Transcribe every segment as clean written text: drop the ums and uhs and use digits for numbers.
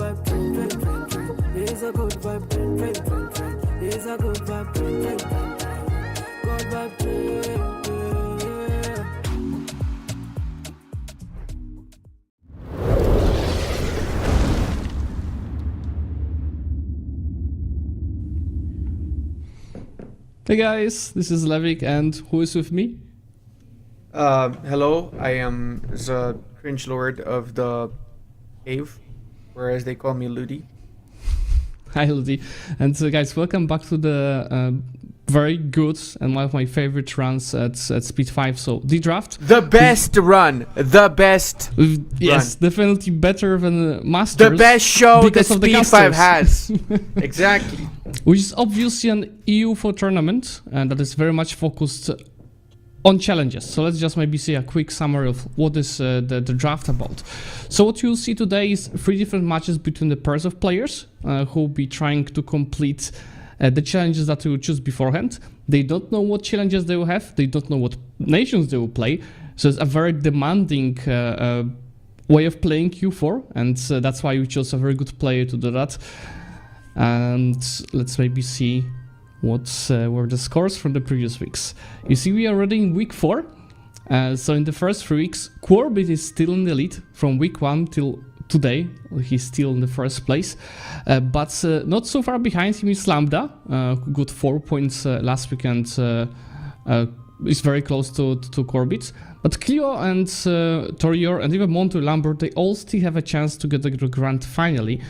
vibe, train, train, train, train. It's a good vibe, train, train, train, train. It's a good vibe, train, train, train, train. Good vibe, train, yeah. Hey guys, this is Levik, and who is with me? Hello, I am the cringe lord of the cave, whereas they call me Ludi. Hi Ludi, and guys, welcome back to the very good and one of my favorite runs at Speed 5, so the draft. The best run! The best Yes, run. definitely better than Masters. The best show that because of the Speed 5 casters. has. Exactly. Which is obviously an EU4 tournament, and that is very much focused on challenges. So let's just maybe see a quick summary of what is the draft about. So what you'll see today is 3 different matches between the pairs of players who will be trying to complete the challenges that you will choose beforehand. They don't know what challenges they will have. They don't know what nations they will play. So it's a very demanding way of playing EU4, and that's why we chose a very good player to do that. And let's maybe see what were the scores from the previous weeks. You see, we are already in week 4. So in the first 3 weeks, Corbett is still in the lead from week 1 till today. He's still in the first place. But not so far behind him is Lambda, who got 4 points last weekend. Is very close to Corbett. But Clio and Torior and even Monto Lambert, they all still have a chance to get the grand finally.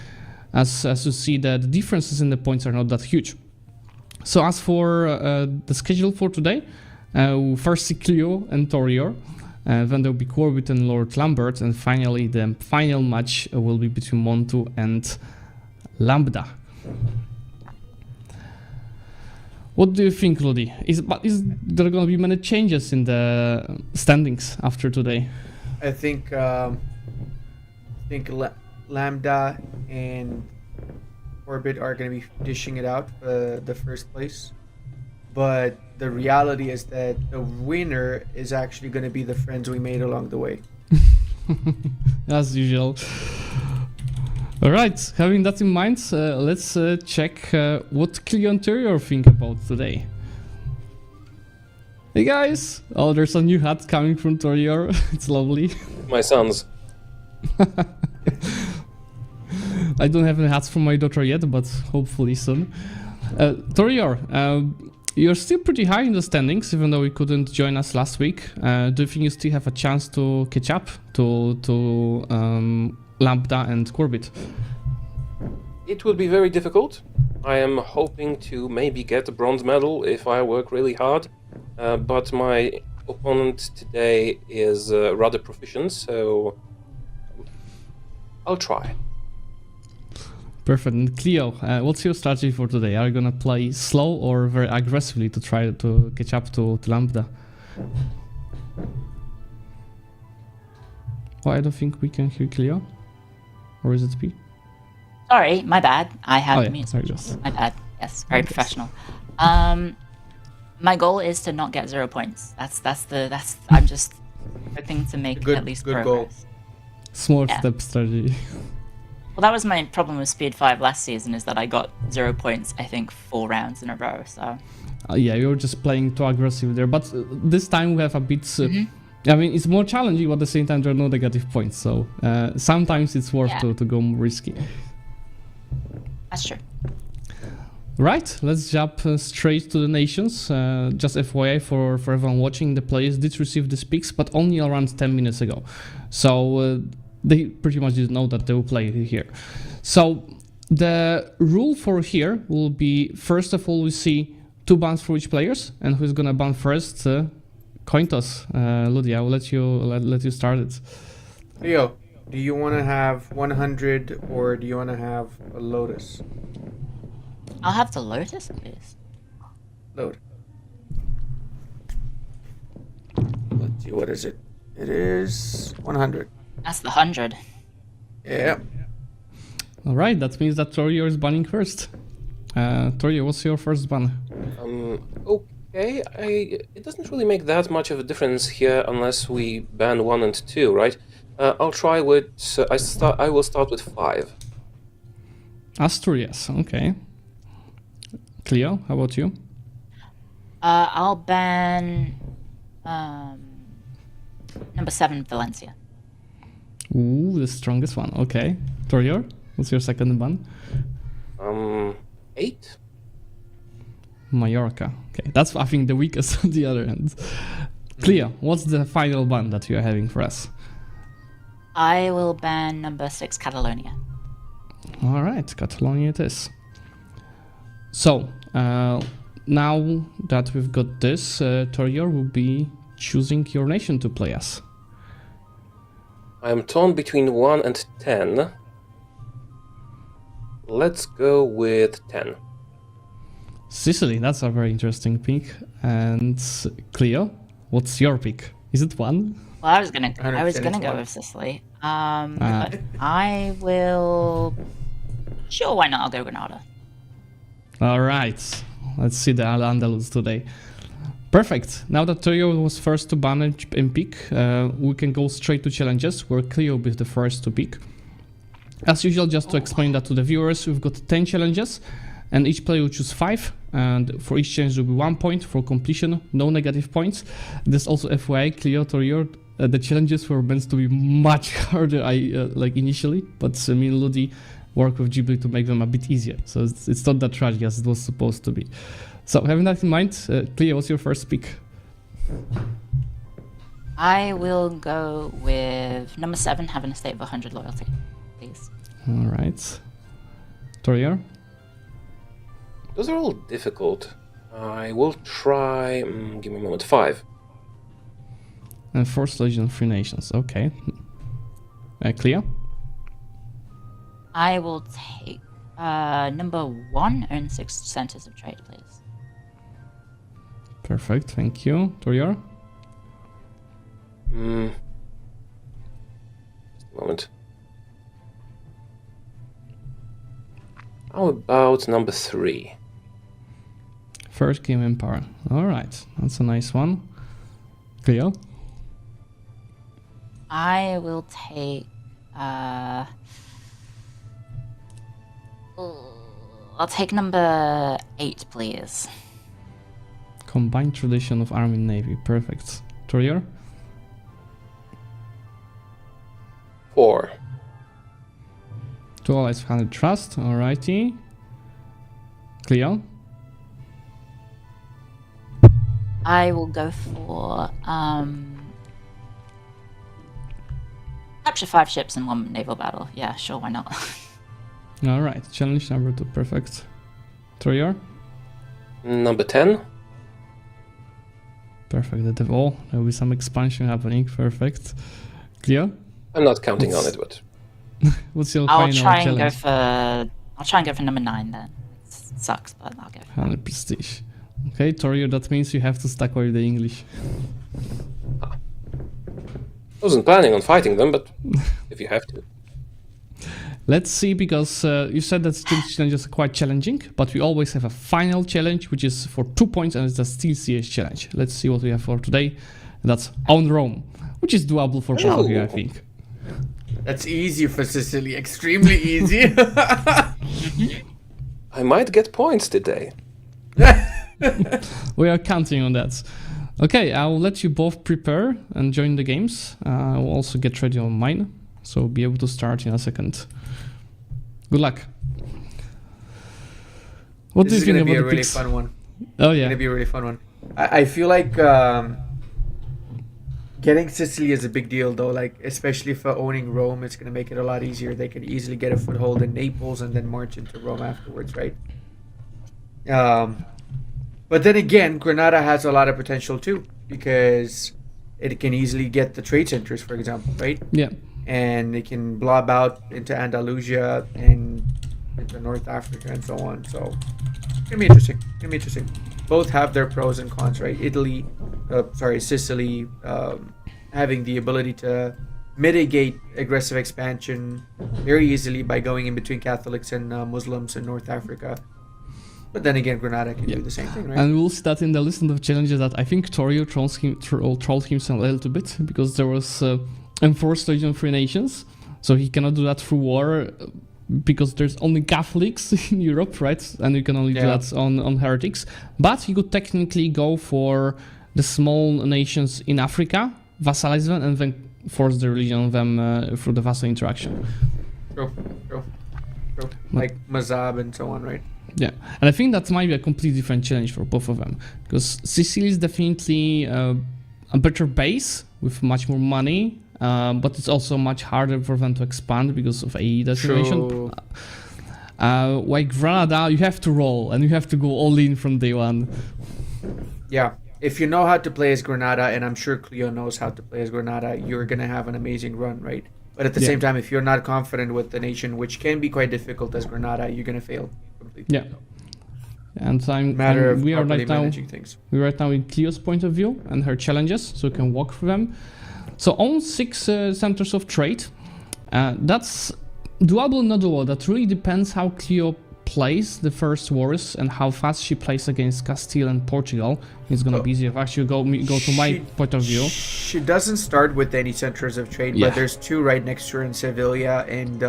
As you see, the differences in the points are not that huge. So as for the schedule for today, first see Clio and Torior, then there will be Corbett and Lord Lambert, and finally the final match will be between Montu and Lambda. What do you think, Ludi? Is there going to be many changes in the standings after today? I think Lambda and Orbit are going to be dishing it out for the first place. But the reality is that the winner is actually going to be the friends we made along the way. As usual. Alright, having that in mind, let's check what Clio and Torior think about today. Hey guys! Oh, there's a new hat coming from Torior. It's lovely. My sons. I don't have any hats from my daughter yet, but hopefully soon. Torior, you're still pretty high in the standings, even though you couldn't join us last week. Do you think you still have a chance to catch up to Lambda and Corbett? It will be very difficult. I am hoping to maybe get a bronze medal if I work really hard, but my opponent today is rather proficient, so I'll try. Perfect. And Clio, what's your strategy for today? Are you gonna play slow or very aggressively to try to catch up to Lambda? Oh, I don't think we can hear Clio. Or is it me? Sorry, my bad. I have yeah, mute. sorry, yes. My bad. Yes, very professional. My goal is to not get 0 points. I'm just hoping to make at least good progress. goal. Small step strategy. Well, that was my problem with Speed 5 last season, is that I got 0 points, I think, 4 rounds in a row, so... Yeah, you're just playing too aggressive there, but this time we have a bit... I mean, it's more challenging, but at the same time there are no negative points, so sometimes it's worth to go more risky. That's true. Right, let's jump straight to the nations. Just FYI for everyone watching, the players did receive these picks, but only around 10 minutes ago. So they pretty much didn't know that they will play here. So the rule for here will be, first of all, we see 2 bans for each players, and who's gonna ban first? Coin toss. Ludi, I will let you start it. Leo, do you want to have 100 or do you want to have a Lotus? I'll have the Lotus, please. Load. Let's see, what is it? It is 100. That's the 100. Yeah. Alright, that means that Torior is banning first. Torior, what's your first ban? Okay, it doesn't really make that much of a difference here unless we ban 1 and 2, right? I'll try with... I will start with 5. Asturias, okay. Cleo, how about you? I'll ban number 7, Valencia. Ooh, the strongest one. Okay. Torior, what's your second ban? 8. Mallorca. Okay, that's I think the weakest on the other end. Cleo, what's the final ban that you are having for us? I will ban number 6, Catalonia. All right, Catalonia it is. So, now that we've got this, Torior will be choosing your nation to play as. I am torn between 1 and 10. Let's go with 10. Sicily, that's a very interesting pick. And Cleo, what's your pick? Is it 1? Well, I was gonna 100% go one. with Sicily. But I will. Sure, why not? I'll go Granada. All right, let's see the Al-Andalus today. Perfect. Now that Torior was first to ban and pick, we can go straight to challenges, where Cleo will be the first to pick. As usual, just to explain that to the viewers, we've got 10 challenges, and each player will choose 5, and for each challenge there will be 1 point for completion, no negative points. There's also FYI, Cleo, Torior, the challenges were meant to be much harder like initially, but me and Ludi work with Ghibli to make them a bit easier, so it's not that tragic as it was supposed to be. So having that in mind, Cleo, what's your first pick? I will go with number 7, having a state of 100 loyalty, please. All right. Torior? Those are all difficult. I will try. Give me a moment. 5. And First Legion, 3 nations. Okay. Cleo? I will take number 1, earn 6 centers of trade, please. Perfect, thank you. Torior? Just a moment. How about number 3? First game Empire. All right, that's a nice one. Cleo? I will take. I'll take number 8, please. Combined tradition of Army and Navy. Perfect. Torior? 4. 2 allies, 100 trust. Alrighty. Cleo? I will go for capture 5 ships in 1 naval battle. Yeah, sure, why not? Alright, challenge number 2. Perfect. Torior? Number 10. Perfect. There will be some expansion happening. Perfect. Cleo? I'm not counting on it, but What's your I'll final try challenge? and go for number 9 then. It sucks, but I'll go for it. 100 prestige. Okay, Torior, that means you have to stack with the English. I wasn't planning on fighting them, but if you have to. Let's see, because you said that steel challenges are quite challenging, but we always have a final challenge, which is for 2 points, and it's the Steel CS challenge. Let's see what we have for today. That's Own Rome, which is doable for both of you, I think. That's easy for Sicily. Extremely easy. I might get points today. We are counting on that. Okay, I'll let you both prepare and join the games. I will also get ready on mine, so we'll be able to start in a second. Good luck. What do you This is think gonna be about a the really picks? fun one. Oh It's yeah. gonna be a really fun one. I feel like getting Sicily is a big deal, though. Like, especially for owning Rome, it's gonna make it a lot easier. They could easily get a foothold in Naples and then march into Rome afterwards, right? But then again, Granada has a lot of potential too, because it can easily get the trade centers, for example, right? Yeah. And it can blob out into Andalusia and into North Africa and so on. So it's gonna be interesting. It's gonna be interesting. Both have their pros and cons, right? Sicily, having the ability to mitigate aggressive expansion very easily by going in between Catholics and Muslims in North Africa. But then again, Granada can do the same thing, right? And we'll see that in the list of challenges that I think Torior trolled himself a little bit, because there was enforced Legion of Free Nations, so he cannot do that through war. because there's only Catholics in Europe, right? And you can only do that on heretics. But you could technically go for the small nations in Africa, vassalize them, and then force the religion on them through the vassal interaction. True. Like Mazab and so on, right? Yeah, and I think that might be a completely different challenge for both of them, because Sicily is definitely a better base with much more money, but it's also much harder for them to expand because of AE decimation. Like Granada, you have to roll and you have to go all in from day one. Yeah, if you know how to play as Granada, and I'm sure Cleo knows how to play as Granada, you're gonna have an amazing run, right? But at the same time, if you're not confident with the nation, which can be quite difficult as Granada, you're gonna fail completely. Yeah. And we are right now things. We're right now in Cleo's point of view and her challenges, so we can walk through them. So own 6 centers of trade. That's doable, not doable. That really depends how Cleo plays the first wars and how fast she plays against Castile and Portugal. It's gonna be easier if actually go to my point of view. She doesn't start with any centers of trade, but there's 2 right next to her in Sevilla and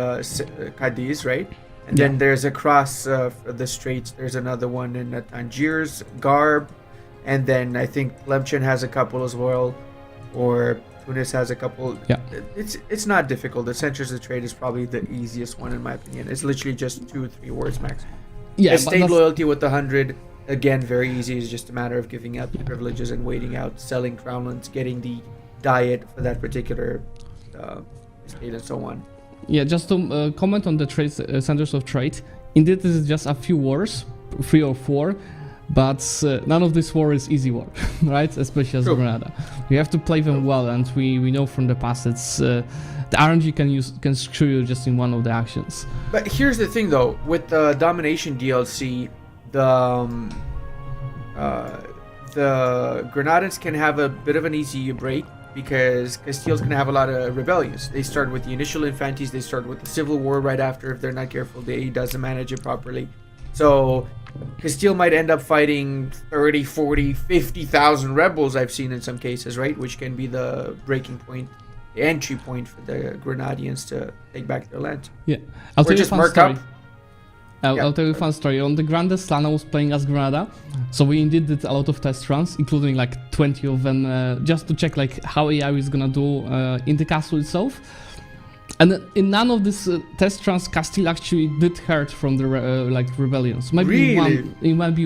Cadiz, right? And then there's across the straits, there's another one in Tangiers, Garb, and then I think Tlemcen has a couple as well, or Tunis has a couple. Yeah. It's not difficult. The centers of trade is probably the easiest one in my opinion. It's literally just 2-3 words max. Yeah, Estate loyalty with the 100, again, very easy. It's just a matter of giving out the privileges and waiting out, selling crownlands, getting the diet for that particular estate and so on. Yeah, just to comment on the trade centers of trade. Indeed, this is just a few wars, 3 or 4, but none of this war is easy war, right? Especially as Granada. You have to play them well, and we know from the past it's the RNG can screw you just in one of the actions. But here's the thing, though, with the domination DLC, the Granadans can have a bit of an easy break, because Castile's going to have a lot of rebellions. They start with the initial infantes, they start with the civil war right after if they're not careful. They doesn't manage it properly. So Castile might end up fighting 30, 40, 50,000 rebels I've seen in some cases, right? Which can be the breaking point, the entry point for the Grenadians to take back their land. Yeah, I'll tell you a fun story. I'll tell you a fun story. On the Grandest, Lana was playing as Granada, so we indeed did a lot of test runs, including like 20 of them, just to check like how AI is gonna do in the castle itself. And in none of these test runs, Castile actually did hurt from the rebellions. Maybe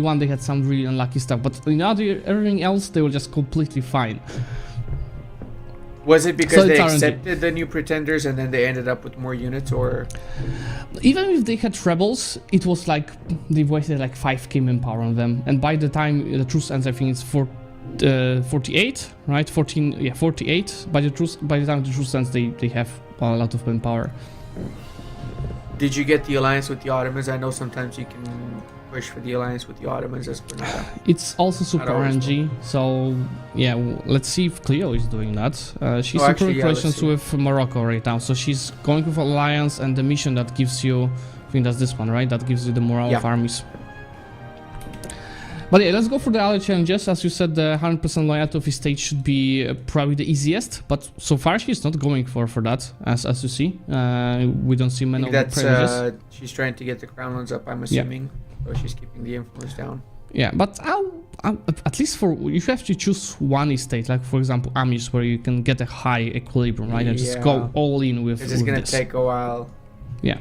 one they had some really unlucky stuff, but in everything else they were just completely fine. Was it because they accepted the new pretenders and then they ended up with more units, or? Even if they had rebels, it was like they wasted like 5k manpower on them, and by the time the truce ends, I think it's 48, right? 48. By the time the truce ends, they have a lot of manpower. Did you get the alliance with the Ottomans? I know sometimes you can push for the alliance with the Ottomans as Granada. It's also super RNG, so yeah, let's see if Cleo is doing that. She's super relations with Morocco right now, so she's going with alliance and the mission that gives you, I think that's this one, right? That gives you the morale of armies. But yeah, let's go for the other challenges. As you said, the 100% loyalty of his state should be probably the easiest, but so far she's not going for that, as you see. We don't see many of the privileges. She's trying to get the crownlands up, I'm assuming. So she's keeping the influence down. Yeah, but at least for you have to choose one estate, like for example Amis, where you can get a high equilibrium, right? And just go all in with this. It's gonna take a while. Yeah,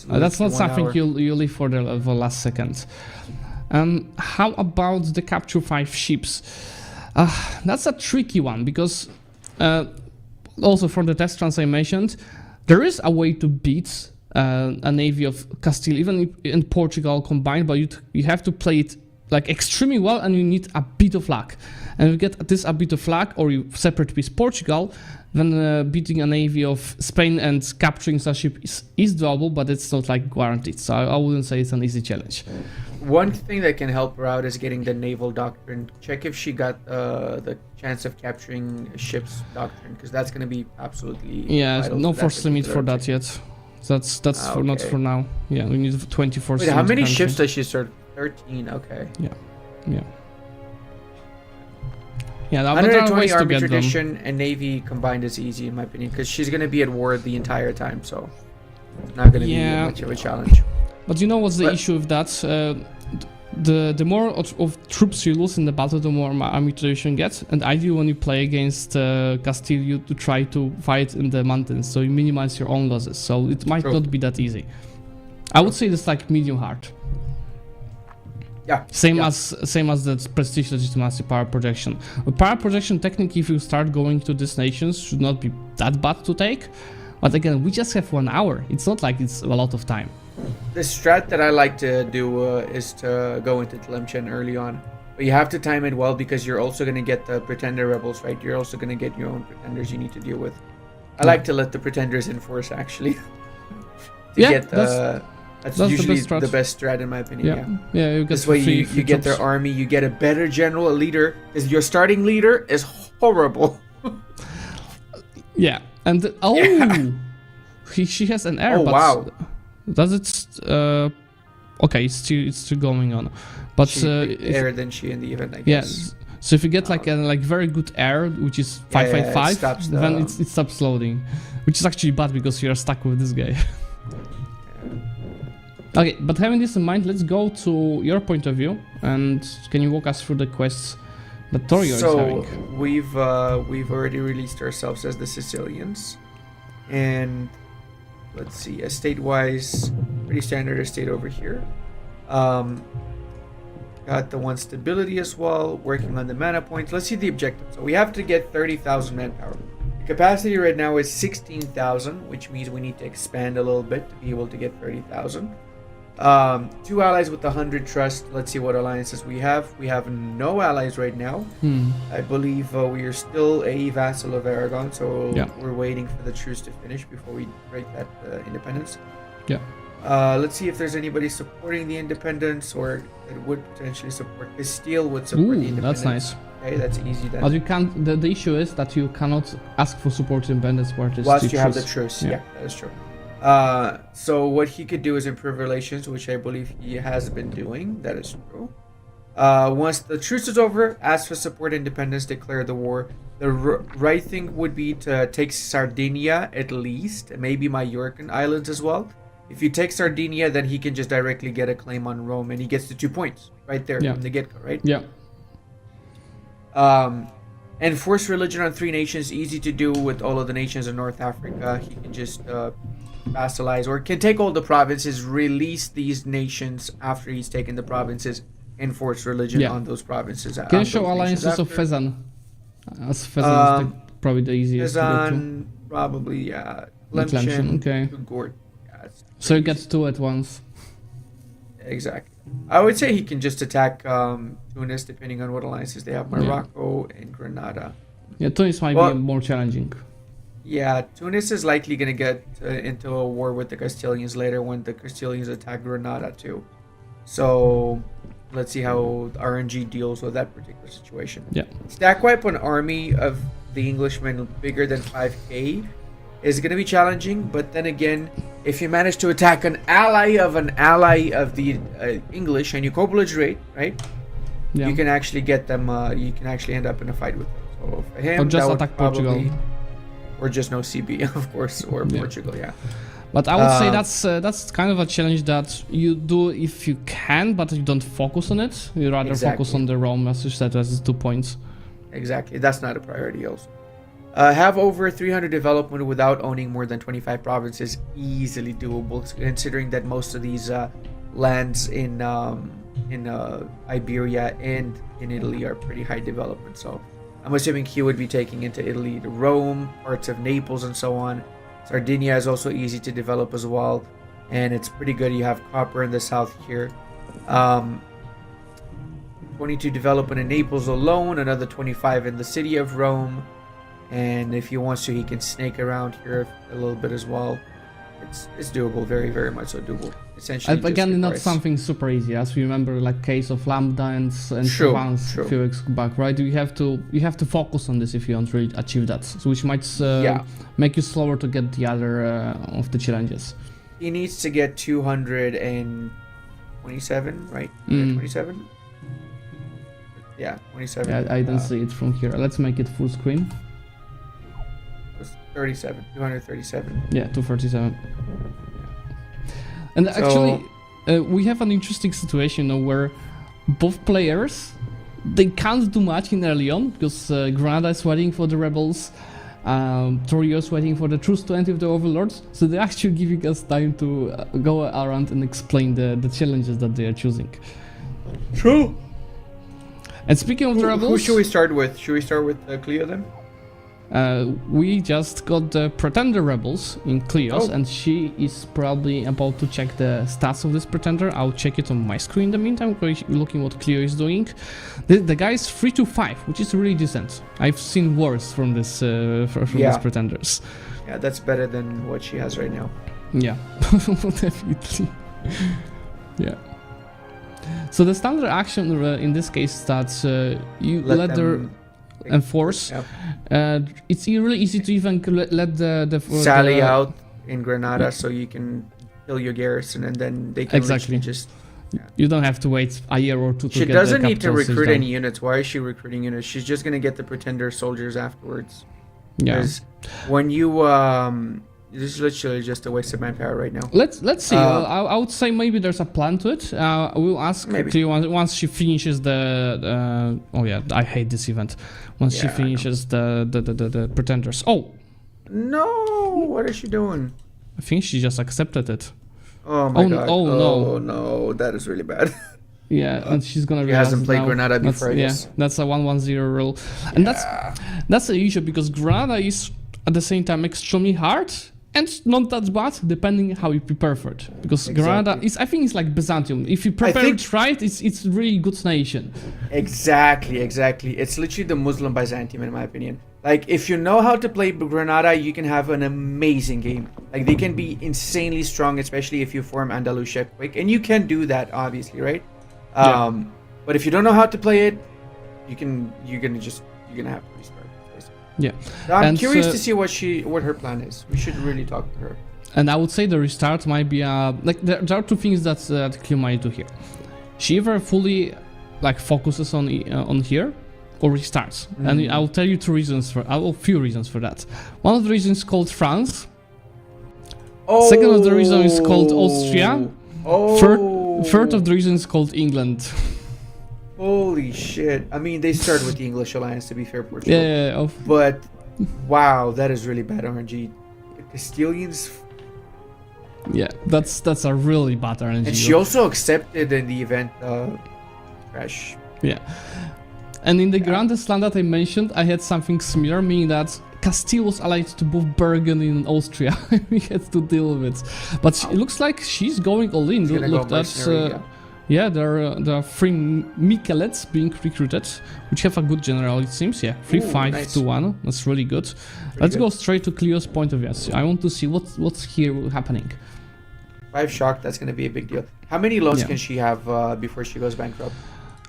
that's not something you leave for the last second. How about the capture 5 ships? That's a tricky one, because also for the test runs I mentioned, there is a way to beat a navy of Castile, even in Portugal combined, but you have to play it like extremely well, and you need a bit of luck. And if you get this a bit of luck, or you separate with Portugal, then beating a navy of Spain and capturing such ship is doable, but it's not like guaranteed. So I wouldn't say it's an easy challenge. One thing that can help her out is getting the naval doctrine. Check if she got the chance of capturing ships doctrine, because that's going to be absolutely no force limit for that yet. That's not for now. Yeah, we need 24. Wait, how many ships does she start? 13. Okay. Yeah. But 120 army tradition and navy combined is easy in my opinion, because she's going to be at war the entire time. So It's not going to Yeah. be much of a challenge. But you know what's the But- issue with that? The more of troops you lose in the battle, the more army tradition gets. And ideally, when you play against Castile, you to try to fight in the mountains, so you minimize your own losses. So it might True. not be that easy. I would say it's like medium hard. Yeah. Same yeah. as the prestige legitimacy power projection. With power projection, technically, if you start going to these nations, should not be that bad to take. But again, we just have 1 hour. It's not like it's a lot of time. The strat that I like to do is to go into Tlemcen early on. But you have to time it well because you're also going to get the pretender rebels, right? You're also going to get your own pretenders you need to deal with. I like to let the pretenders enforce, actually. That's that's the usually best strat. the best strat, in my opinion. Yeah. You get This way free you get their troops. army, you get a better general, a leader. Because your starting leader is horrible. Yeah, and Yeah. she has an air. Oh, but wow. Does it? Okay, it's still going on, but She if, air than she in the event, I yeah. guess. So if you get like a very good air, which is Yeah, yeah, it 555, stops then the- it stops loading, which is actually bad because you're stuck with this guy. Okay, but having this in mind, let's go to your point of view, and can you walk us through the quests that Torio is So having? we've already released ourselves as the Sicilians, and let's see, estate-wise, pretty standard estate over here. Got the one stability as well, working on the mana points. Let's see the objective. So we have to get 30,000 manpower. The capacity right now is 16,000, which means we need to expand a little bit to be able to get 30,000. 2 allies with 100 trust. Let's see what alliances we have. We have no allies right now. I believe we are still a vassal of Aragon, so Yeah. we're waiting for the truce to finish before we break that independence. Yeah. Let's see if there's anybody supporting the independence or that would potentially support. Castile would support the Ooh, independence. that's nice. Okay, that's easy then. But you can't. The issue is that you cannot ask for support in independence parties. Whilst to you have the choose. truce, yeah, that is true. So what he could do is improve relations, which I believe he has been doing. That is true. Once the truce is over, ask for support independence, declare the war. The right thing would be to take Sardinia at least, maybe Majorcan Islands as well. If you take Sardinia, then he can just directly get a claim on Rome, and he gets the 2 points right there Yeah. from the get-go, right? Yeah. Enforce religion on 3 nations, easy to do with all of the nations in North Africa. He can just vassalize or can take all the provinces, release these nations after he's taken the provinces, enforce religion Yeah. on those provinces. Can you on show those nations alliances of after. Fezzan? As Fezzan is probably the easiest to get to. Kazan, probably, yeah. Tlemcen, Tlemcen, okay. Gort. Yeah, it's So you pretty get 2 at once. Exactly. I would say he can just attack Tunis, depending on what alliances they have. Morocco and Granada. Yeah, Tunis might Well- be more challenging. Yeah, Tunis is likely going to get into a war with the Castilians later when the Castilians attack Granada too. So let's see how RNG deals with that particular situation. Yeah. Stack wipe an army of the Englishmen bigger than 5k is going to be challenging, but then again, if you manage to attack an ally of the English and you co-belligerate, right? Yeah. You can actually get them. You can actually end up in a fight with them. So for him, Or just that would attack Portugal. probably- or just no CB, of course, or Yeah. Portugal. Yeah. But I would say Um, that's kind of a challenge that you do if you can, but you don't focus on it. You rather focus Exactly. on the Rome, as you said, as 2 points. Exactly. That's not a priority also. Have over 300 development without owning more than 25 provinces, easily doable, considering that most of these lands in Iberia and in Italy are pretty high development. So I'm assuming he would be taking into Italy, to Rome, parts of Naples, and so on. Sardinia is also easy to develop as well, and it's pretty good. You have copper in the south here. 22 development in Naples alone, another 25 in the city of Rome. And if he wants to, he can snake around here a little bit as well. It's doable, very, very much so doable. Essentially, And just again, not requires- something super easy, as we remember, like case of Lambda and True, Provence true. a few weeks back, right? You have to focus on this if you want to really achieve that, so which might Yeah. make you slower to get the other of the challenges. He needs to get 227, right? 27? Yeah, 27. Yeah, I don't see it from here. Let's make it full screen. It was 37, 237. Yeah, 237. And So- actually, we have an interesting situation now where both players, they can't do much in early on because Granada is waiting for the rebels, Torio is waiting for the truce to end with the overlords, so they're actually giving us time to go around and explain the challenges that they are choosing. True. And speaking of the Who rebels, should we start with? Should we start with Cleo then? we just got the pretender rebels in Cleos, Oh. and she is probably about to check the stats of this pretender. I'll check it on my screen in the meantime, looking what Cleo is doing. The guy is 3 to 5, which is really decent. I've seen worse from this from Yeah. these pretenders. Yeah, that's better than what she has right now. Yeah, definitely. Yeah. So the standard action in this case is that you let her them enforce. yeah. It's really easy to even let the Sally out in Granada so you can kill your garrison and then they can Exactly. literally just. You don't have to wait a year or two to She get doesn't the need to capital siege recruit done. any units. Why is she recruiting units? She's just gonna get the pretender soldiers afterwards. Yeah. Because when you this is literally just a waste of manpower right now. Let's see. I would say maybe there's a plan to it. We'll ask Maybe. Cleo once she finishes the. Oh yeah, I hate this event. Once she Yeah, I know. finishes the pretenders. Oh, No, what is she doing? I think she just accepted it. Oh my Oh, god. oh, no. no, that is really bad. Yeah, and she's gonna. She realize hasn't it played now. Granada That's- before, I Yeah, guess. that's a 1-1-0 rule, and that's the issue because Granada is at the same time extremely hard and not that bad, depending how you prepare for it. Because Granada Exactly. is, I think, it's like Byzantium. If you prepare think- it right, it's really good nation. Exactly. It's literally the Muslim Byzantium in my opinion. Like if you know how to play Granada, you can have an amazing game. Like they can be insanely strong, especially if you form Andalusia quick, and you can do that obviously, right? Yeah. But if you don't know how to play it, you're gonna have to restart. basically. Yeah, So I'm And, curious uh, to see what her plan is. We should really talk to her. and I would say the restart might be like there are two things that Cleo might do here. She either fully like focuses on here, or restarts. And I'll tell you a few reasons for that. One of the reasons is called France. Second of the reason is called Austria. Oh. Third of the reason is called England. Holy shit! I mean, they started with the English alliance to be fair, Portugal. Yeah, But wow, that is really bad RNG. The Castilians, yeah. That's a really bad RNG. and she also accepted in the event crash. Yeah. And in the Grandest land that I mentioned, I had something similar, meaning that Castile was allied to both Burgundy and Austria. We had to deal with it. But it looks like she's going all in. She's gonna Look, go that's mercenary, yeah. There are 3 Mikelets being recruited, which have a good general, it seems. Yeah, 3-5 nice. to 1. That's really good. Let's good. go straight to Cleo's point of view. I want to see what's here happening. 5 shock. That's gonna be a big deal. How many loans Yeah. can she have before she goes bankrupt?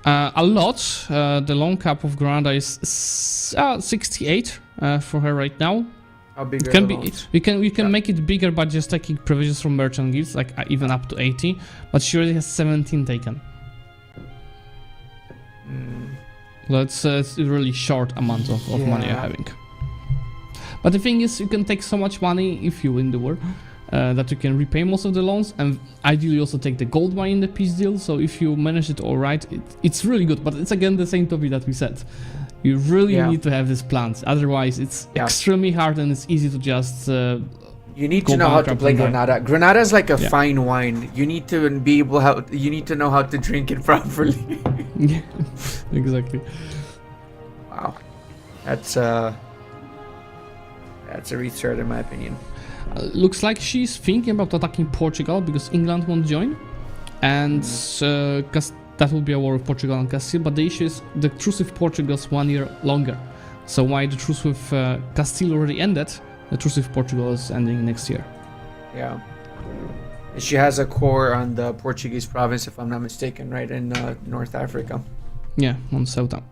A lot. The loan cap of Granada is 68 for her right now. How big It are can the be. loans? We can Yeah. make it bigger by just taking provisions from merchant guilds, like even up to 80. But she already has 17 taken. That's it's a really short amount of money you're Yeah. having. But the thing is, you can take so much money if you win the war. That you can repay most of the loans, and ideally also take the gold mine in the peace deal. So if you manage it all right, it's really good. But it's again the same topic that we said. You really Yeah. need to have this planned. Otherwise, it's Yeah. extremely hard and it's easy to just. You need Go to know how to bankrupt play and die. Granada. Granada is like a Yeah. fine wine. You need to be able how. You need to know how to drink it properly. Yeah, exactly. Wow, that's a restart in my opinion. Looks like she's thinking about attacking Portugal because England won't join, and that will be a war with Portugal and Castile. But the issue is the truce with Portugal is 1 year longer. So while the truce with Castile already ended, the truce with Portugal is ending next year. Yeah. She has a core on the Portuguese province, if I'm not mistaken, right in North Africa. Yeah, on Ceuta.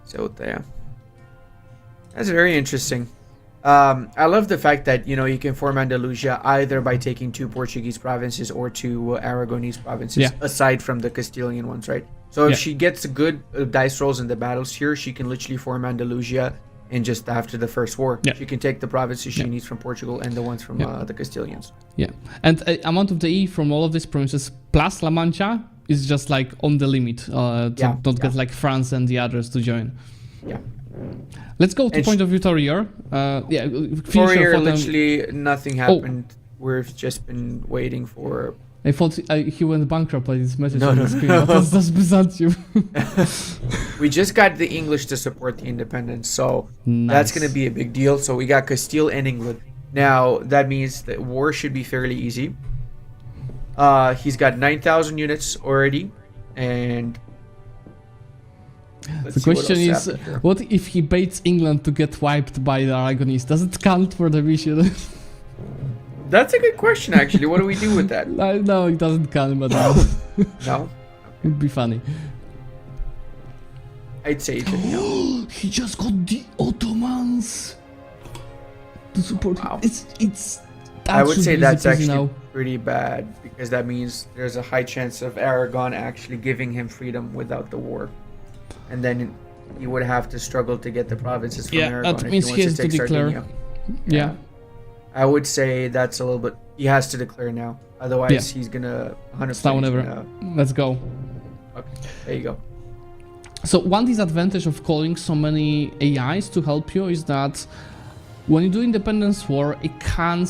So yeah, that's very interesting. I love the fact that you can form Andalusia either by taking 2 Portuguese provinces or 2 Aragonese provinces, Yeah. aside from the Castilian ones, right? So if Yeah. she gets good dice rolls in the battles here, she can literally form Andalusia in just after the first war. Yeah. She can take the provinces she Yeah. needs from Portugal and the ones from Yeah. the Castilians. Yeah, and amount of the E from all of these provinces plus La Mancha is just like on the limit to not get like France and the others to join. Yeah. Let's go to And point of view Torier. Finish your Warrior, thought on- literally nothing happened. We've just been waiting for. I thought he went bankrupt by this message No, on no, the screen. no. That's Byzantium. We just got the English to support the independence, so Nice. that's going to be a big deal. So we got Castile and England. Now that means that war should be fairly easy. He's got 9,000 units already, and let's The see what question else is, happened here. what if he baits England to get wiped by the Aragonese? Does it count for the mission? That's a good question, actually. What do we do with that? No, it doesn't count, but No, it'd be funny. I'd say it should be no. He just got the Ottomans to support Wow. him. It's. That I would should say be that's easy peasy actually now. pretty bad, because that means there's a high chance of Aragon actually giving him freedom without the war, and then he would have to struggle to get the provinces from Yeah, Aragon that if means he he wants has to to take declare. Sardinia. Yeah. I would say that's a little bit. He has to declare now, otherwise he's gonna 100%. It's now whenever. Let's go. Okay, there you go. So one disadvantage of calling so many AIs to help you is that when you do independence war, it can't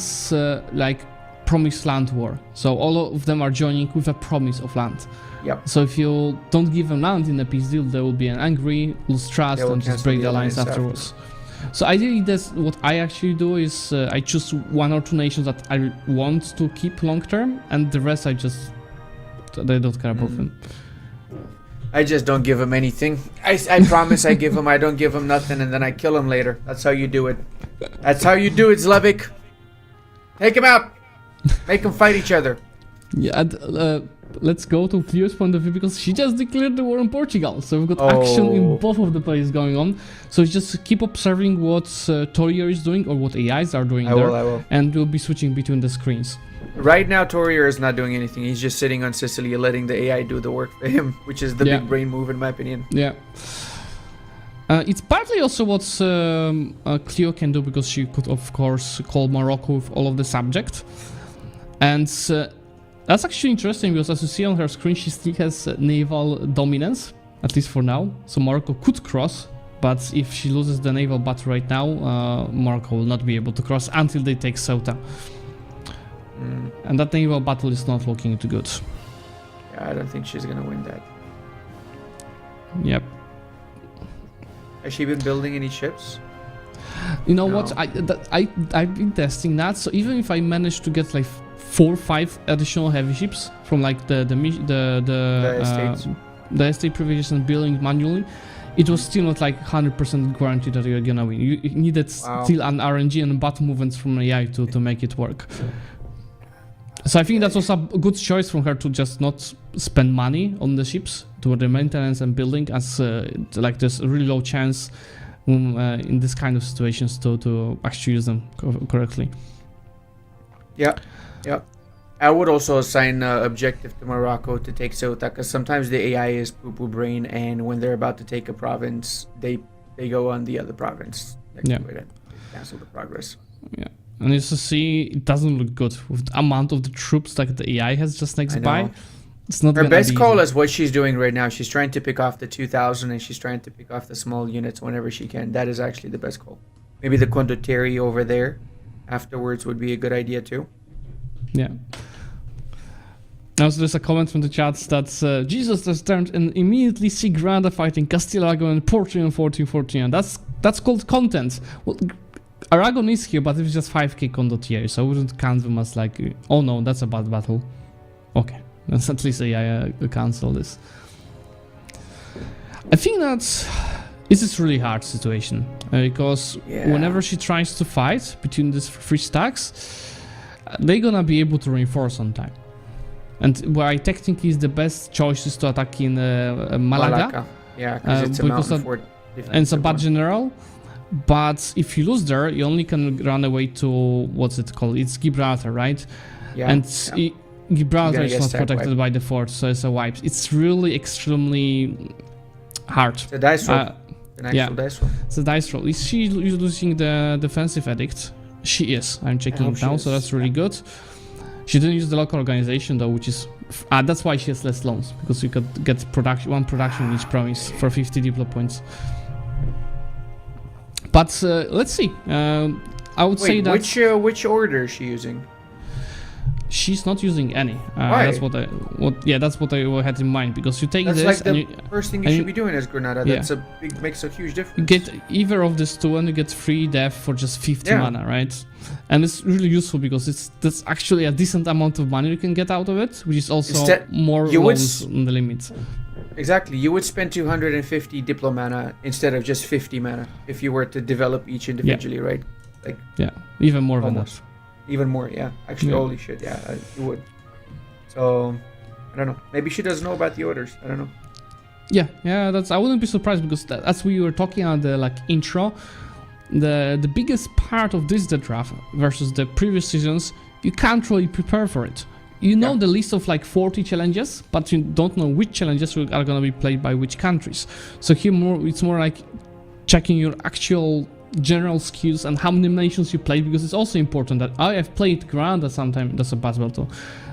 like promise land war. So all of them are joining with a promise of land. Yep. So if you don't give them land in a peace deal, they will be angry, lose trust, They will and just cancel break the the alliance alliance afterwards. So ideally, that's what I actually do is I choose one or two nations that I want to keep long term, and the rest I don't care about them. I just don't give him anything. I promise I give him. I don't give him nothing, and then I kill him later. That's how you do it. That's how you do it, Zlevik. Take him out. Make them fight each other. Yeah, and let's go to Clio's point of view because she just declared the war on Portugal. So we've got action in Oh. both of the places going on. So just keep observing what Torier is doing or what AIs are doing I there. will. And we'll be switching between the screens. Right now, Torier is not doing anything. He's just sitting on Sicily, letting the AI do the work for him, which is the Yeah. big brain move, in my opinion. Yeah. It's partly also what Clio can do because she could, of course, call Morocco with all of the subject. And that's actually interesting because as you see on her screen, she still has naval dominance, at least for now. So Morocco could cross, but if she loses the naval battle right now, Morocco will not be able to cross until they take Ceuta. And that naval battle is not looking too good. Yeah, I don't think she's gonna win that. Yep. Has she been building any ships? You know No. what? I've been testing that. So even if I manage to get like 4 or 5 additional heavy ships from like the estates. the estate privileges and building manually, it was still not like 100% guaranteed that you're gonna win. You needed Wow. still an RNG and battle movements from AI to make it work. So I think that was a good choice from her to just not spend money on the ships to the maintenance and building, as like there's a really low chance in this kind of situations to actually use them correctly. Yeah. I would also assign objective to Morocco to take Ceuta, because sometimes the AI is poo-poo brain, and when they're about to take a province, they go on the other province next Yeah. to it and cancel the progress. Yeah. And as you see, it doesn't look good with the amount of the troops that the AI has just next I by. know. It's not Her gonna best be call easy. is what she's doing right now. She's trying to pick off the 2,000, and she's trying to pick off the small units whenever she can. That is actually the best call. Maybe the condottieri over there afterwards would be a good idea too. Yeah. Also, there's a comment from the chat that Jesus has turned and immediately see Granda fighting Castilla, Aragon, and Portugal in 1414. That's called content. Well, Aragon is here, but it's just 5k condottieri, so I wouldn't count them as like, oh no, that's a bad battle. Okay, let's at least cancel this. I think that this is really hard situation because Yeah. whenever she tries to fight between these 3 stacks, they're gonna be able to reinforce on time. And why technically is the best choice is to attack in Malaga. Yeah, because it's a because mountain that- fort. And it's a bad defensive one. general. But if you lose there, you only can run away to what's it called? It's Gibraltar, right? Yeah, And yeah. Gibraltar You're is gonna not get protected wiped. by the fort, so it's a wipe. It's really extremely hard. It's a dice roll. an actual dice roll. It's a dice roll. Is she using the defensive edict? She is. I'm checking hope it she now, is. so that's really good. She didn't use the local organization though, which is that's why she has less loans, because you could get one production in each province for 50 diplo points. But let's see. I would say that which order is she using? she's not using any. Why? That's what I had in mind, because you take That's this like the and you first thing you and should you- be doing as Granada. Yeah. That's makes a huge difference. get either of these two and you get 3 death for just 50 Yeah. mana, right? And it's really useful because that's actually a decent amount of money you can get out of it, which is also Instead- more you would loans on the limit. Exactly. You would spend 250 diplo mana instead of just 50 mana if you were to develop each individually, right? Like Yeah, even more than Almost. even more. Yeah. Actually, Yeah. holy shit. Yeah, you would. So I don't know. Maybe she doesn't know about the orders. I don't know. that. Yeah, that's. I wouldn't be surprised, because as we were talking on the intro, the biggest part of this draft versus the previous seasons, you can't really prepare for it. You know Yeah. the list of 40 challenges, but you don't know which challenges are going to be played by which countries. So here it's more like checking your actual general skills and how many nations you played, because it's also important that I have played Granada sometime. That's a password too.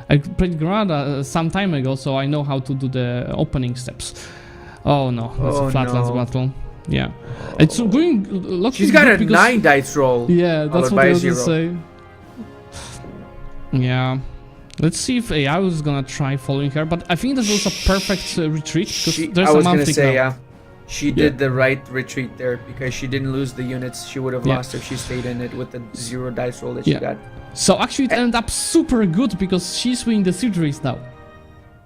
I played Granada some time ago, so I know how to do the opening steps. Oh no, that's Oh, a Flatlands no. battle. Yeah, it's going. She's got a 9 dice roll. Yeah, that's followed what by I a was gonna 0. say. Yeah. Let's see if AI was gonna try following her, but I think this was a perfect retreat, because there's I a was gonna monthly say, now. yeah. She did the right retreat there because she didn't lose the units she would have Yeah. lost if she stayed in it with the 0 dice roll that she Yeah. got. So actually it ended up super good, because she's winning the siege race now,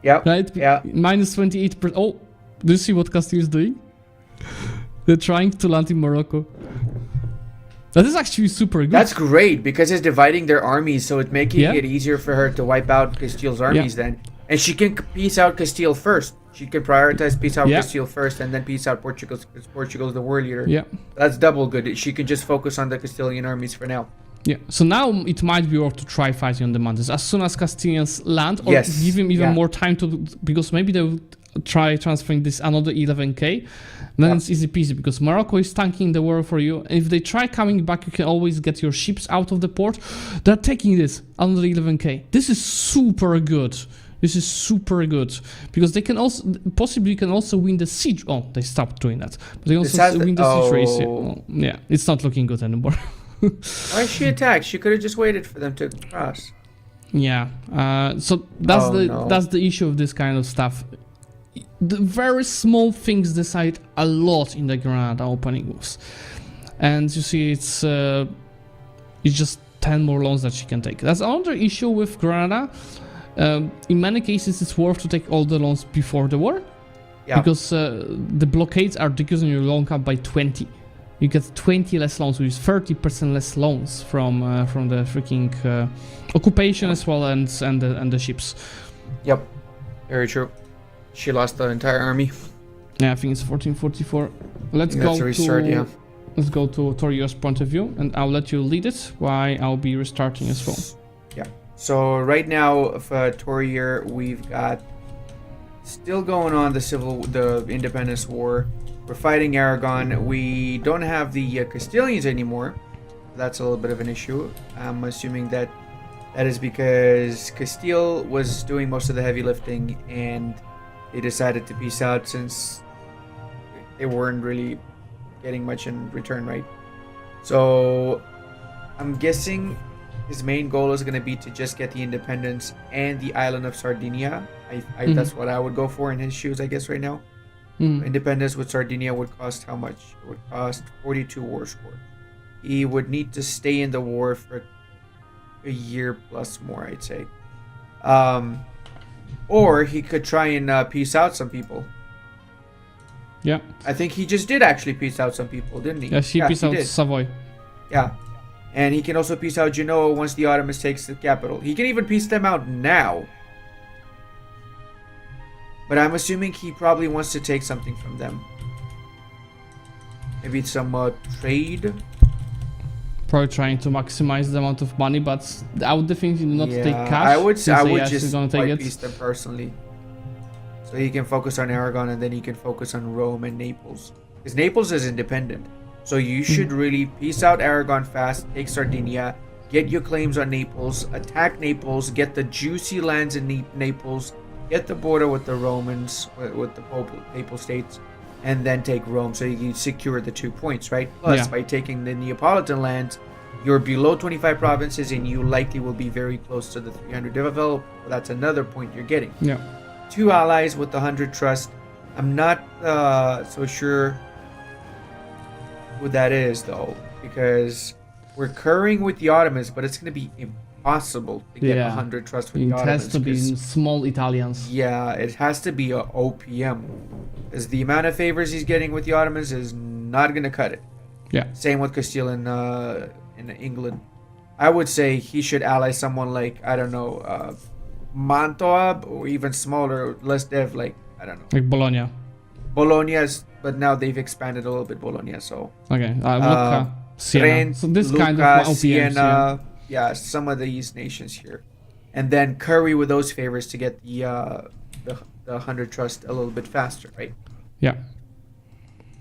Yep. right? Yeah. Minus 28%. Oh, do you see what Castile is doing? They're trying to land in Morocco. That is actually super good. That's great because it's dividing their armies, so it's making Yeah. it easier for her to wipe out Castile's armies then. And she can peace out Castile first. She can prioritize peace out Yeah. Castile first and then peace out Portugal, because Portugal's the war leader. Yeah. That's double good. She can just focus on the Castilian armies for now. Yeah, so now it might be worth to try fighting on the mountains as soon as Castilians land, or Yes, give him even yeah. more time to, because maybe they will try transferring this another 11k. Then Yeah. it's easy peasy, because Morocco is tanking the war for you. And if they try coming back, you can always get your ships out of the port. They're taking this another 11k. This is super good. This is super good, because they can also possibly can also win the siege. Oh, they stopped doing that, but they This also has win the siege race. oh. Yeah, it's not looking good anymore. Why she attacked? She could have just waited for them to cross. Yeah, so that's Oh, that's the issue of this kind of stuff. The very small things decide a lot in the Granada opening moves, and you see it's just 10 more loans that she can take. That's another issue with Granada. In many cases, it's worth to take all the loans before the war, Yeah. because the blockades are decreasing your loan cap by 20. You get 20 less loans, which is 30% less loans from the freaking occupation as well, and the ships. Yep. Very true. She lost the entire army. Yeah, I think it's 1444. Let's You go have to restart, yeah. Let's go to Torio's point of view, and I'll let you lead it while I'll be restarting as well. Yeah. So right now for Torier, we've got still going on the independence war. We're fighting Aragon. We don't have the Castilians anymore. That's a little bit of an issue. I'm assuming that is because Castile was doing most of the heavy lifting, and they decided to peace out since they weren't really getting much in return, right? So I'm guessing his main goal is going to be to just get the independence and the island of Sardinia. That's what I would go for in his shoes, I guess, right now. Independence with Sardinia would cost how much? It would cost 42 war score. He would need to stay in the war for a year plus more, I'd say. Or he could try and peace out some people. Yeah. I think he just did actually peace out some people, didn't he? Yes, he peace out did. Savoy. Yeah. And he can also peace out Genoa once the Ottomans takes the capital. He can even peace them out now. But I'm assuming he probably wants to take something from them. Maybe some trade. Probably trying to maximize the amount of money, but I would definitely not take cash. I would since AIS is just gonna take white it. peace them personally. So he can focus on Aragon, and then he can focus on Rome and Naples. because Naples is independent. So you should really peace out Aragon fast, take Sardinia, get your claims on Naples, attack Naples, get the juicy lands in Naples, get the border with the Romans, with the Papal States, and then take Rome so you can secure the 2 points, right? Plus, by taking the Neapolitan lands, you're below 25 provinces and you likely will be very close to the 300 develop. That's another point you're getting. Yeah. 2 allies with the 100 trust. I'm not so sure who that is, though, because we're currying with the Ottomans, but it's going to be impossible to get 100 trust with the Ottomans. It has to be small Italians. Yeah, it has to be a OPM, because the amount of favors he's getting with the Ottomans is not going to cut it. Yeah. Same with Castile in England. I would say he should ally someone like, I don't know, Mantua, or even smaller, less dev, like, I don't know. Like Bologna. Bologna's, but now they've expanded a little bit, Bologna, so. Okay, Lucca, Siena. Trent, So this Lucca, kind of OPMs, Siena, yeah, some of these nations here. And then curry with those favors to get the 100 trust a little bit faster, right? Yeah.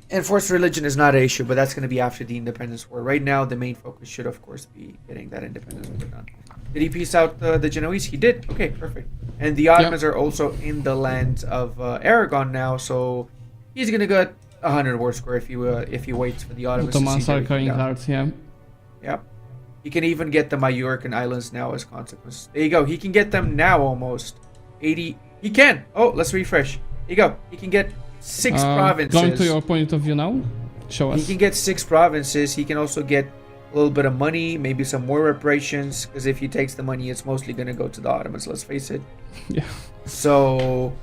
Enforced religion is not an issue, but that's going to be after the independence war. Right now, the main focus should, of course, be getting that independence war done. Did he peace out the Genoese? He did. Okay, perfect. And the Ottomans are also in the lands of Aragon now, so he's going to get 100 war score if he waits for the Ottomans. Ottomans are going hard, yeah. Yep. He can even get the Majorcan Islands now as consequence. There you go. He can get them now almost. 80. He can. Oh, let's refresh. There you go. He can get 6 provinces. Going to your point of view now, show us. He can get 6 provinces. He can also get a little bit of money, maybe some more reparations, because if he takes the money, it's mostly going to go to the Ottomans, let's face it. Yeah. So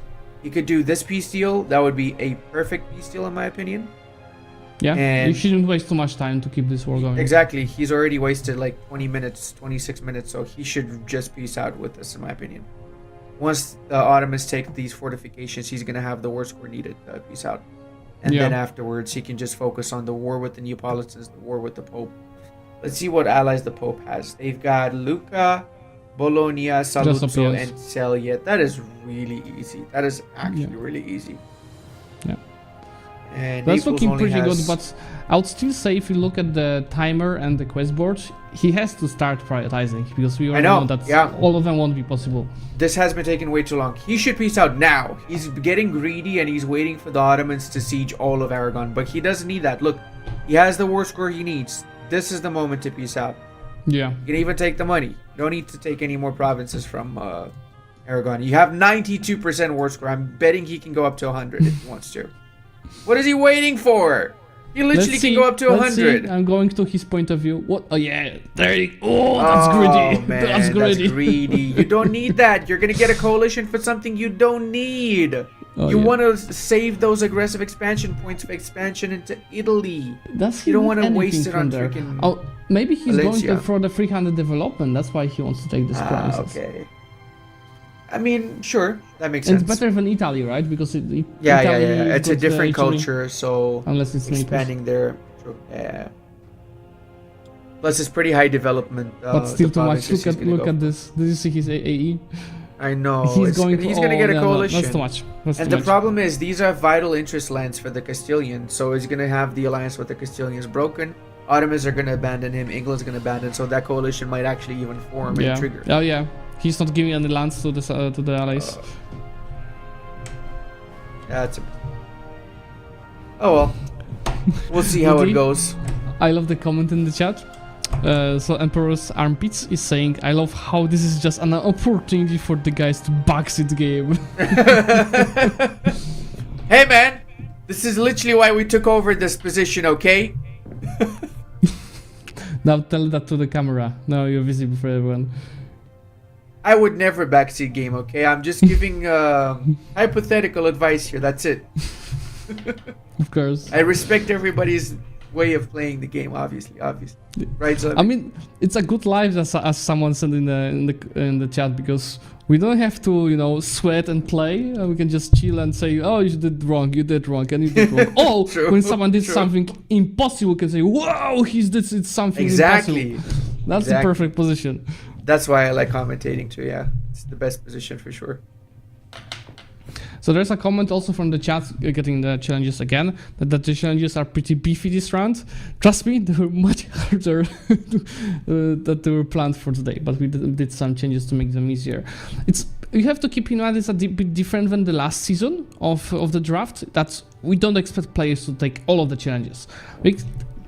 he could do this peace deal. That would be a perfect peace deal in my opinion. Yeah, And you shouldn't waste too much time to keep this war going. Exactly. He's already wasted like 20 minutes, 26 minutes, so he should just peace out with this, in my opinion. Once the Ottomans take these fortifications, he's going to have the war score needed to peace out. And then afterwards, he can just focus on the war with the Neapolitans, the war with the Pope. Let's see what allies the Pope has. They've got Lucca, Bologna, Saluzzo, and Celje. That is really easy. That is actually really easy. Yeah. And that's Naples looking pretty has... good, but I would still say if you look at the timer and the quest board, he has to start prioritizing, because we already know that all of them won't be possible. This has been taking way too long. He should peace out now. He's getting greedy and he's waiting for the Ottomans to siege all of Aragon, but he doesn't need that. Look, he has the war score he needs. This is the moment to peace out. Yeah. You can even take the money. You don't need to take any more provinces from Aragon. You have 92% war score. I'm betting he can go up to 100 if he wants to. What is he waiting for? He literally can go up to 100. I'm going to his point of view. What? Oh yeah, there you go. Oh, that's greedy. Man, that's greedy. That's greedy. You don't need that. You're gonna get a coalition for something you don't need. You want to save those aggressive expansion points for expansion into Italy. You don't want to waste it on freaking. Oh, maybe he's Valencia. going for the 300 development. That's why he wants to take this provinces. Okay. I mean, sure, that makes sense. It's better than Italy, right? Because Italy It's a different culture, so unless it's expanding there. Yeah. Plus, it's pretty high development. But still too much. Look at this. Did you see his AE? I know. He's going to get a coalition. No, that's too much. And the problem is, these are vital interest lands for the Castilians, so he's going to have the alliance with the Castilians broken. Ottomans are going to abandon him. England's going to abandon, so that coalition might actually even form and trigger. Oh yeah. He's not giving any lands to the allies. That's a... Oh well. We'll see how it goes. I love the comment in the chat. So Emperor's Armpits is saying, I love how this is just an opportunity for the guys to backseat game. Hey man, this is literally why we took over this position, okay? Now tell that to the camera. Now you're visible for everyone. I would never backseat game, okay? I'm just giving hypothetical advice here, that's it. Of course. I respect everybody's way of playing the game, obviously. Right? So I mean, it's a good life, as someone said in the chat, because we don't have to, sweat and play. We can just chill and say, oh, you did wrong, and you did wrong. Oh, True, when someone did something impossible, we can say, wow, he did something exactly. impossible. That's the perfect position. That's why I like commentating too, yeah. It's the best position for sure. So there's a comment also from the chat getting the challenges again, that the challenges are pretty beefy this round. Trust me, they were much harder that they were planned for today, but we did some changes to make them easier. You have to keep in mind it's a bit different than the last season of the draft. We don't expect players to take all of the challenges.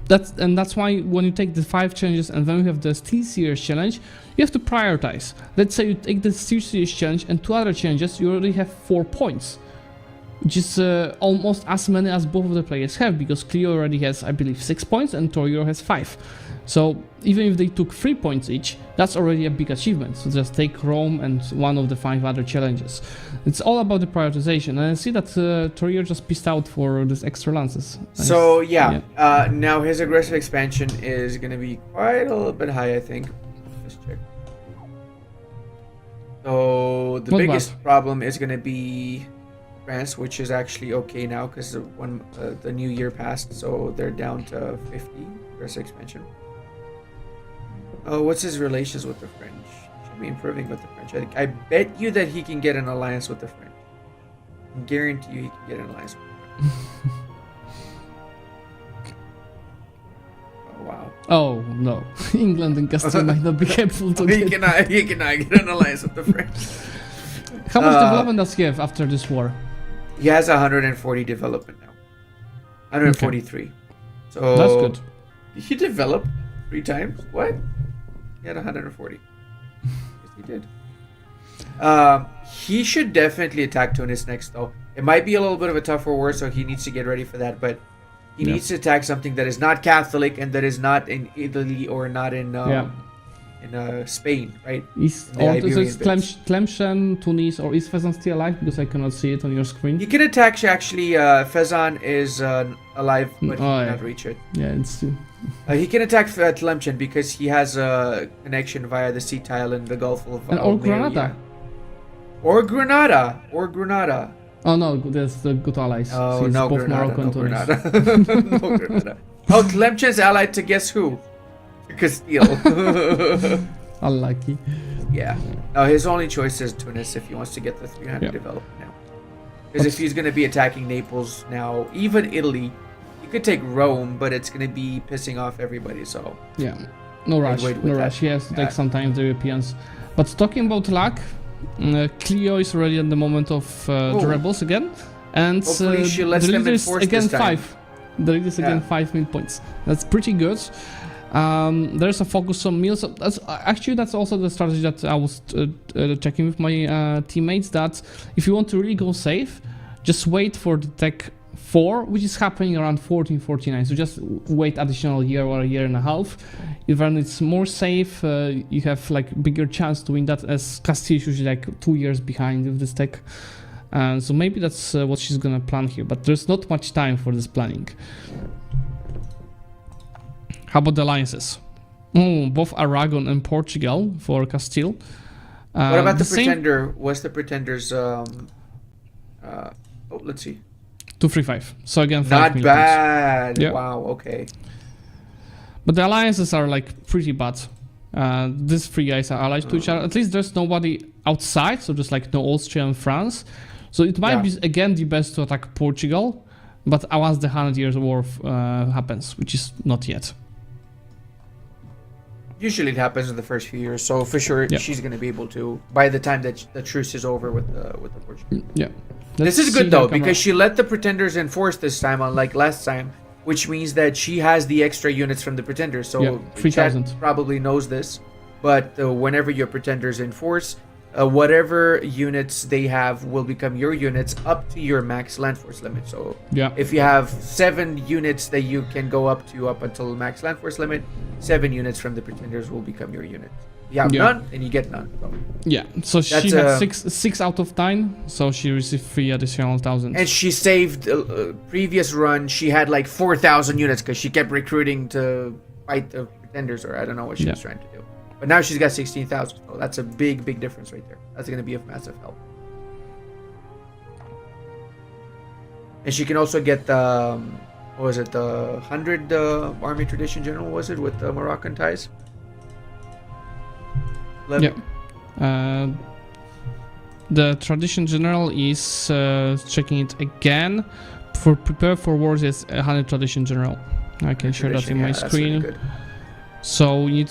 That's why when you take the 5 challenges and then you have the Steel Series challenge, you have to prioritize. Let's say you take the Steel Series challenge and 2 other challenges, you already have 4 points, which is almost as many as both of the players have, because Cleo already has, I believe, 6 points and Torior has 5. So even if they took 3 points each, that's already a big achievement. So just take Rome and one of the 5 other challenges. It's all about the prioritization. And I see that Torior just pissed out for this extra lances. So now his aggressive expansion is going to be quite a little bit high, I think. Let's check. So the biggest problem is going to be France, which is actually okay now because when the new year passed, so they're down to 50 aggressive expansion. What's his relations with the French? Should be improving with the French. I bet you that he can get an alliance with the French. I guarantee you he can get an alliance with the French. Oh, wow. Oh, no. England and Castile might not be able to He cannot get an alliance with the French. How much development does he have after this war? He has 140 development now. 143. Okay. So that's good. He developed 3 times? What? He had 140. Yes, he did. He should definitely attack Tunis next, though. It might be a little bit of a tougher war, so he needs to get ready for that. But he needs to attack something that is not Catholic and that is not in Italy or not in Spain, right? Is Tlemcen, Tunis, or is Fezzan still alive? Because I cannot see it on your screen. He can attack, actually. Fezzan is alive, but he cannot reach it. Yeah, it's... he can attack Tlemcen because he has a connection via the sea tile in the Gulf of or Granada. Or Granada. Oh no, that's the good allies. Oh, no, both Granada, Morocco and Tunis. No Granada. Oh, Tlemcen's allied to guess who? Castile. Unlucky. Yeah. No, his only choice is Tunis if he wants to get the 300 development now. Because if he's going to be attacking Naples now, even Italy, he could take Rome, but it's going to be pissing off everybody, so... Yeah. No rush. No rush. He has to take sometimes the Europeans. But talking about luck, Cleo is already at the moment of the rebels again. And hopefully she lets them enforce again this time. 5. The lead is again 5 mil points. That's pretty good. There's a focus on meals. That's also the strategy that I was checking with my teammates, that if you want to really go safe, just wait for the tech 4, which is happening around 1449. So just wait additional year or a year and a half. If then it's more safe, you have like bigger chance to win that, as Castile is usually like 2 years behind with this tech. So maybe that's what she's gonna plan here, but there's not much time for this planning. How about the alliances? Both Aragon and Portugal for Castile. What about the Pretender? What's the Pretender's... let's see. 235. So again, 5 not million bad. Yeah. Wow, okay. But the alliances are like pretty bad. These 3 guys are allied to each other. At least there's nobody outside, so just like no Austria and France. So it might be again the best to attack Portugal, but once the 100 Years' War happens, which is not yet. Usually it happens in the first few years, so for sure she's going to be able to by the time that the truce is over with the Portuguese. Yeah. This is good though, because she let the Pretenders enforce this time, unlike last time, which means that she has the extra units from the Pretenders. So 3,000 probably knows this, but whenever your Pretenders enforce, whatever units they have will become your units up to your max land force limit. So if you have 7 units that you can go up until max land force limit, 7 units from the Pretenders will become your units. You have none, and you get none. So. So she had 6 out of 9, so she received 3 additional 1,000. And she saved previous run. She had like 4,000 units because she kept recruiting to fight the Pretenders, or I don't know what she was trying to do. But now she's got 16,000, so that's a big difference right there. That's going to be of massive help. And she can also get the, what was it, the 100 Army Tradition General, was it, with the Moroccan ties? 11? the tradition general is checking it again. For prepare for wars is 100 tradition general. I can share that in my That's really screen. good. So you need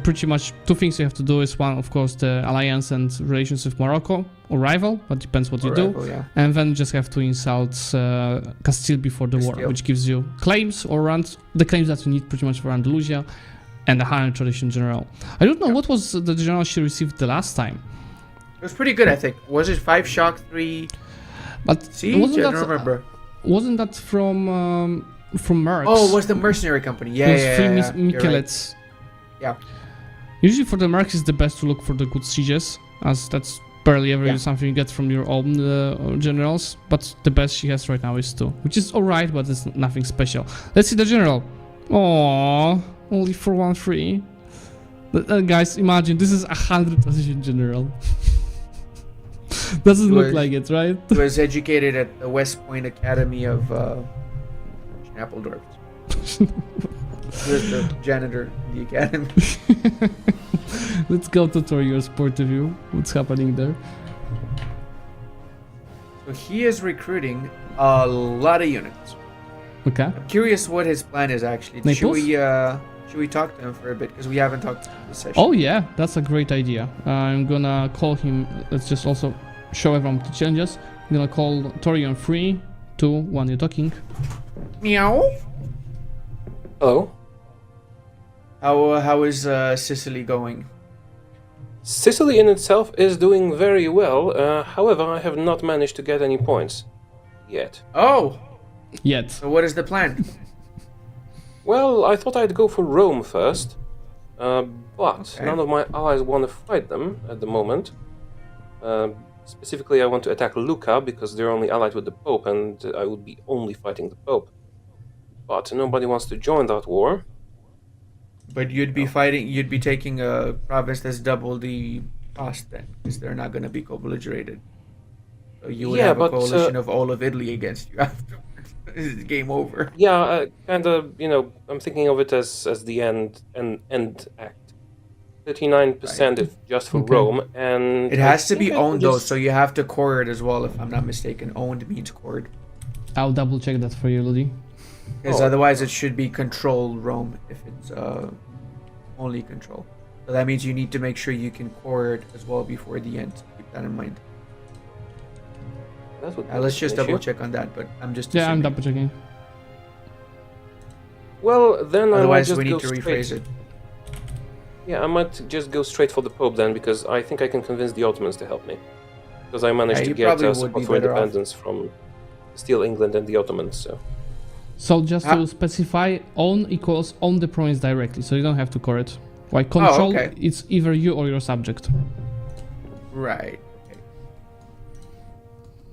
pretty much 2 things you have to do is one, of course, the alliance and relations with Morocco or rival, but depends what you do. Rival, yeah. And then just have to insult Castile before the war, Castile. which gives you claims or the claims that you need pretty much for Andalusia and the 100 tradition general. I don't know what was the general she received the last time. It was pretty good, I think. Was it 5 shock, 3 But siege? I don't remember. Wasn't that from Mercs? Oh, it was the mercenary company. Yeah, It was yeah, three yeah. You're right. Mikelets. Yeah. Usually for the Mercs, it's the best to look for the good sieges, as that's barely ever something you get from your own generals. But the best she has right now is 2, which is alright, but it's nothing special. Let's see the general. Aww, only 413. Guys, imagine this is 100 position general. Doesn't look like it, right? He was educated at the West Point Academy of Schnappledorf. He was the janitor in the academy. Let's go to Torior's point of view. What's happening there? So he is recruiting a lot of units. Okay. I'm curious what his plan is actually. Naples? Should we talk to him for a bit because we haven't talked this session? Oh yeah, that's a great idea. I'm gonna call him. Let's just also show everyone the challenges. I'm gonna call Torion 3, 2, 1. You're talking. Meow. Hello. How is Sicily going? Sicily in itself is doing very well. However, I have not managed to get any points yet. Oh, Yet. so what is the plan? Well, I thought I'd go for Rome first, but Okay. none of my allies want to fight them at the moment. Specifically, I want to attack Lucca because they're only allied with the Pope, and I would be only fighting the Pope. But nobody wants to join that war. But you'd be taking a province that's double the cost then, because they're not going to be co-belligerated. So you would Yeah, have a but, coalition of all of Italy against you afterwards. It's game over. Yeah, kind of. I'm thinking of it as the end act. 39% is just for Okay. Rome, and It has to I think be I can owned though, just- so you have to core it as well, if I'm not mistaken. Owned means cored. I'll double check that for you, Ludi. Because Oh. otherwise it should be control Rome if it's only control. So that means you need to make sure you can core it as well before the end. Keep that in mind. That would be Let's an just issue. double check on that, but I'm just Yeah, I'm assuming. double checking. Well, then I might Otherwise just we need go to straight. rephrase it. Yeah, I might just go straight for the Pope then, because I think I can convince the Ottomans to help me. Because I managed Yeah, to you get probably would support be for better off. independence from Castile, England, and the Ottomans. So So just Ah. to specify, own equals own the province directly, so you don't have to core it. While control, okay. it's either you or your subject. Right.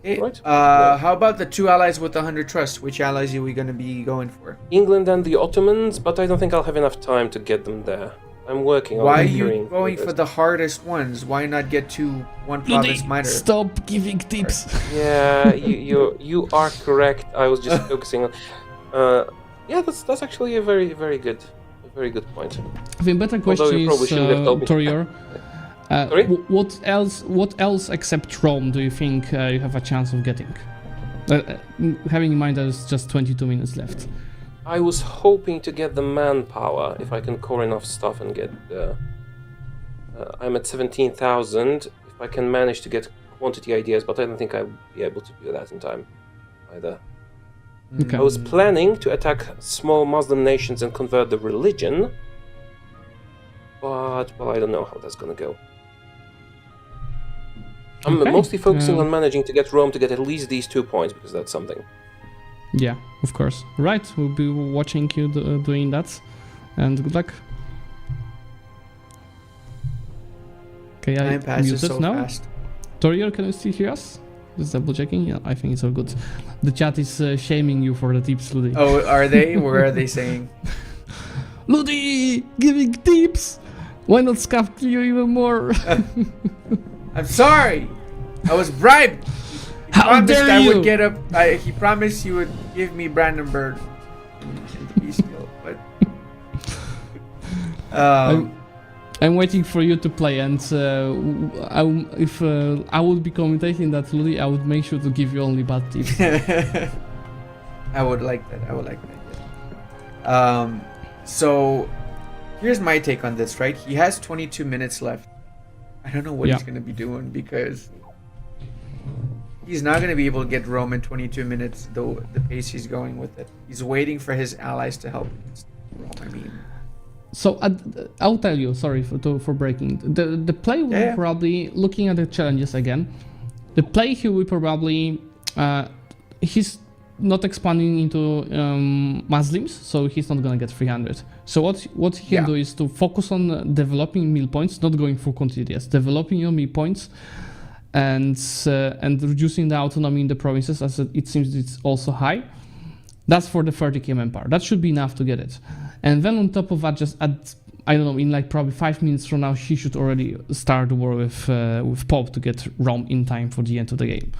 Okay. Right. How about the 2 allies with 100 trust? Which allies are we going to be going for? England and the Ottomans, but I don't think I'll have enough time to get them there. I'm working on Why are securing you going for this. the hardest ones? Why not get to one province minor? Stop giving tips. Yeah, you are correct. I was just focusing on. Yeah, that's actually a very good point. I think better Although question you probably is, shouldn't have told me. Torior. Sorry? What else except Rome do you think you have a chance of getting? Having in mind there's just 22 minutes left. I was hoping to get the manpower if I can core enough stuff and get. I'm at 17,000. If I can manage to get quantity ideas, but I don't think I'll be able to do that in time either. Okay. I was planning to attack small Muslim nations and convert the religion, but well, I don't know how that's gonna go. I'm Okay, mostly focusing on managing to get Rome to get at least these 2 points because that's something. Yeah, of course. Right, we'll be watching you doing that, and good luck. Okay, I Time passes muted so now. fast. Torior, can you still hear us? Just double checking. Yeah, I think it's all good. The chat is shaming you for the tips, Ludi. Oh, are they? Where are they saying? Ludi, giving tips. Why not scuff you even more? I'm sorry. I was bribed. He How promised dare I you? would get up. He promised he would give me Brandenburg in the peace deal, but I'm waiting for you to play, and if I would be commentating that, Ludi, I would make sure to give you only bad tips. I would like that. So here's my take on this, right? He has 22 minutes left. I don't know what he's going to be doing because he's not going to be able to get Rome in 22 minutes, though the pace he's going with it. He's waiting for his allies to help Rome, I mean. So I'll tell you, sorry for breaking. The play will probably, looking at the challenges again, the play he will probably, he's not expanding into Muslims, so he's not gonna get 300. So what he can do is to focus on developing mill points, not going for quantity, yes, developing your mill points, and reducing the autonomy in the provinces, as it seems it's also high. That's for the 30k manpower. That should be enough to get it. And then on top of that, just add, I don't know, in like probably 5 minutes from now, he should already start the war with Pope to get Rome in time for the end of the game.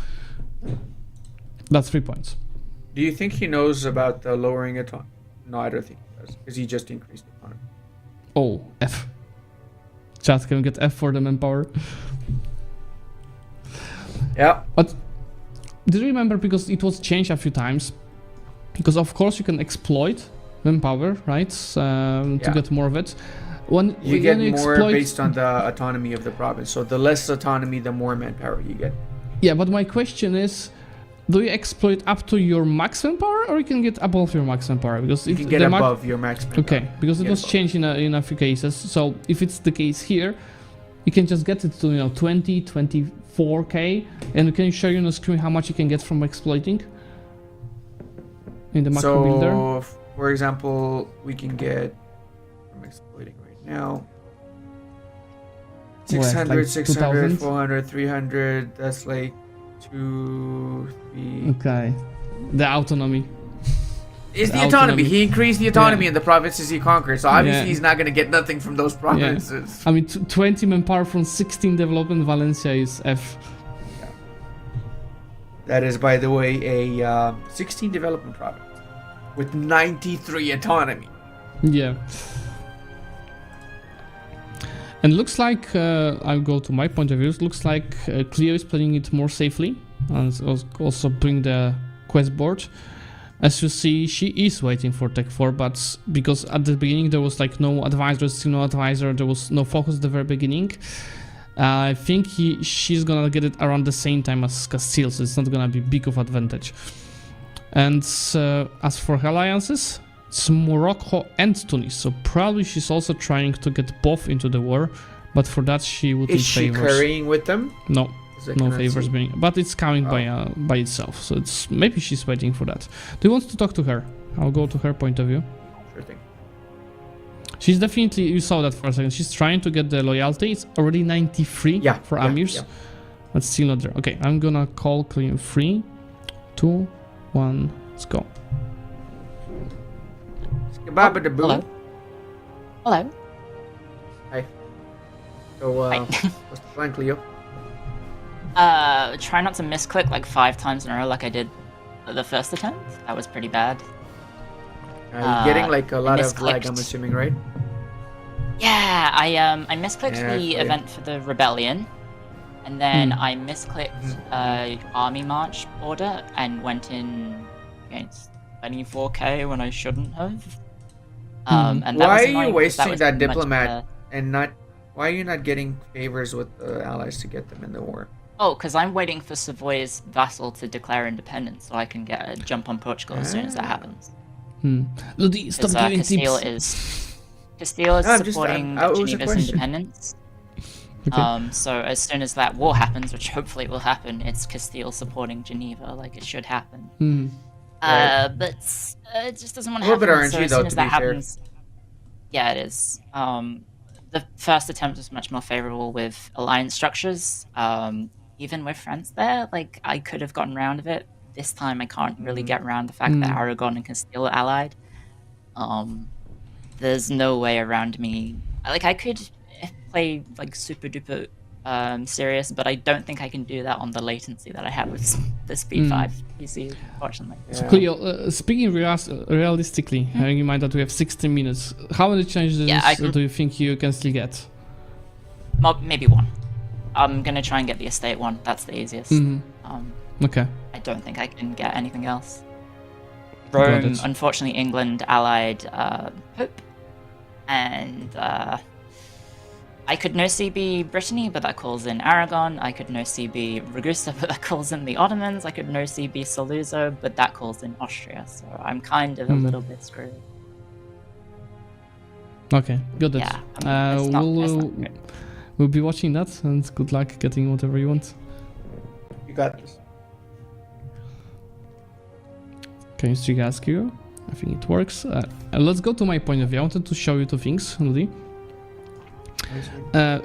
That's 3 points. Do you think he knows about the lowering autonomy? No, I don't think he does, because he just increased autonomy. Oh, F. Chat, can we get F for the manpower? Yeah. But do you remember, because it was changed a few times, because of course you can exploit manpower, right, to get more of it. When you get more based on the autonomy of the province. So the less autonomy, the more manpower you get. Yeah, but my question is, do you exploit up to your max manpower, or you can get above your max manpower? Because you can get above your max manpower. Okay, because it was changed in a few cases. So if it's the case here, you can just get it to 20, 24k, and can you show you on the screen how much you can get from exploiting in the macro builder? For example, we can get, I'm exploiting right now, 600, like 600, 400, 300, that's like 2, 3. Okay. The autonomy. It's the autonomy. He increased the autonomy in the provinces he conquered, so obviously he's not going to get nothing from those provinces. I mean, 20 manpower from 16 development, Valencia is F. Yeah. That is, by the way, a 16 development province with 93 autonomy. Yeah. And looks like, I'll go to my point of view, it looks like Cleo is playing it more safely, and also bring the quest board. As you see, she is waiting for Tech 4, but because at the beginning there was like no advisor, still no advisor, there was no focus at the very beginning. I think she's gonna get it around the same time as Castile, so it's not gonna be big of advantage. And as for her alliances, it's Morocco and Tunis, so probably she's also trying to get both into the war, but for that she would need favors. Is she carrying with them? No. No favors being, but it's coming by itself, so it's maybe she's waiting for that. Do you want to talk to her? I'll go to her point of view. Sure thing. She's definitely, you saw that for a second, she's trying to get the loyalty. It's already 93 for Amirs, but still not there. Okay, I'm gonna call Clean 3, 2, 1, let's go. Hello. Hello. Hi. So, what's the plan, Cleo? Try not to misclick like 5 times in a row like I did the first attempt. That was pretty bad. You're getting like a lot of lag, I'm assuming, right? Yeah, I misclicked the event for the rebellion, and then I misclicked army march order and went in against 24k when I shouldn't have. And that why was are you wasting that diplomat and not? Why are you not getting favors with the allies to get them in the war? Oh, because I'm waiting for Savoy's vassal to declare independence so I can get a jump on Portugal as soon as that happens. Ludi, stop giving tips. Castile is supporting Geneva's independence. Okay. So as soon as that war happens, which hopefully will happen, it's Castile supporting Geneva, like it should happen. But it just doesn't want to happen. A little bit RNG, so as though, soon as to that be happens, yeah, it is. The first attempt was much more favorable with alliance structures. Even with France there, like I could have gotten around of it. This time I can't really get around the fact that Aragon and Castile are allied. There's no way around me. Like I could play like super duper serious, but I don't think I can do that on the latency that I have with the Speed 5 PC, unfortunately. So Cleo, speaking realistically, having in mind that we have 16 minutes, how many changes do you think you can still get? maybe one. I'm gonna try and get the estate one. That's the easiest. Okay. I don't think I can get anything else. Got Rome, it. unfortunately, England allied Pope, and I could no CB Brittany, but that calls in Aragon. I could no CB Ragusa, but that calls in the Ottomans. I could no CB Saluzzo, but that calls in Austria. So I'm kind of a little bit screwed. Okay, got it. Yeah, it's not good. We'll be watching that, and good luck getting whatever you want. You got this. Can you still ask you? I think it works. Let's go to my point of view. I wanted to show you two things, Rudy.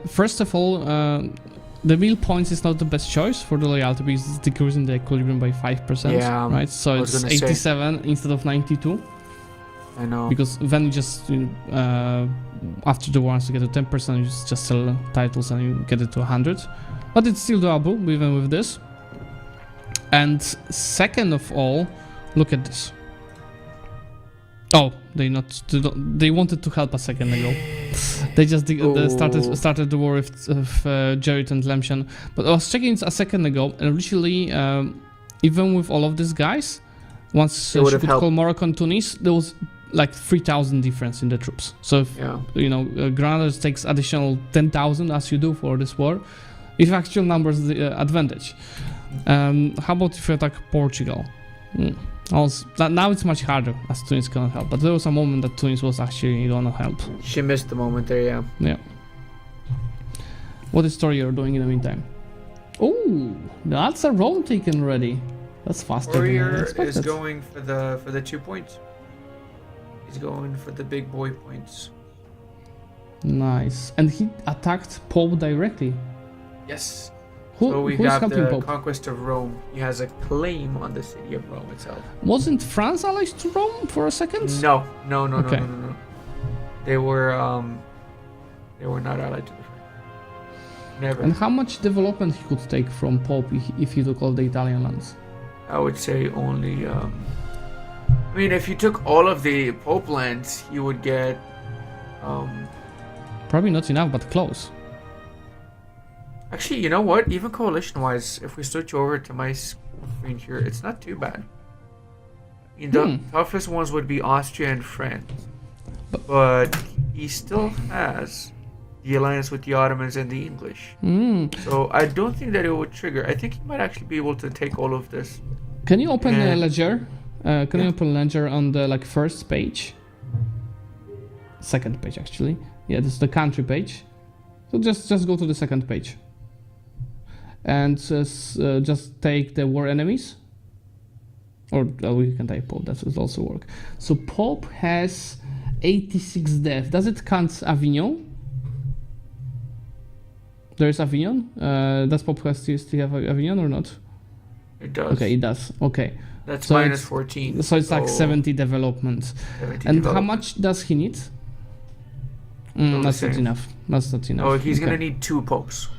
First of all, the mill points is not the best choice for the loyalty because it's decreasing the equilibrium by 5%. Yeah, right? So I was it's gonna say. 87 instead of 92. I know. Because then you just after the war, once you get to 10%, you just sell titles and you get it to 100. But it's still doable even with this. And second of all, look at this. Oh, they wanted to help a second ago. They just started the war with Jared and Lemshan. But I was checking it a second ago, and literally, even with all of these guys, once she could call Morocco and Tunis, there was like 3,000 difference in the troops. So if Granada takes additional 10,000 as you do for this war, if actual numbers the advantage. How about if you attack Portugal? Now it's much harder as Tunis cannot help, but there was a moment that Tunis was actually gonna help. She missed the moment there, yeah. Yeah. What is story you're doing in the meantime? Oh, that's a Rome taken already. That's faster than I Warrior expected. is going for the 2 points. He's going for the big boy points. Nice. And he attacked Pope directly. Yes. Who, So we who's have helping the Pope? conquest of Rome. He has a claim on the city of Rome itself. Wasn't France allied to Rome for a second? No. Okay. No. They were not allied to the French. Never. And how much development he could take from Pope if he took all the Italian lands? I would say only. I mean, if you took all of the Pope lands, you would get. Probably not enough, but close. Actually, you know what? Even coalition-wise, if we switch over to my screen here, it's not too bad. I mean, the toughest ones would be Austria and France, but he still has the alliance with the Ottomans and the English. So I don't think that it would trigger. I think he might actually be able to take all of this. Can you open a ledger? Can you open ledger on the first page? Second page actually. Yeah, this is the country page. So just go to the second page. And just take the war enemies. Or we can type Pope, that will also work. So Pope has 86 deaths. Does it count Avignon? There is Avignon? Does Pope still have Avignon or not? It does. Okay, it does. Okay. That's So minus it's- 14. So it's like 70 development. 70 And how development. much does he need? the That's not same. enough. That's not enough. Oh, he's Okay. gonna need 2 popes.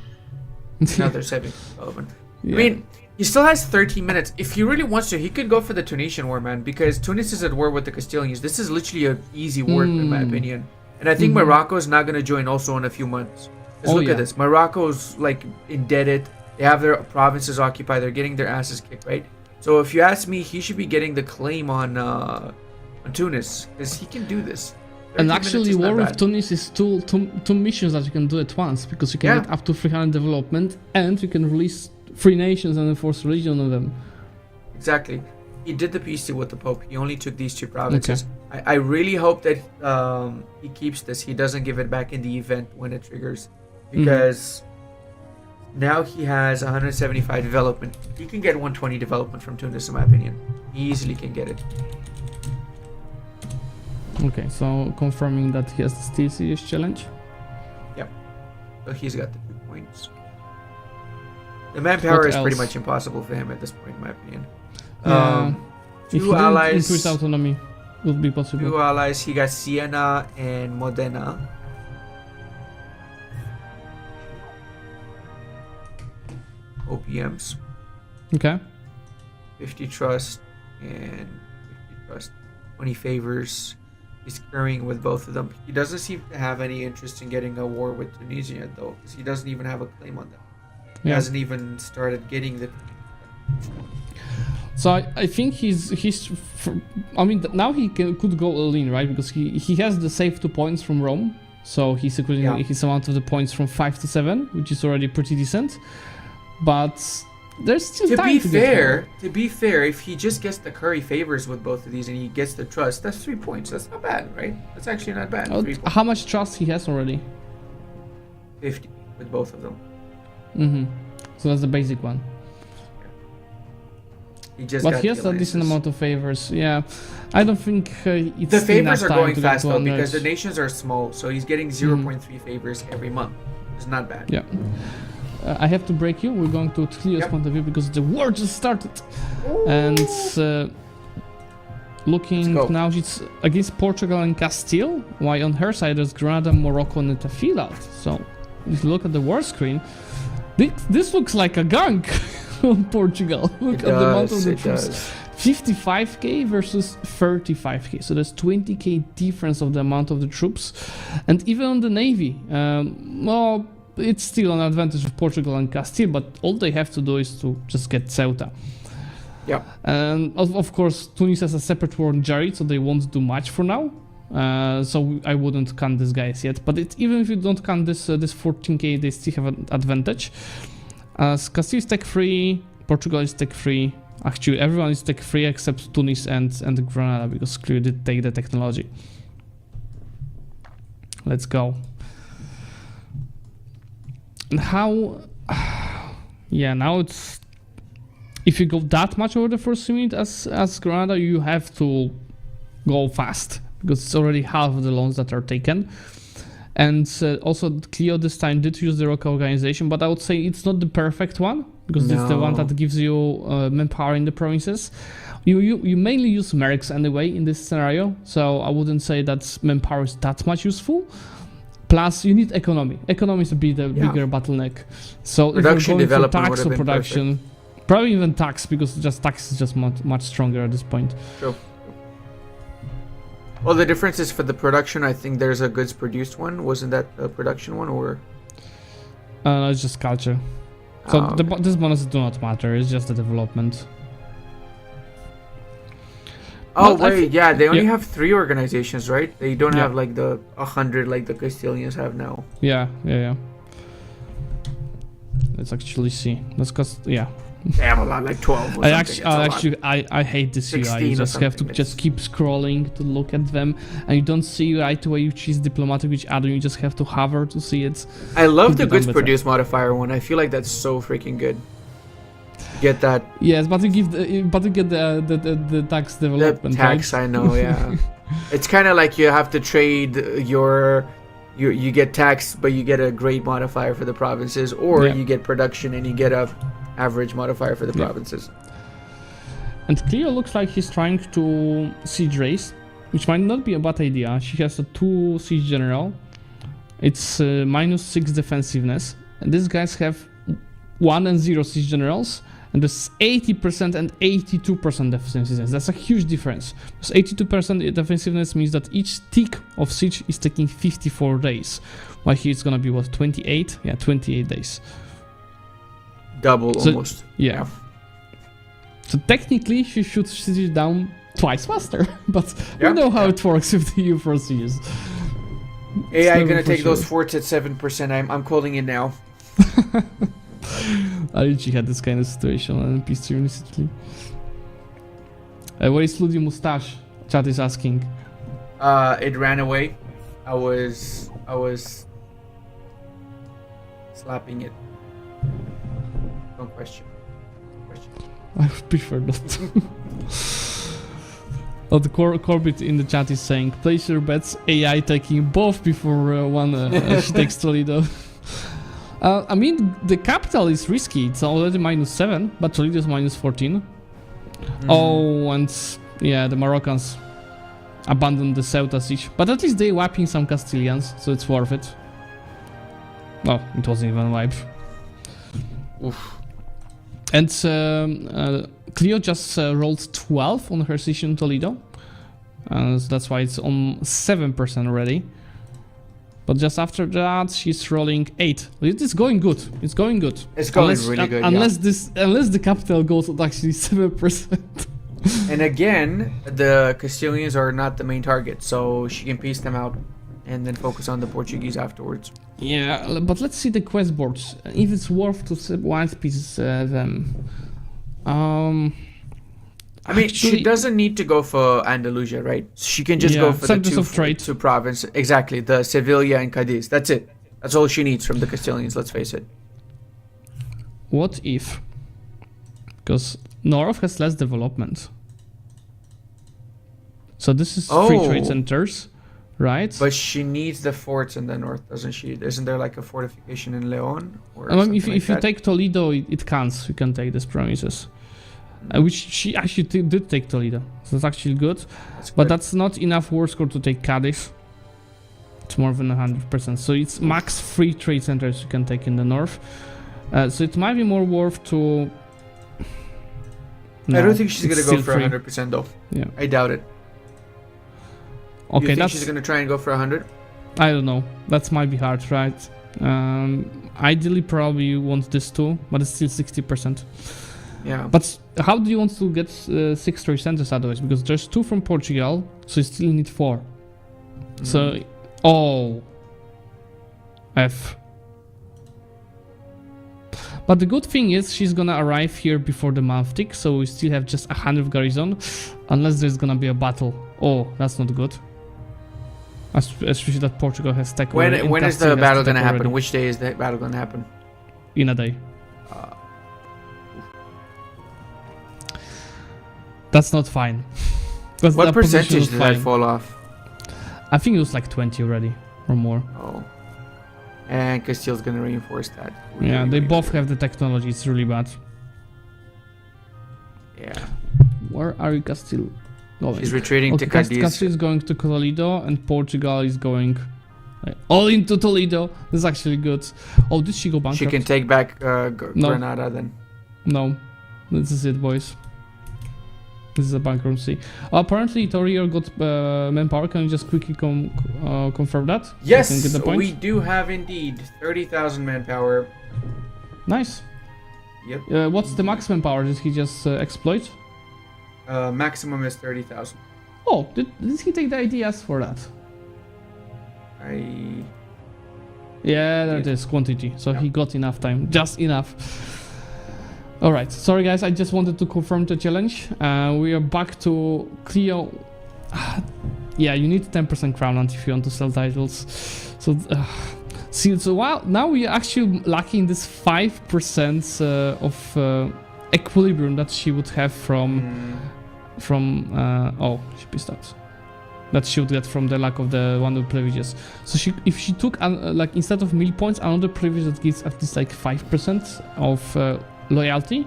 Another 70 development. Yeah. I mean, he still has 13 minutes. If he really wants to, he could go for the Tunisian war, man, because Tunis is at war with the Castilians. This is literally an easy war, in my opinion. And I think Morocco is not gonna join also in a few months. Just look at this. Morocco's like indebted. They have their provinces occupied. They're getting their asses kicked, right? So if you ask me, he should be getting the claim on Tunis because he can do this. And 13 actually, minutes is not war with bad. Tunis is two missions that you can do at once because you can Yeah. get up to 300 development and you can release 3 nations and enforce religion on them. Exactly. He did the peace deal with the Pope. He only took these 2 provinces. I really hope that he keeps this. He doesn't give it back in the event when it triggers. Because now he has 175 development. He can get 120 development from Tunis, in my opinion. He easily can get it. Okay, so confirming that he has the Steel Series challenge. So he's got the 2 points. The manpower What is pretty else? much impossible for him at this point, in my opinion. Yeah. If he 2 didn't allies. increase autonomy, would be possible. 2 allies. He got Siena and Modena. OPMs. Okay. 50 trust and 50 trust. 20 favors. he's carrying with both of them. He doesn't seem to have any interest in getting a war with Tunisia, though, because he doesn't even have a claim on them. He hasn't even started getting the. So I think I mean, now he could go all in, right? Because he has the save 2 points from Rome, so he's equaling his amount of the points from 5 to 7, which is already pretty decent. But there's still time to be fair, if he just gets the curry favors with both of these and he gets the trust, that's 3 points. That's not bad, right? That's actually not bad. How much trust he has already? 50 with both of them. So that's the basic one. But he has a decent amount of favors. Yeah, I don't think it's the favors are going to fast though because the nations are small, so he's getting 0.3 favors every month. It's not bad. Yeah. I have to break you. We're going to Cleo's point of view because the war just started. Ooh. And looking now, it's against Portugal and Castile, while on her side there's Granada, Morocco, and Tafilalt. So if you look at the war screen, this looks like a gunk on Portugal. Look at the amount of the troops. 55k versus 35k, so there's 20k difference of the amount of the troops. And even on the navy, well, it's still an advantage of Portugal and Castile, but all they have to do is to just get Ceuta. Yeah. And of course, Tunis has a separate war in Jared, so they won't do much for now. So I wouldn't count these guys yet. But even if you don't count this 14k, they still have an advantage. Castile is tech free, Portugal is tech free. Actually, everyone is tech free except Tunis and Granada, because Clio did take the technology. Let's go. And how? Yeah, now it's. If you go that much over the first unit as Granada, you have to go fast because it's already half of the loans that are taken. And also, Clio this time did use the Roca organization, but I would say it's not the perfect one because it's the one that gives you manpower in the provinces. You mainly use mercs anyway in this scenario, so I wouldn't say that manpower is that much useful. Plus, you need economy. Economy is a bigger bottleneck. So production, if you're going for tax or production, probably even tax, because tax is just much stronger at this point. True. Well, the difference is for the production, I think there's a goods produced one. Wasn't that a production one, or? It's just culture. So these bonuses do not matter. It's just the development. Oh wait, they only have 3 organizations, right? They don't have like the 100 like the Castilians have now. Yeah. Let's actually see. Let's They have a lot, like 12. Or I hate this UI. You just have to just keep scrolling to look at them, and you don't see right away which is diplomatic, which add-on. You just have to hover to see it. I love the goods produced modifier one. I feel like that's so freaking good. Get that? Yes, but you get the tax development. The tax, right? I know. Yeah, it's kind of like you have to trade you get tax, but you get a great modifier for the provinces, or you get production and you get a average modifier for the provinces. And Clio looks like he's trying to siege race, which might not be a bad idea. She has a 2 siege general. It's -6 defensiveness, and these guys have 1 and 0 siege generals, and there's 80% and 82% defensiveness. That's a huge difference. Because 82% defensiveness means that each tick of siege is taking 54 days, while here it's gonna be 28? Yeah, 28 days. Double almost. Yeah. So technically, she should siege down twice faster, but you know how it works with the EU4 sieges. AI gonna take those forts at 7%. I'm calling it now. I literally had this kind of situation on NPC recently. Where is Ludi Mustache? Chat is asking. It ran away. I was slapping it. Don't question. I would prefer not. Oh, the Corbett in the chat is saying, place your bets, AI taking both before she takes Toledo. I mean, the capital is risky. It's already -7, but Toledo is -14. Oh, and the Moroccans abandoned the Ceuta siege. But at least they're wiping some Castilians, so it's worth it. Oh, it wasn't even wipe. Oof. And Clio just rolled 12 on her siege in Toledo. So that's why it's on 7% already. But just after that, she's rolling 8. It is going good. It's going good. It's going really good. Unless the capital goes at actually 7%. And again, the Castilians are not the main target, so she can piece them out and then focus on the Portuguese afterwards. Yeah, but let's see the quest boards. If it's worth to white piece them. I mean, she doesn't need to go for Andalusia, right? She can just go for the two province. Exactly, the Sevilla and Cadiz. That's it. That's all she needs from the Castilians, let's face it. What if? Because North has less development. So this is free trade centers, right? But she needs the forts in the north, doesn't she? Isn't there like a fortification in Leon? Or if you take Toledo, it counts. You can take these promises. Which she actually did take Toledo, so that's actually good. But that's not enough war score to take Cadiz. It's more than 100%. So it's max 3 trade centers you can take in the north. So it might be more worth to. No, I don't think she's gonna go for 100% though. Yeah, I doubt it. Okay, you think she's gonna try and go for 100? I don't know. That might be hard, right? Ideally, probably you want this too, but it's still 60%. Yeah. But how do you want to get 6 trade centers otherwise? Because there's 2 from Portugal, so you still need 4. So, F. But the good thing is she's gonna arrive here before the month tick, so we still have just 100 garrison, unless there's gonna be a battle. Oh, that's not good. Especially that Portugal has tech. When is the battle gonna happen? Already. Which day is the battle gonna happen? In a day. That's not fine. What percentage did that fall off? I think it was like 20 already, or more. Oh. And Castile's gonna reinforce that. Yeah, they both have the technology, it's really bad. Yeah. Where are you, Castile? Going? She's retreating to Cadiz. Castile is going to Toledo, and Portugal is going all into Toledo. This is actually good. Oh, did she go bankrupt? She can take back Granada then. No. This is it, boys. This is a bankruptcy. Apparently, Torrio got manpower. Can you just quickly confirm that? Yes, get the point? We do have indeed 30,000 manpower. Nice. Yep. What's the maximum power? Did he just exploit? Maximum is 30,000. Oh, did he take the ideas for that? Yeah, there it is, quantity. So he got enough time, just enough. Alright, sorry guys, I just wanted to confirm the challenge. We are back to Clio. Yeah, you need 10% crown if you want to sell titles. So, so now we are actually lacking this 5% of equilibrium that she would have from she pissed out. That she would get from the lack of the one of the privileges. So if she took like instead of mill points, another privilege that gives at least like 5% of loyalty,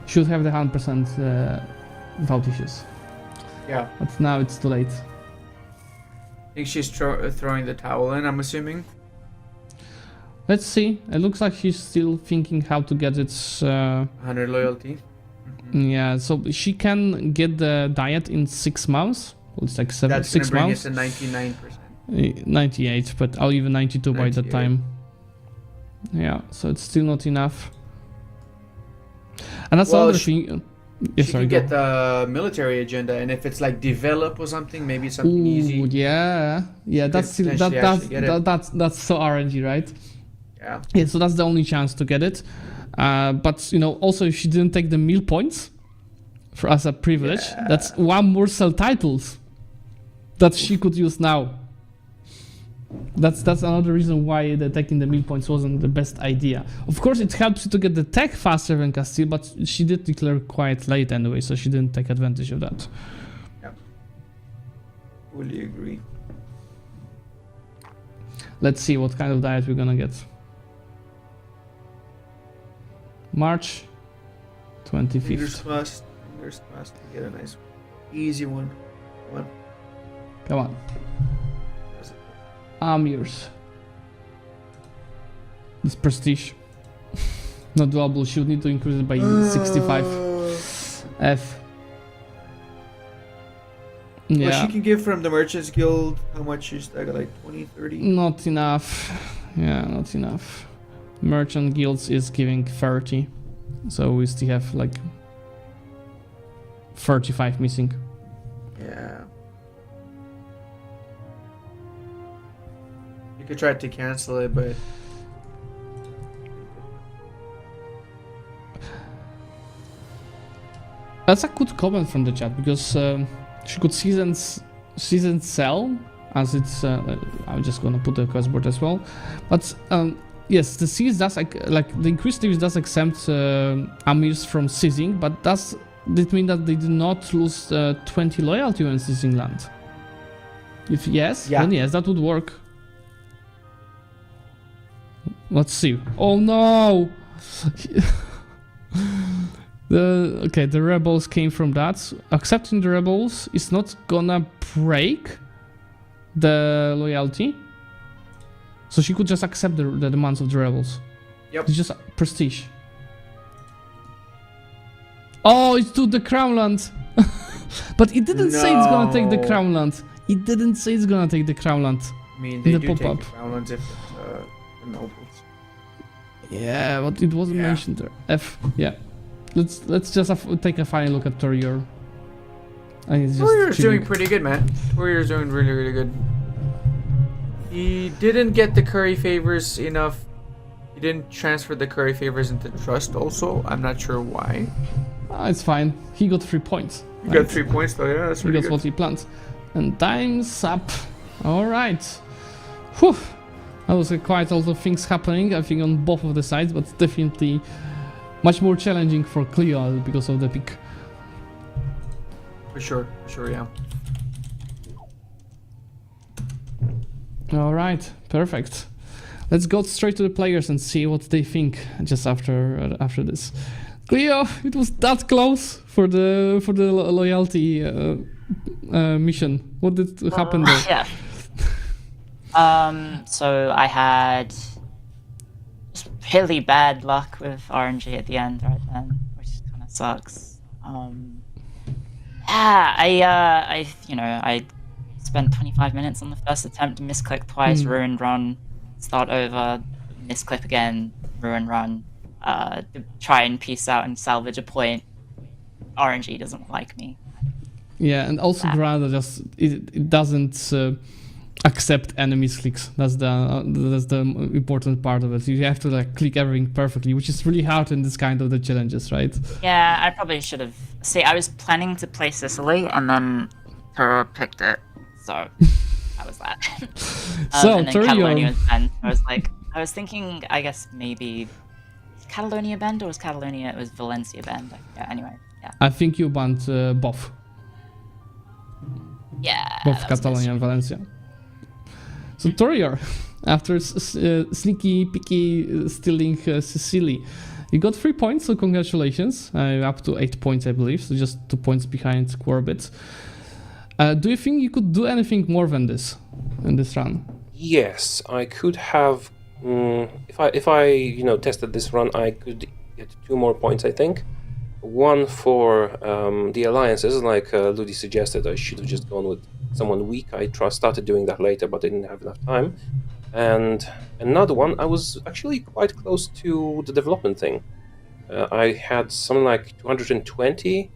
should have the 100% without issues. Yeah. But now it's too late. I think she's throwing the towel in, I'm assuming. Let's see. It looks like she's still thinking how to get its 100 loyalty. Mm-hmm. Yeah, so she can get the diet in 6 months. Well, it's like 6 months. That's gonna bring it to 99%. 98, but I'll even 92 by that time. Yeah, so it's still not enough. And that's another thing. She can get the military agenda, and if it's like develop or something, maybe it's something easy. Yeah, that's so RNG, right? Yeah. Yeah, so that's the only chance to get it. But also if she didn't take the mill points as a privilege, that's one more sell titles that she could use now. That's another reason why the taking the mill points wasn't the best idea. Of course, it helps you to get the tech faster than Castile, but she did declare quite late anyway, so she didn't take advantage of that. Yeah, fully agree. Let's see what kind of diet we're gonna get. March 25th. Fingers crossed to get a nice, easy one. Come on. I'm yours. This prestige. Not doable. She would need to increase it by 65. F. Yeah. Well, she can give from the Merchants Guild. How much is that? Like 20, 30? Not enough. Yeah, not enough. Merchant Guilds is giving 30. So we still have like 35 missing. Yeah. You could try to cancel it, but That's a good comment from the chat because she could season sell as it's. I'm just gonna put the quest board as well, but yes, the seas does like the increased leaves does exempt amirs from seizing, but does it mean that they do not lose 20 loyalty when seizing land? If yes, Yeah. then yes, that would work. Let's see. Oh no! The rebels came from that. Accepting the rebels is not gonna break the loyalty. So she could just accept the demands of the rebels. Yep. It's just prestige. Oh, it's to the Crownland. But it didn't say it's gonna take the No. Crownland. It didn't say it's gonna take the Crownland. I mean, they The do take pop-up. the Crownlands if it's the nobles. Yeah, but it wasn't Yeah. mentioned there. Yeah. Let's just take a final look at Torior. I think it's just Warrior's too doing big. pretty good, man. Warrior's doing really, really good. He didn't get the curry favors enough. He didn't transfer the curry favors into trust also. I'm not sure why. It's fine. He got 3 points. He got 3 points though, yeah, that's He really got good. what he planned. And time's up. Alright. Whew. That was quite a lot of things happening, I think, on both of the sides, but definitely much more challenging for Cleo because of the pick. For sure, yeah. Alright, perfect. Let's go straight to the players and see what they think just after this. Cleo, it was that close for the loyalty mission. What did happen there? Yeah. So I had just really bad luck with RNG at the end right then, which kind of sucks. I spent 25 minutes on the first attempt, misclick twice, ruined run, start over, misclick again, ruin run, try and peace out and salvage a point. RNG doesn't like me. Yeah, and also Granda just it doesn't accept enemy clicks. That's the important part of it. You have to like click everything perfectly, which is really hard in this kind of the challenges, right? Yeah, I probably should have. See, I was planning to play Sicily, and then Turo picked it, so that was that. So, and then Turo- Catalonia was banned. I was thinking, I guess maybe Catalonia banned, or was Catalonia? It was Valencia banned. Yeah. Anyway, yeah. I think you banned both Yeah. both that was Catalonia and Valencia. So Torior, after sneaky, picky stealing Sicily, you got 3 points, so congratulations. Up to 8 points, I believe, so just 2 points behind Quorbit. Do you think you could do anything more than this in this run? Yes, I could have. If I tested this run, I could get 2 more points. I think. One for the alliances, like Ludi suggested. I should have just gone with someone weak. I started doing that later, but I didn't have enough time. And another one, I was actually quite close to the development thing. I had something like 220,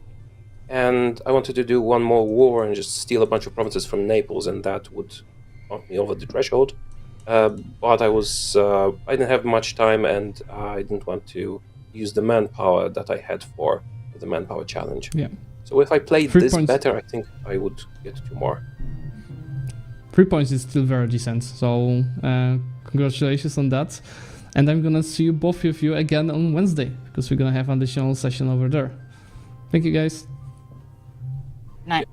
and I wanted to do one more war and just steal a bunch of provinces from Naples, and that would knock me over the threshold. But I didn't have much time, and I didn't want to use the manpower that I had for the manpower challenge. Yeah. So if I played 3 this points. better, I think I would get 2 more. 3 points is still very decent, so congratulations on that. And I'm gonna see you both of you again on Wednesday, because we're gonna have an additional session over there. Thank you, guys. Nice.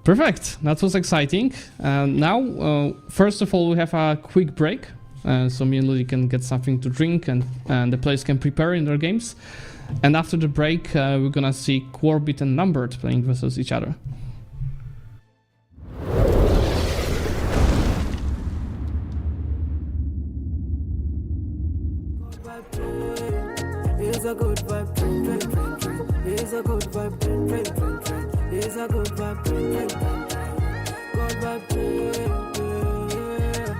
Perfect, that was exciting. Now, first of all, we have a quick break, so me and Lily can get something to drink and the players can prepare in their games. And after the break, we're gonna see Quorbit and Numbered playing versus each other. It's a good vibe, train, train, train, train. It's a good vibe, train, train, train, train. It's a vibe train, train, train. God vibe train, yeah.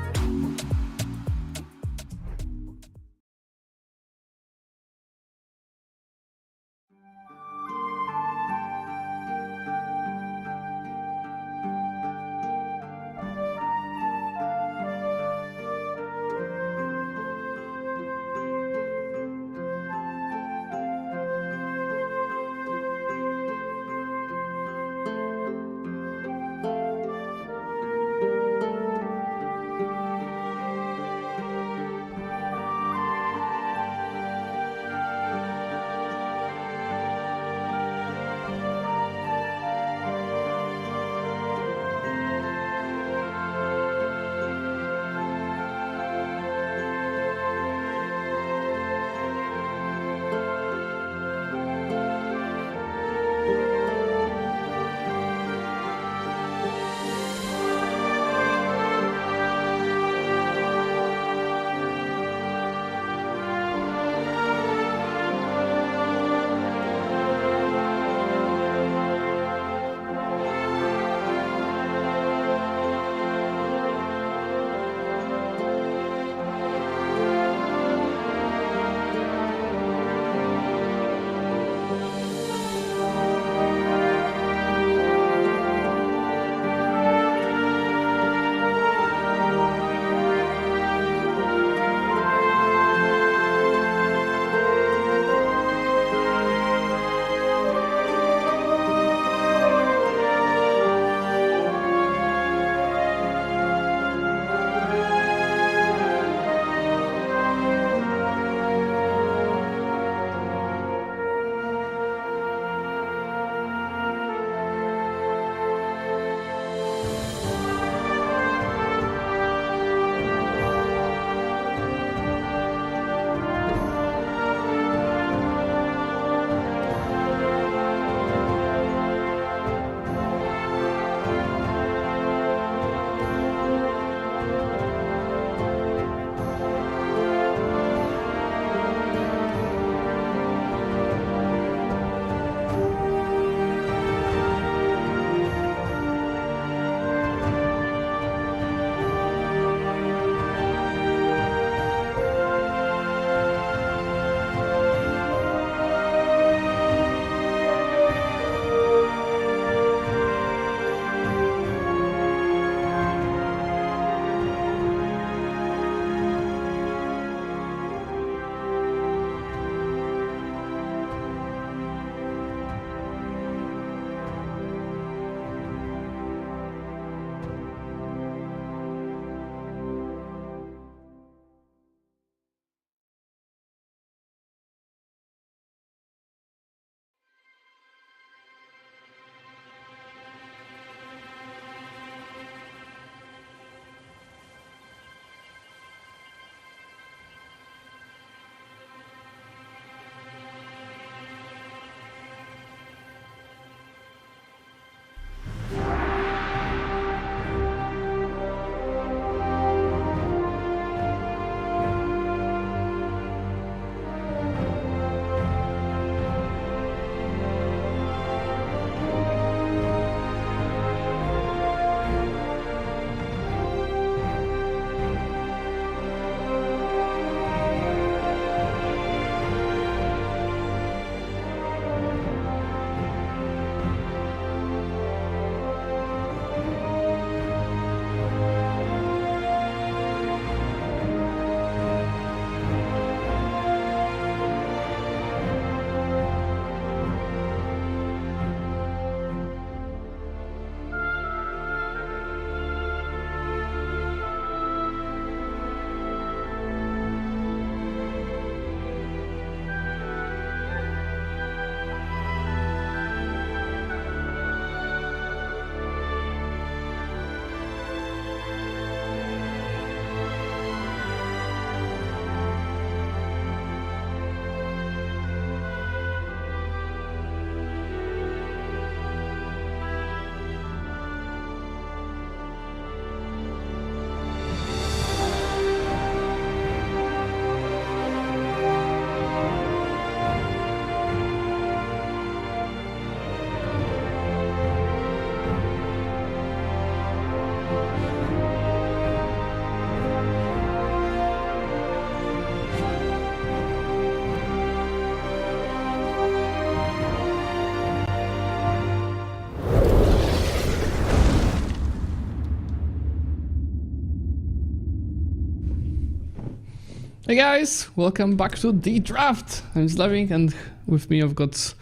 Hey guys, welcome back to the draft. I'm Slavik, and with me I've got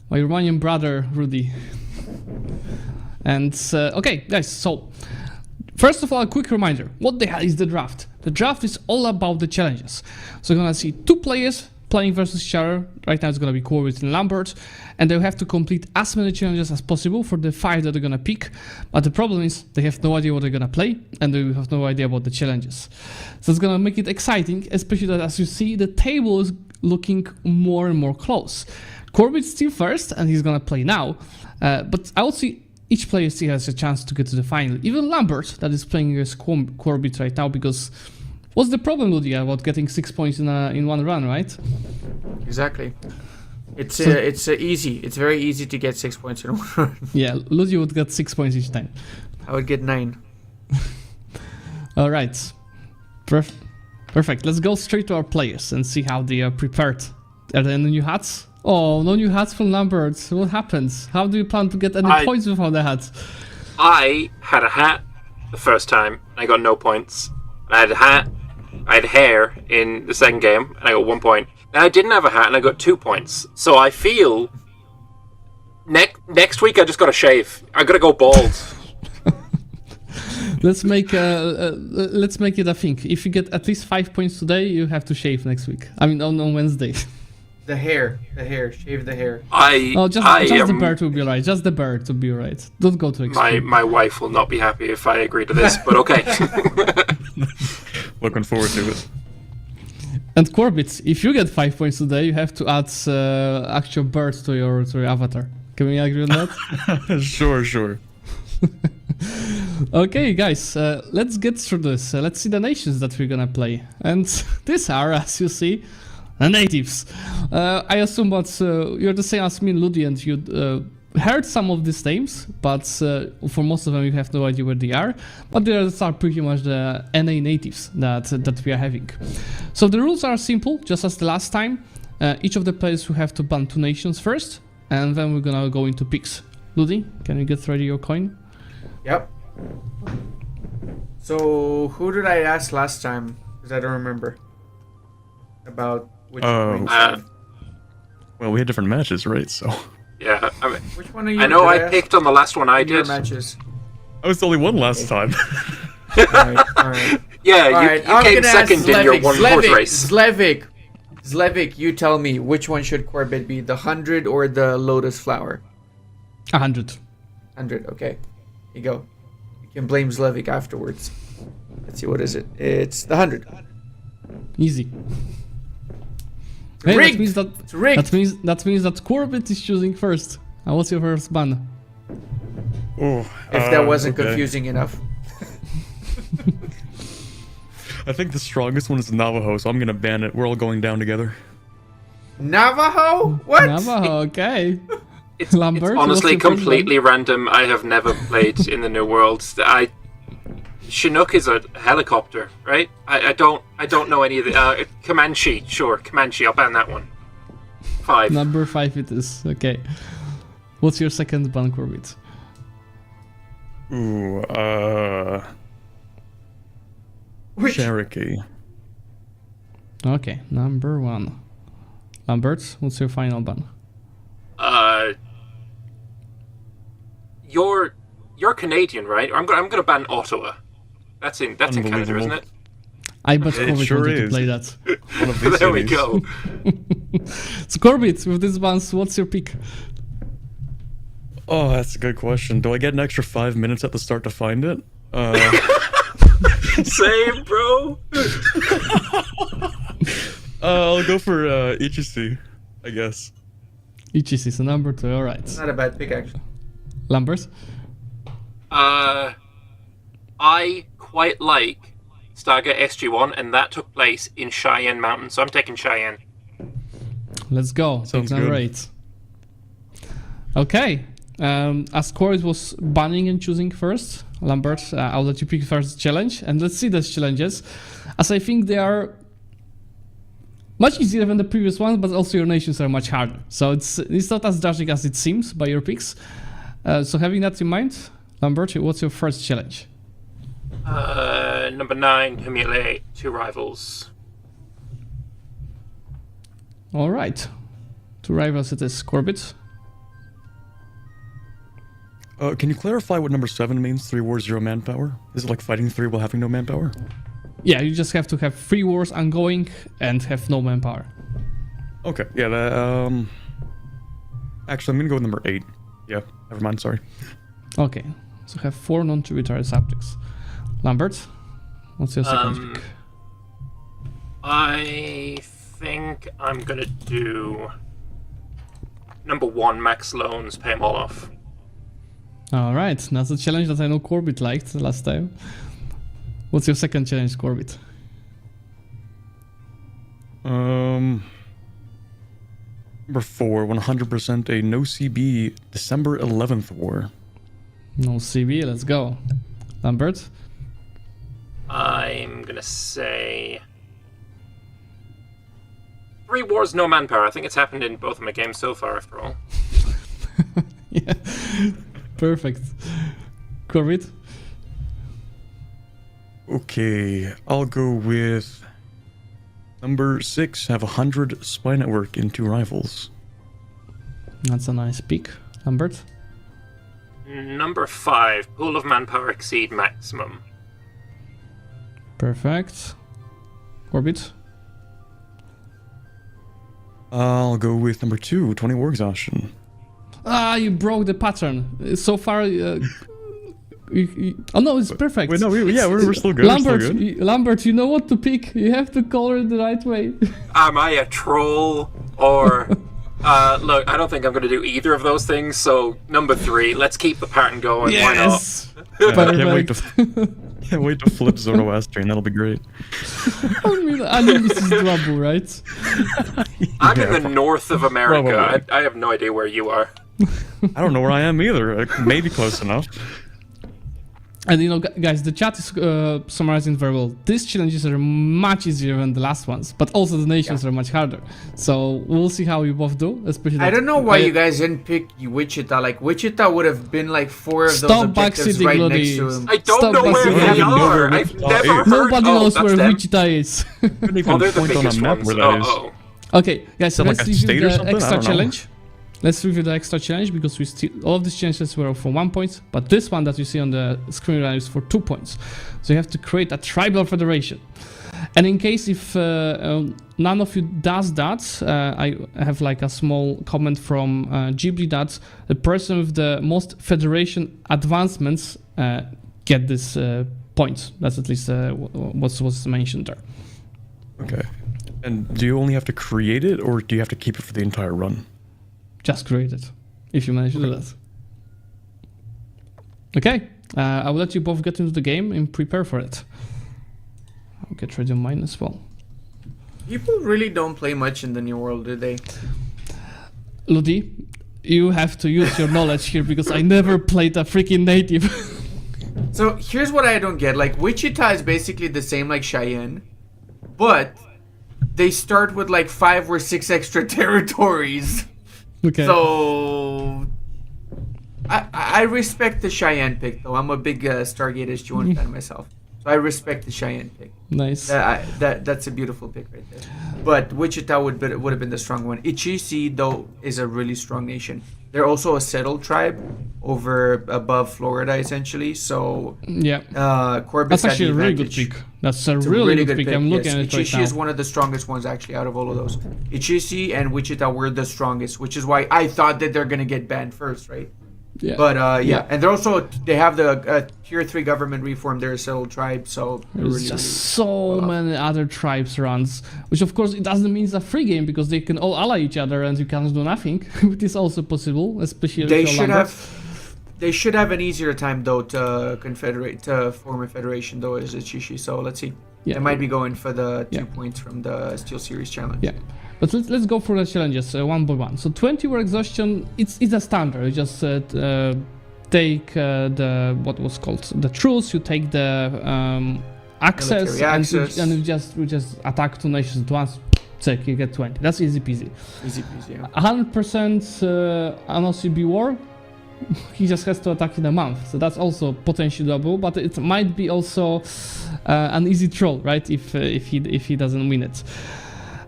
my Romanian brother Rudy. And okay, guys, so first of all, a quick reminder: what the hell is the draft? The draft is all about the challenges. So you're gonna see two players playing versus each other. Right now it's gonna be Corbett and Lambert, and they have to complete as many challenges as possible for the 5 that they're gonna pick. But the problem is they have no idea what they're gonna play, and they have no idea about the challenges. So it's gonna make it exciting, especially that, as you see, the table is looking more and more close. Corbett's still first, and he's gonna play now. But I would say each player still has a chance to get to the final. Even Lambert, that is playing against Corbett right now, because what's the problem, Lydia, about getting 6 points in one run, right? Exactly. It's easy. It's very easy to get 6 points in one run. Yeah, Lydia would get 6 points each time. I would get 9. All right. Perfect. Let's go straight to our players and see how they are prepared. Are there any new hats? Oh, no new hats from Lambert. What happens? How do you plan to get any points without the hats? I had a hat the first time, and I got no points. I had a hat, I had hair in the second game, and I got 1 point. And I didn't have a hat, and I got 2 points. So I feel next week I just got to shave. I got to go bald. Let's make it a thing. If you get at least 5 points today, you have to shave next week. I mean, on Wednesday. The hair, shave the hair. Just the beard will be alright. Just the beard will be alright. Don't go to extreme. My wife will not be happy if I agree to this, but okay. Looking forward to it. And Corbett, if you get 5 points today, you have to add actual bird to your avatar. Can we agree on that? Sure. Okay, guys, let's get through this. Let's see the nations that we're gonna play. And these are, as you see, the natives. I assume that you're the same as me and Ludi, and you heard some of these names, but for most of them you have no idea where they are. But they are pretty much the NA natives that we are having. So the rules are simple, just as the last time. Each of the players will have to ban 2 nations first, and then we're gonna go into picks. Ludi, can you get ready your coin? Yep. So who did I ask last time? Because I don't remember. About which one. Well, we had different matches, right? So. Yeah, I mean, Which one are you? I know I picked on the last one I did. Matches. I was the only one last time. Alright. Yeah, you came second in your one-horse race. Slavik, you tell me, which one should Corbett be, the 100 or the lotus flower? 100. 100, okay. Here you go. You can blame Slavik afterwards. Let's see, what is it? It's the 100. Easy. Hey, Rigged. That rigged. That means that Corbett is choosing first. What's your first ban? Oh, If that wasn't confusing enough. I think the strongest one is Navajo, so I'm gonna ban it. We're all going down together. Navajo? What? Navajo, okay. It's Lambert, honestly completely random. I have never played in the New World. Chinook is a helicopter, right? I don't know any of the Comanche. Sure, Comanche. I'll ban that one. 5. Number 5 it is. Okay. What's your second ban, Corbett? Ooh, Cherokee. Okay, number 1. Lambert, what's your final ban? You're Canadian, right? I'm gonna ban Ottawa. That's in Canada, isn't it? I bet Corbett sure wanted to is. play that. One of these There we cities. go. So Corbett, with this bans, what's your pick? Oh, that's a good question. Do I get an extra 5 minutes at the start to find it? Same, bro. I'll go for Ichisi, I guess. Ichisi, so number 2, alright. Not a bad pick, actually. Lambert? I quite like Stargate SG-1, and that took place in Cheyenne Mountain, so I'm taking Cheyenne. Let's go. Sounds Pick number good. 8. Okay. As Corbett was banning and choosing first, Lambert, I'll let you pick first challenge, and let's see those challenges, as I think they are much easier than the previous ones, but also your nations are much harder. So it's not as drastic as it seems by your picks. So having that in mind, Lambert, what's your first challenge? Number 9, humiliate 2 rivals. All right. Two rivals it is. Corbett. Can you clarify what number 7 means? 3 wars, 0 manpower? Is it like fighting 3 while having no manpower? Yeah, you just have to have 3 wars ongoing and have no manpower. Okay, yeah, that, actually, I'm gonna go with number 8. Yeah, never mind, sorry. Okay, so have 4 non-tributary subjects. Lambert, what's your second pick? I think I'm gonna do number 1, max loans, pay them all off. All right, that's a challenge that I know Corbett liked last time. What's your second challenge, Corbett? Number 4, 100% a no CB December 11th war. No CB, let's go. Lambert? I'm gonna say 3 wars, no manpower. I think it's happened in both of my games so far, after all. Yeah, perfect. Corbett? Okay, I'll go with number 6, have 100 spy network in 2 rivals. That's a nice pick. Lambert? Number 5, pool of manpower exceed maximum. Perfect. Corbett? I'll go with number 2, 20 war exhaustion. Ah, you broke the pattern. So far, oh no, it's perfect. Wait, no, we're still good. Lambert, we're still good. Lambert, you know what to pick. You have to color it the right way. Am I a troll or... look, I don't think I'm going to do either of those things, so number 3, let's keep the pattern going. Yes. Yeah, can't Perfect. wait to flip Zoroastrian. That'll be great. I mean, this is doable, right? I'm in the north of America. Wait. I have no idea where you are. I don't know where I am either. Maybe close enough. And you know, guys, the chat is summarizing very well. These challenges are much easier than the last ones, but also the nations are much harder. So we'll see how you both do, especially. I don't know why you guys didn't pick Wichita. Like, Wichita would have been like 4 of those Stop objectives backseating, right Lodi. next to him. I don't Stop know where messing they around. are. I've never heard. Nobody knows that's where them. Wichita is. Couldn't even Oh, they're the point on a biggest map ones. where that is. Oh. Okay, guys, so Is that let's like a state review or the something? I extra don't know. challenge. Let's review the extra challenge because we still all of these challenges were for 1 point, but this one that you see on the screen right now is for 2 points. So you have to create a tribal federation. And in case if none of you does that, I have like a small comment from Ghibli that the person with the most federation advancements get this point. That's at least what was mentioned there. Okay. And do you only have to create it, or do you have to keep it for the entire run? Just create it, if you manage to do that. Okay, I will let you both get into the game and prepare for it. I'll get ready on mine as well. People really don't play much in the New World, do they? Ludi, you have to use your knowledge here because I never played a freaking native. So here's what I don't get. Like, Wichita is basically the same like Cheyenne, but they start with like 5 or 6 extra territories. Okay. So I respect the Cheyenne pick, though. I'm a big Stargate SG1 fan myself, so I respect the Cheyenne pick. Nice. That's a beautiful pick right there. But Wichita would have been the strong one. Ichisi, though, is a really strong nation. They're also a settled tribe over above Florida, essentially. So Yeah. Corbett That's had actually a the really good advantage. pick. That's a It's a really good pick. I'm looking yes. at it right Ichisi now. is one of the strongest ones actually out of all of those. Ichisi and Wichita were the strongest, which is why I thought that they're gonna get banned first, right? Yeah. But yeah, and they're also they have the tier 3 government reform. They're a settled tribe, so they're There's really, just really so well many other tribes runs, which of course it doesn't mean it's a free game because they can all ally each other and you can't do nothing, which is also possible, especially if They you're should Lambert. they should have an easier time though to form a federation though as Ichishi. So let's see. Yeah. They might be going for the 2 Yeah. points from the Steel Series challenge. Yeah, but let's go for the challenges one by one. So 20 war exhaustion, it's a standard. You just take the what was called the truce. You take the access, Military access. and we just attack 2 nations at once. Check, you get 20. That's easy peasy. Easy peasy. Yeah. 100% NOCB war. He just has to attack in a month, so that's also potentially doable. But it might be also an easy troll, right? If he doesn't win it.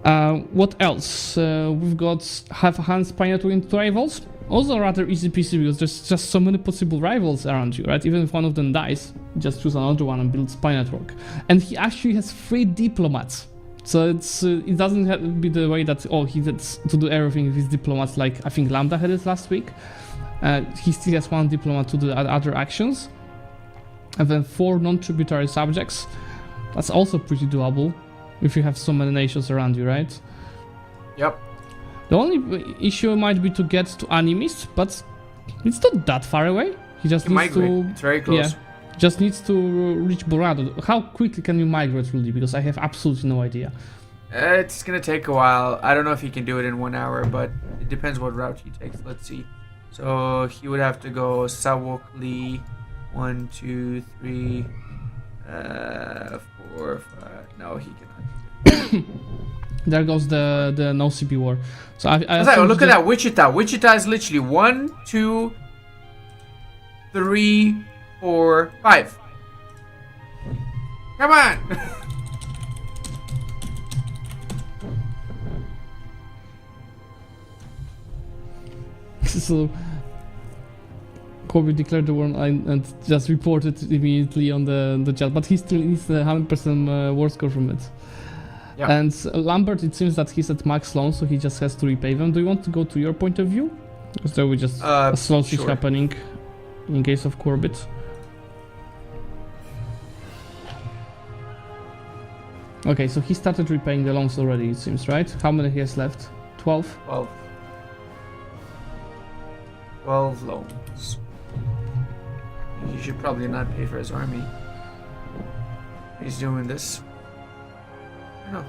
What else? We've got half a hand spy network into rivals. Also rather easy peasy because there's just so many possible rivals around you, right? Even if one of them dies, just choose another one and build spy network. And he actually has 3 diplomats. So it doesn't have to be the way that, oh, he gets to do everything with his diplomats like I think Lambda had it last week. He still has 1 diplomat to do the other actions. And then 4 non-tributary subjects. That's also pretty doable if you have so many nations around you, right? Yep. The only issue might be to get to Animist, but it's not that far away. He just needs Migrate. to... It's very close. Yeah, just needs to reach Borado. How quickly can you migrate, really? Because I have absolutely no idea. It's gonna take a while. I don't know if he can do it in 1 hour, but it depends what route he takes. Let's see. So he would have to go Sawokli, 1, 2, 3, 4, 5. No, he cannot. There goes the no CP war. So I Look at that, Wichita. Wichita is literally 1, 2, 3, 4, 5. Come on. So Kobe declared the war and just reported immediately on the chat, but he still needs the 100% war score from it. Yep. And Lambert, it seems that he's at max loan, so he just has to repay them. Do you want to go to your point of view? Because there will just a slow siege happening in case of Corbett. Okay, so he started repaying the loans already, it seems, right? How many he has left? 12? 12 loans. He should probably not pay for his army. He's doing this. No.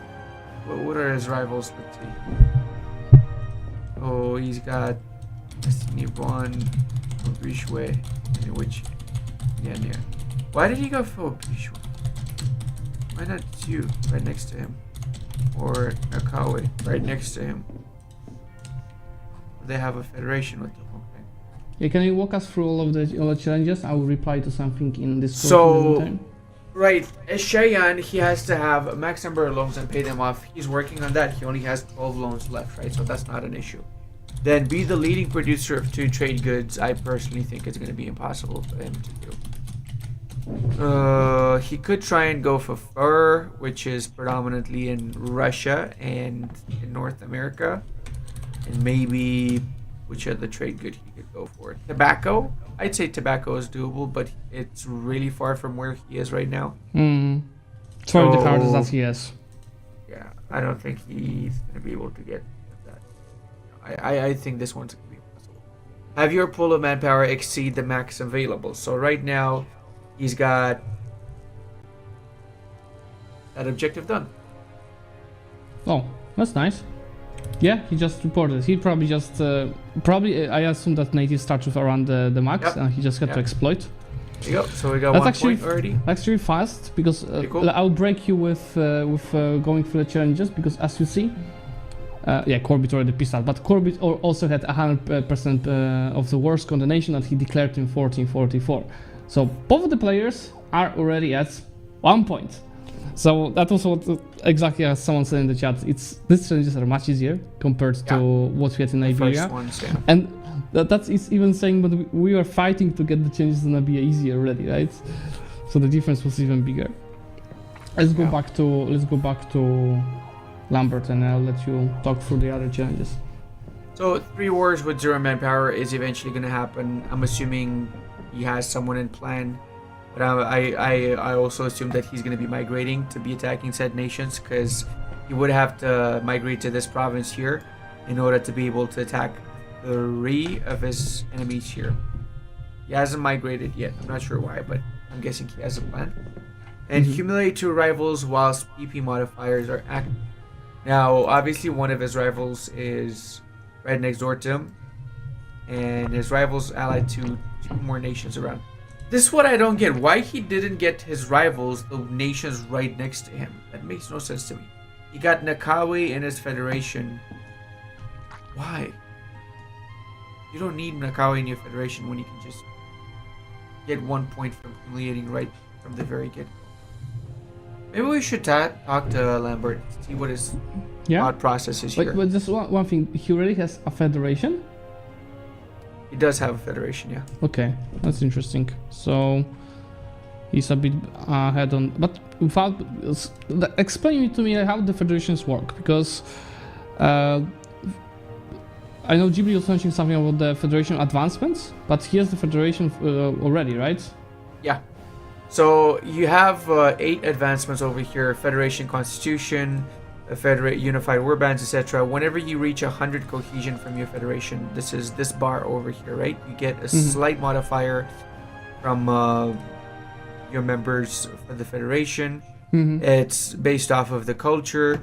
What are his rivals? Let's see. Oh, he's got Destiny 1, Obrishwe, in which... Yeah, near. Why did he go for Obrishwe? Why not you, right next to him? Or Nakawe, right next to him? They have a federation with them, okay. Yeah, can you walk us through all the challenges? I will reply to something in this So... Right, as Cheyenne, he has to have a max number of loans and pay them off. He's working on that. He only has 12 loans left, right? So that's not an issue. Then be the leading producer of 2 trade goods. I personally think it's going to be impossible for him to do. He could try and go for fur, which is predominantly in Russia and in North America. And maybe which other trade good he could go for. Tobacco. I'd say tobacco is doable, but it's really far from where he is right now. It's probably the hardest that he has. Yeah, I don't think he's going to be able to get that. I think this one's going to be impossible. Have your pool of manpower exceed the max available. So right now, he's got that objective done. Oh, that's nice. Yeah, he just reported. He probably just I assume that native starts with around the max, and he just had to exploit. There you go. So we got that's 1 actually, point already. Actually fast because cool. I'll break you with going through the challenges because as you see, Corbett already pissed out, but Corbett also had 100% of the war score on the nation that he declared in 1444. So both of the players are already at 1 point. So that was what exactly as someone said in the chat. These challenges are much easier compared to what we had in Iberia. First ones, yeah. And that's even saying, but we were fighting to get the changes in Iberia easier already, right? So the difference was even bigger. Let's go back to Lambert, and I'll let you talk through the other challenges. So 3 wars with 0 manpower is eventually going to happen. I'm assuming he has someone in plan. But I also assume that he's going to be migrating to be attacking said nations because he would have to migrate to this province here in order to be able to attack 3 of his enemies here. He hasn't migrated yet. I'm not sure why, but I'm guessing he has a plan. And accumulate 2 rivals whilst PP modifiers are active. Now, obviously, one of his rivals is right next door to him, and his rivals allied to 2 more nations around. This is what I don't get. Why he didn't get his rivals, the nations right next to him. That makes no sense to me. He got Nakawe in his federation. Why? You don't need Nakawe in your federation when you can just get 1 point from humiliating right from the very get-go. Maybe we should talk to Lambert, see what his Yeah. thought processes here. But just one thing, he already has a federation? He does have a federation, yeah. Okay, that's interesting. So he's a bit ahead on, but without explain to me how the federations work, because I know Ghibli was mentioning something about the federation advancements, but he has the federation already, right? Yeah. So you have 8 advancements over here: Federation Constitution, Unified Warbands, etc. Whenever you reach 100 cohesion from your federation, this is this bar over here, right? You get a slight modifier from your members for the federation. It's based off of the culture,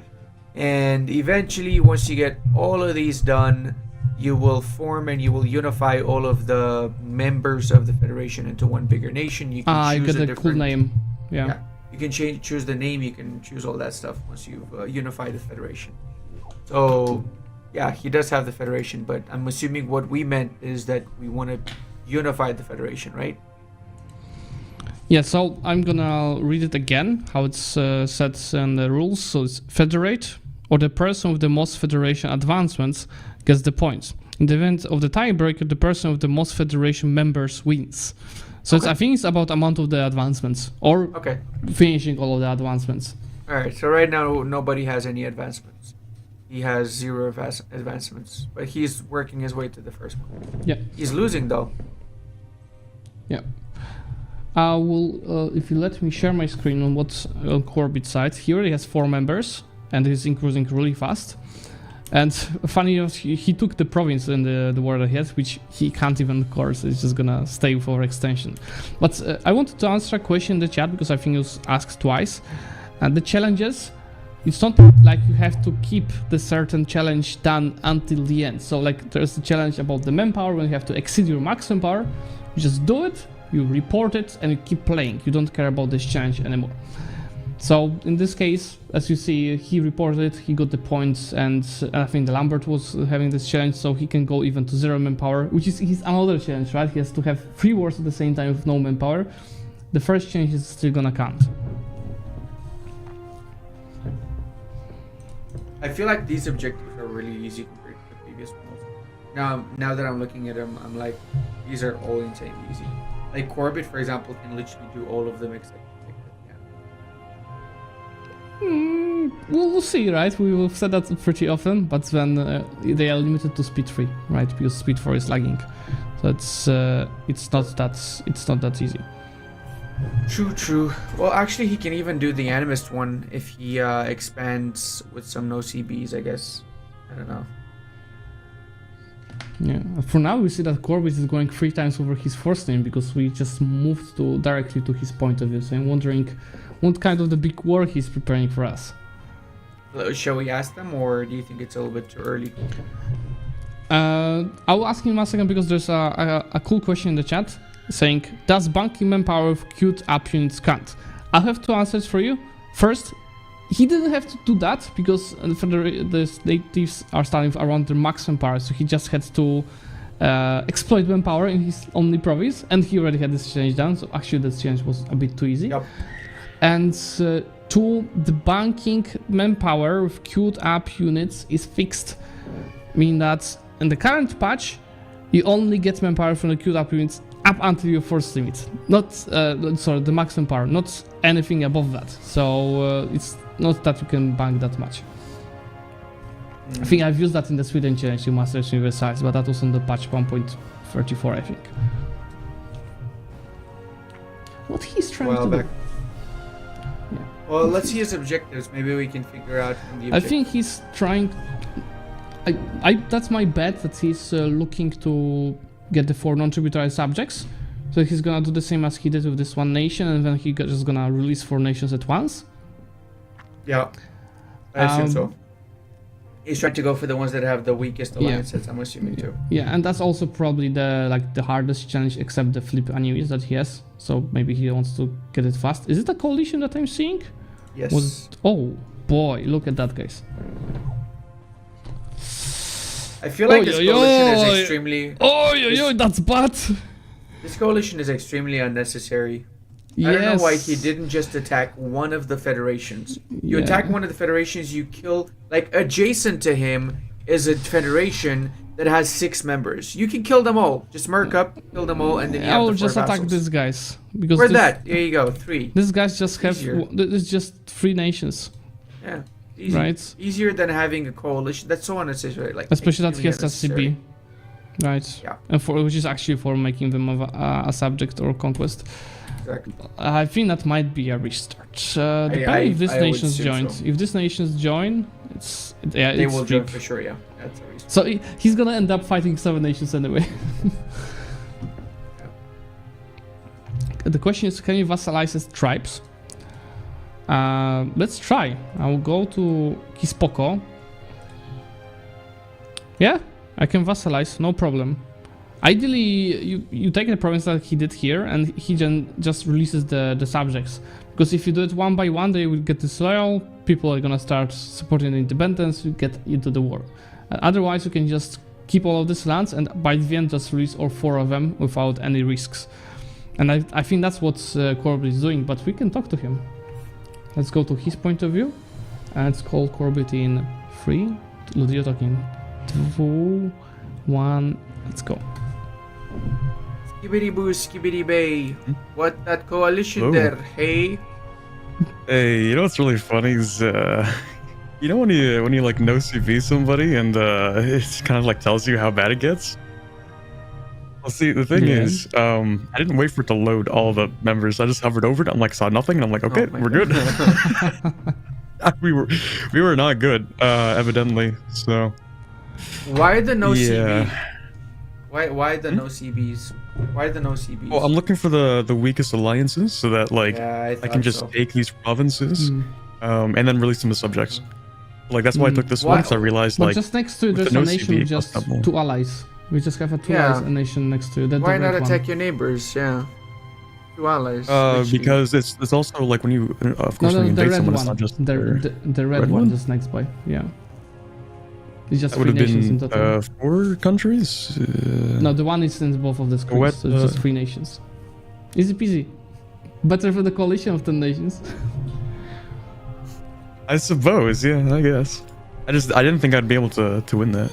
and eventually, once you get all of these done, you will form and you will unify all of the members of the federation into one bigger nation. You can choose you get a cool name. Yeah. You can choose the name. You can choose all that stuff once you've unified the federation. So, yeah, he does have the federation, but I'm assuming what we meant is that we want to unify the federation, right? Yeah, so I'm gonna read it again, how it's set in the rules. So it's federate, or the person with the most federation advancements gets the points. In the event of the tiebreaker, the person with the most federation members wins. So I think it's about amount of the advancements, or finishing all of the advancements. All right, so right now nobody has any advancements. He has 0 advancements, but he's working his way to the first one. Yeah. He's losing though. Yeah. I will, if you let me share my screen on what's on Corbet's side. He already has 4 members, and he's increasing really fast. And funny enough, he took the province in the war that he has, which he can't even course. It's just gonna stay for extension. But I wanted to answer a question in the chat, because I think it was asked twice. And the challenges, it's not like you have to keep the certain challenge done until the end. So like there's a challenge about the manpower when you have to exceed your maximum power. You just do it, you report it, and you keep playing. You don't care about this challenge anymore. So in this case, as you see, he reported, he got the points, and I think the Lambert was having this challenge, so he can go even to 0 manpower, which is his another challenge, right? He has to have 3 wars at the same time with no manpower. The first challenge is still gonna count. I feel like these objectives are really easy compared to the previous ones. Now that I'm looking at them, I'm like, these are all insanely easy. Like Corbett, for example, can literally do all of them except. We'll see, right? We will say that pretty often, but then they are limited to speed 3, right? Because speed 4 is lagging, so it's not that easy. True. Well, actually, he can even do the animist one if he expands with some no CBs, I guess. I don't know. Yeah. For now, we see that Corbett is going 3 times over his first name, because we just moved directly to his point of view. So I'm wondering what kind of the big war he's preparing for us. Shall we ask them, or do you think it's a little bit too early? I will ask him 1 second, because there's a cool question in the chat saying, does banking manpower with queued up units count? I'll have to answer it for you. First, he didn't have to do that, because the natives are starting around their maximum power, so he just had to exploit manpower in his only province, and he already had this challenge done, so actually this challenge was a bit too easy. Yep. And 2, the banking manpower with queued up units is fixed, meaning that in the current patch, you only get manpower from the queued up units up until your first limit, not the maximum power, not anything above that. So it's not that you can bank that much. I think I've used that in the Sweden challenge to Masters Universals, but that was on the patch 1.34, I think. What he's trying to do? Yeah. Well, let's see his objectives. Maybe we can figure out from the objectives. I think he's trying. That's my bet, that he's looking to get the 4 non-tributary subjects. So he's gonna do the same as he did with this one nation, and then he's just gonna release 4 nations at once. Yeah, I assume so. He's trying to go for the ones that have the weakest alliance sets, I'm assuming too. Yeah, and that's also probably the hardest challenge, except the flip enemies that he has. So maybe he wants to get it fast. Is it a coalition that I'm seeing? Yes. Oh boy, look at that, guys. I feel like this coalition is extremely... That's bad! This coalition is extremely unnecessary. I don't know why Yes. he didn't just attack one of the federations. You Yeah. attack one of the federations, you kill, like, adjacent to him is a federation that has 6 members. You can kill them all. Just merc up, kill them all, and then you I have will the 4 just attack vassals. these guys because Where's this, that? There you go, 3. these guys just have Easier. it's just 3 nations, Yeah. Easy. right? Easier than having a coalition. That's so unnecessary. Like, Especially that he has extremely SCP, right? Yeah. And for which is actually for making them a subject or conquest. Exactly. I think that might be a restart. Depending if these I would nations assume join. so. If these nations join, it's They it's will join streak. for sure, yeah. That's the reason. So he's gonna end up fighting 7 nations anyway. The question is, can you vassalize his tribes? Let's try. I will go to Kispoko. Yeah, I can vassalize, no problem. Ideally, you take the province that he did here, and he just releases the subjects. Because if you do it one by one, they will get disloyal. People are gonna start supporting the independence. You get into the war. Otherwise, you can just keep all of these lands, and by the end, just release all 4 of them without any risks. And I think that's what Corbett is doing. But we can talk to him. Let's go to his point of view, and let's call Corbett in 3. Ludio talking 2, 1. Let's go. Skibbity boo, skibbity bay. What that coalition Whoa. there, hey? Hey, you know what's really funny is, you know when you like no CV somebody and it kind of like tells you how bad it gets. Well, see, the thing Yeah. is, I didn't wait for it to load all the members. I just hovered over it. I'm like, saw nothing, and I'm like, okay, my we're good. we were not good, evidently. So Why the no yeah. CB? Why the no CBs? Why the no CBs? Well, I'm looking for the weakest alliances so that like yeah, I can just so. take these provinces, Hmm. and then release them as subjects. Like that's why I took this Why- one because I realized But like just next to it, with there's the a no nation CB, with just cost double. 2 allies. We just have a 2 Yeah. allies, a nation next to it. That's Why the not red attack one. your neighbors? Yeah, 2 allies. literally. because it's also like when you of course No, when you the invade red someone, one. it's not just The red red one one? just next by. Yeah. It's just that would 3 have nations in been total. 4 countries. No, the one is in both of the screens, What, so it's just 3 nations. Easy peasy. Better for the coalition of 10 nations. I suppose, yeah, I guess. I didn't think I'd be able to win that,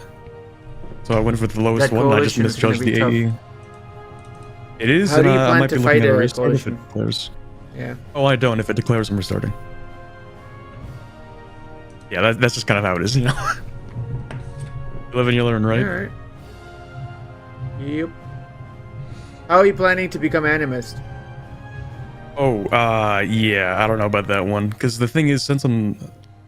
so I went for the lowest That one. I just coalition is gonna misjudged be the AE. It is, How do and you I plan might to be fight looking at a a restart if it coalition? declares. Yeah. Oh, I don't. If it declares, I'm restarting. Yeah, that's just kind of how it is, you know. You live and you learn, right? All right. Yep. How are you planning to become animist? Oh, yeah, I don't know about that one. Because the thing is, since I'm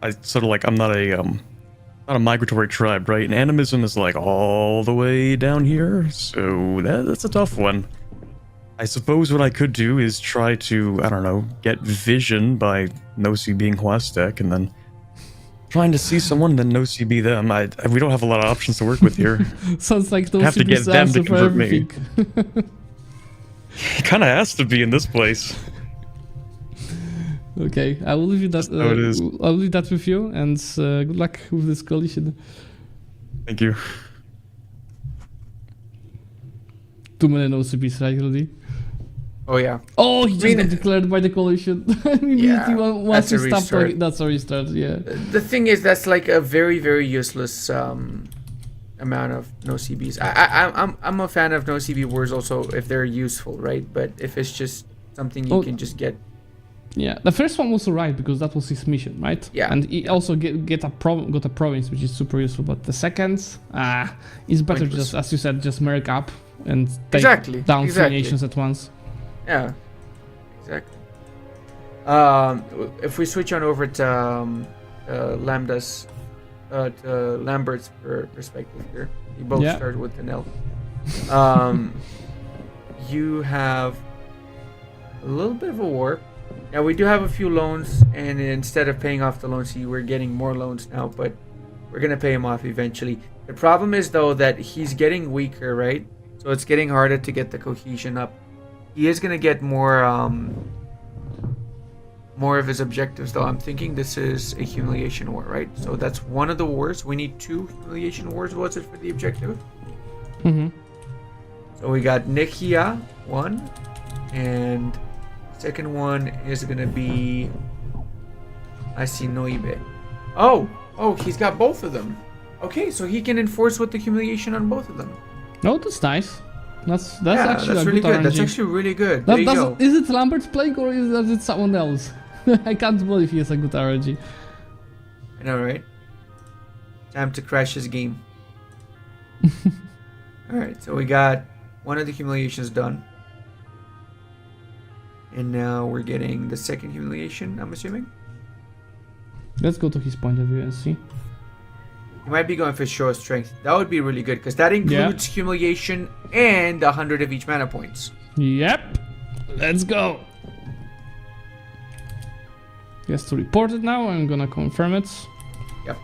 not a migratory tribe, right? And animism is like all the way down here, so that's a tough one. I suppose what I could do is try to, I don't know, get vision by no-CB being Huastek, and then trying to see someone, then no-CB them. We don't have a lot of options to work with here. Sounds like those Have to get CBs them to answer for convert me. everything. It kind of has to be in this place. Okay, I will leave you that. That's how it is. I'll leave that with you, and good luck with this coalition. Thank you. Too many OCBs, right, Rudy? Oh yeah. Oh, he just mean- got declared by the coalition. Immediately once that's a he stopped restart. talking, that's a restart. Yeah. The thing is, that's like a very, very useless amount of no CBs. I'm a fan of no CB wars also if they're useful, right? But if it's just something you Oh. can just get. Yeah, the first one was alright because that was his mission, right? Yeah. And he also got a province, which is super useful. But the second, it's better Pointless. just, as you said, just merc up and take Exactly, down exactly. 3 nations at once. Yeah. Exactly. If we switch on over to Lambda's, to Lambert's perspective here, we both Yeah. started with an L. You have a little bit of a war. Now we do have a few loans, and instead of paying off the loans, see, we're getting more loans now, but we're gonna pay him off eventually. The problem is though that he's getting weaker, right? So it's getting harder to get the cohesion up. He is gonna get more of his objectives though. I'm thinking this is a humiliation war, right? So that's one of the wars. We need 2 humiliation wars, was it, for the objective? Mm-hmm. So we got Nikia 1 and Second one is gonna be. I see Noibe. Oh, he's got both of them. Okay, so he can enforce with the humiliation on both of them. No, that's nice. That's Yeah, actually that's a really good good. RNG. That's actually really good. There you go. Is it Lambert playing or is it someone else? I can't believe he has a good RNG. I know, right? Time to crash his game. Alright, so we got one of the humiliations done. And now we're getting the second humiliation, I'm assuming. Let's go to his point of view and see. He might be going for show of strength. That would be really good because that includes humiliation and 100 of each mana points. Yep. Let's go. He has to report it now. I'm gonna confirm it. Yep.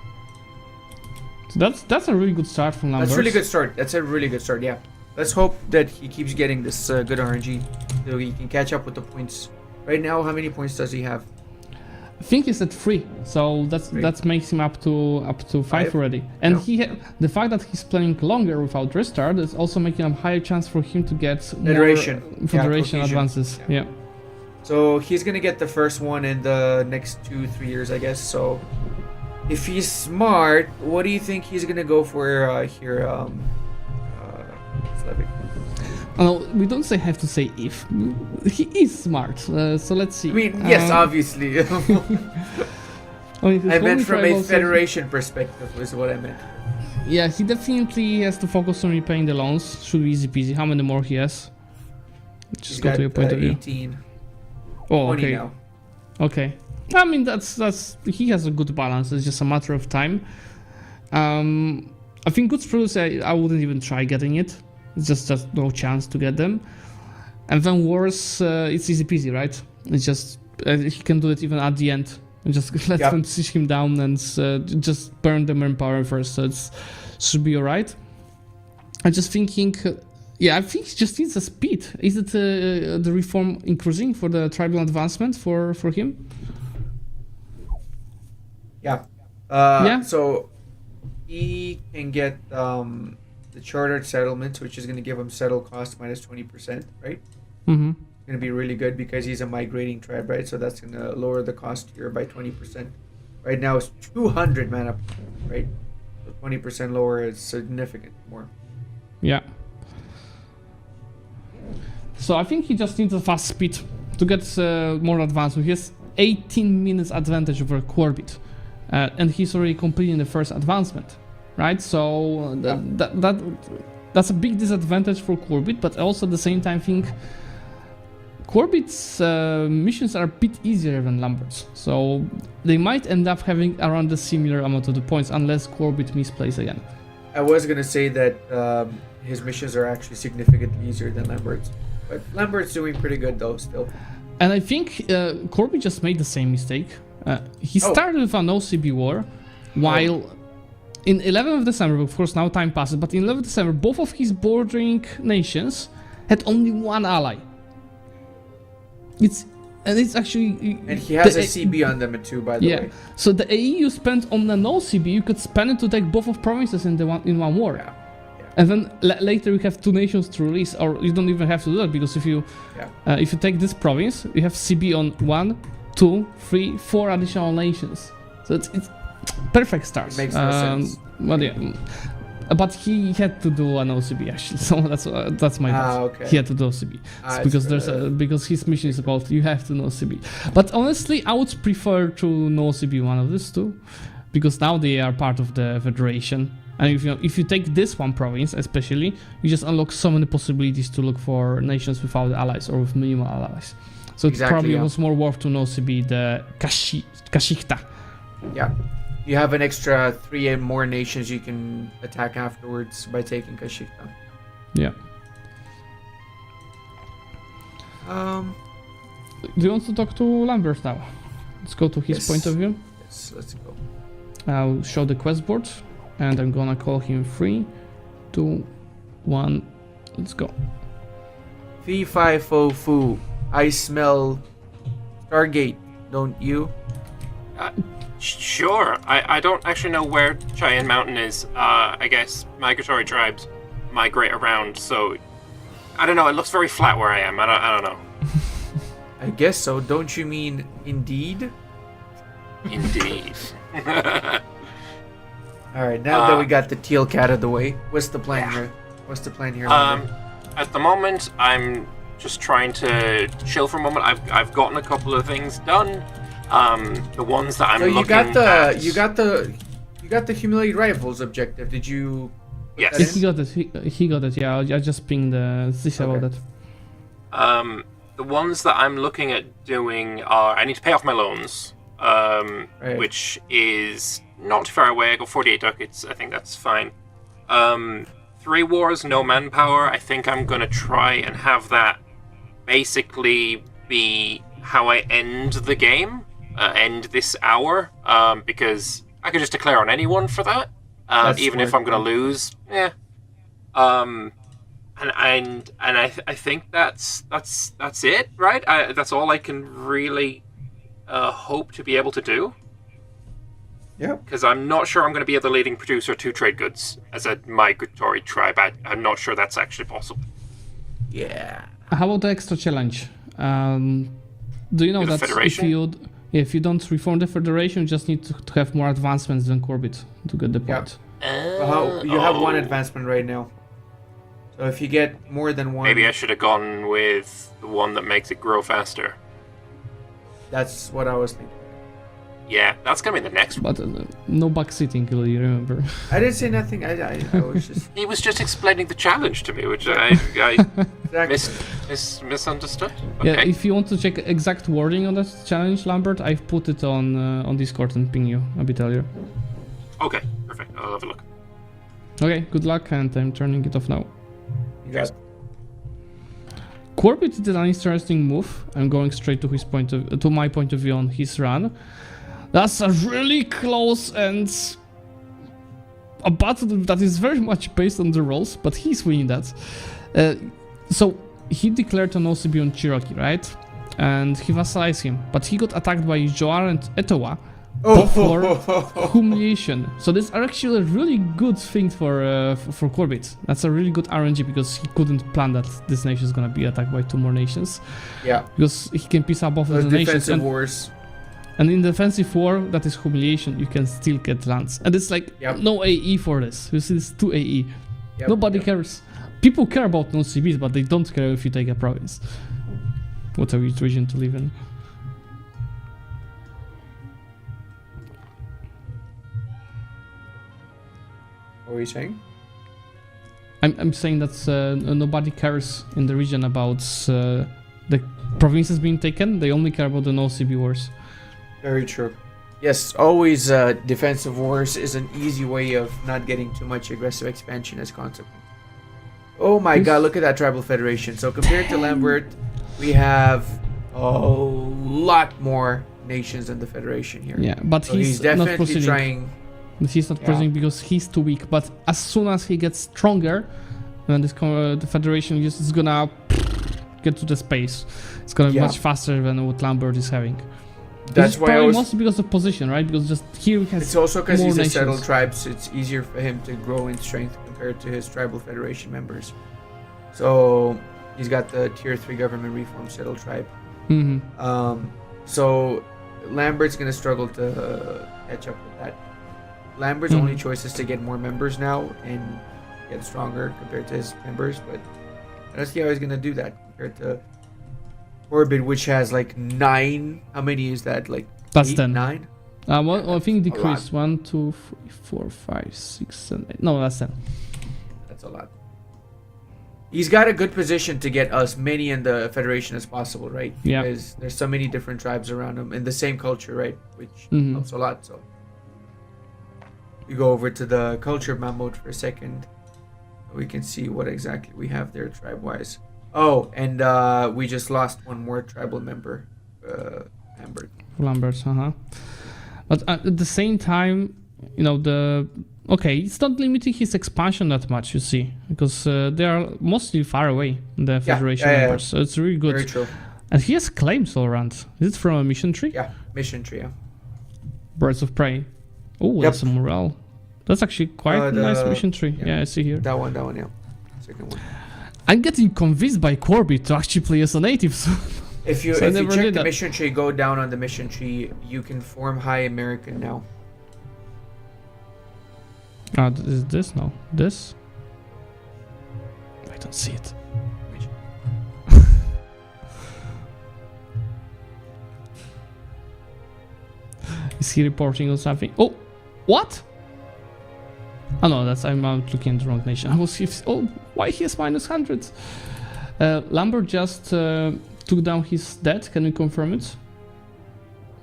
So that's a really good start from Lambert. That's a really good start. That's a really good start, yeah. Let's hope that he keeps getting this good RNG so he can catch up with the points. Right now, how many points does he have? I think he's at 3, so that makes him up to 5 already. And the fact that he's playing longer without restart is also making a higher chance for him to get Federation. more Federation cohesion. advances. Yeah. So he's gonna get the first one in the next 2-3 years, I guess. So if he's smart, what do you think he's gonna go for here? Slavic. We don't have to say if. He is smart, so let's see. I mean, yes, obviously. I I meant from a Federation perspective, is what I meant. Yeah, he definitely has to focus on repaying the loans. Should be easy peasy. How many more he has? Just go to your point of view. 18. Oh, 20 okay. now. Okay. I mean, that's he has a good balance. It's just a matter of time. I think good spruce. I wouldn't even try getting it. It's just no chance to get them. And then worse, it's easy peasy, right? It's just he can do it even at the end. And just let them siege him down and just burn them in power first. So it should be alright. I'm just thinking. I think he just needs a speed. Is it the reform increasing for the tribal advancement for him? Yeah. So he can get the chartered settlements, which is going to give him settle cost minus 20%, right? Mm-hmm. It's going to be really good because he's a migrating tribe, right? So that's going to lower the cost here by 20%. Right now it's 200 mana, right? So 20% lower is significant more. Yeah. So I think he just needs a fast speed to get more advanced. He has 18 minutes advantage over Corbett, and he's already completing the first advancement, right? So that's a big disadvantage for Corbett, but also at the same time, I think Corbett's missions are a bit easier than Lambert's, so they might end up having around the similar amount of the points unless Corbett misplays again. I was going to say that his missions are actually significantly easier than Lambert's. But Lambert's doing pretty good though still. And I think Corbett just made the same mistake. He started with an OCB war, while in 11th of December, of course now time passes, but in 11th of December both of his bordering nations had only one ally. It's actually... And he has a CB on them too, by the way. So the AE you spent on an OCB, you could spend it to take both of provinces in one war. Yeah. And then later you have 2 nations to release, or you don't even have to do that, because if you take this province, you have CB on 1, 2, 3, 4 additional nations. So it's perfect start. It makes no sense. But he had to do an OCB actually, so that's my bad. Okay. He had to do OCB because his mission is about you have to know OCB. But honestly, I would prefer to know OCB one of these two, because now they are part of the Federation. And if you take this one province especially, you just unlock so many possibilities to look for nations without allies or with minimal allies. So it probably was more worth to know CB the Kashikta. Yeah. You have an extra 3 more nations you can attack afterwards by taking Kashikta. Yeah. Do you want to talk to Lambert now? Let's go to his point of view. Yes, let's go. I'll show the quest board. And I'm gonna call him 3, 2, 1, let's go. Fee-fi-fo-foo. I smell Stargate, don't you? Sure. I don't actually know where Cheyenne Mountain is. I guess migratory tribes migrate around, so I don't know. It looks very flat where I am. I don't know. I guess so. Don't you mean indeed? Indeed. All right, now that we got the teal cat out of the way, what's the plan here? What's the plan here? Lambert? At the moment, I'm just trying to chill for a moment. I've gotten a couple of things done. The ones that I'm So looking at. you got the humiliate rivals objective. Did you? put Yes. that in? He got it. He got it. Yeah, I just pinged this about it. The ones that I'm looking at doing are I need to pay off my loans, Right. which is not too far away. I got 48 ducats. I think that's fine. 3 wars, no manpower. I think I'm gonna try and have that basically be how I end the game, end this hour, because I could just declare on anyone for that, That's even if smart, I'm gonna yeah. lose. Yeah. And I think that's it, right? That's all I can really hope to be able to do. Yeah. Because I'm not sure I'm going to be the leading producer to trade goods as a migratory tribe. I'm not sure that's actually possible. Yeah. How about the extra challenge? Do you know The that Federation? if you don't reform the Federation, you just need to have more advancements than Corbett to get the Yeah. point. Well, you have one Oh. advancement right now. So if you get more than one, Maybe I should have gone with the one that makes it grow faster. that's what I was thinking. Yeah, that's going to be the next one. But no backseating, you remember? I didn't say nothing. I was just He was just explaining the challenge to me, which I exactly. misunderstood. Yeah, Okay. if you want to check exact wording on that challenge, Lambert, I've put it on Discord and ping you a bit earlier. Okay, perfect. I'll have a look. Okay, good luck, and I'm turning it off now. You got Corbett did an interesting move. I'm going straight to his to my point of view on his run. That's a really close and a battle that is very much based on the rolls, but he's winning that. So he declared an OCB on Cherokee, right? And he vassalized him, but he got attacked by Joar and Etowah for humiliation. So this is actually a really good thing for Corbett. That's a really good RNG because he couldn't plan that this nation is gonna be attacked by 2 more nations. Yeah. Because he can piece up both of Those the nations. defensive And, wars. and in defensive war, that is humiliation, you can still get lands. And it's like Yep. no AE for this. You see, it's 2 AE. Yep, Nobody yep. cares. People care about no CBs, but they don't care if you take a province. What a weird region to live in. What were you saying? I'm saying that nobody cares in the region about the provinces being taken. They only care about the no CB wars. Very true. Yes, always defensive wars is an easy way of not getting too much aggressive expansion as consequence. Oh my god, look at that tribal federation. So compared to Lambert, we have a lot more nations in the federation here. Yeah, but So he's not definitely proceeding. trying. He's not Yeah. proceeding because he's too weak. But as soon as he gets stronger, then the federation is gonna get to the space. It's gonna be Yeah. much faster than what Lambert is having. That's It's why I probably was. mostly because of position, right? Because just here he has It's also because more he's a nations. settled tribe, so it's easier for him to grow in strength compared to his tribal federation members. So he's got the tier 3 government reform settled tribe. Mhm. So Lambert's gonna struggle to catch up with that. Lambert's only choice is to get more members now and get stronger compared to his members, but I don't see how he's gonna do that compared to Corbett, which has like 9. How many is that? Like That's 8, 10. 9? Well, I think That's a decrease 1, 2, 3, 4, 5, 6, 7, 8. No, that's 10. That's a lot. He's got a good position to get as many in the federation as possible, right? Yeah. Because there's so many different tribes around him in the same culture, right? Which Mhm. helps a lot. So we go over to the culture map mode for a second. We can see what exactly we have there tribe-wise. Oh, and we just lost one more tribal member, Lambert. Lambert, But at the same time, you know, it's not limiting his expansion that much, you see, because they are mostly far away, the Federation yeah. members, so it's really good. Very true. And he has claims all around. Is it from a mission tree? Yeah, mission tree. Yeah. Birds of Prey. Oh, Yep. that's a morale. That's actually quite a nice mission tree. yeah. Yeah, I see here. That one, yeah. Second one. I'm getting convinced by Corbett to actually play as a native. So If you So I if you never check did the that. mission tree, go down on the mission tree, you can form High American now. Is this? No. This? I don't see it. Is he reporting on something? Oh, what? Oh no, I'm out looking at the wrong nation. I was. Oh, why he has -100? Lambert just took down his debt. Can we confirm it?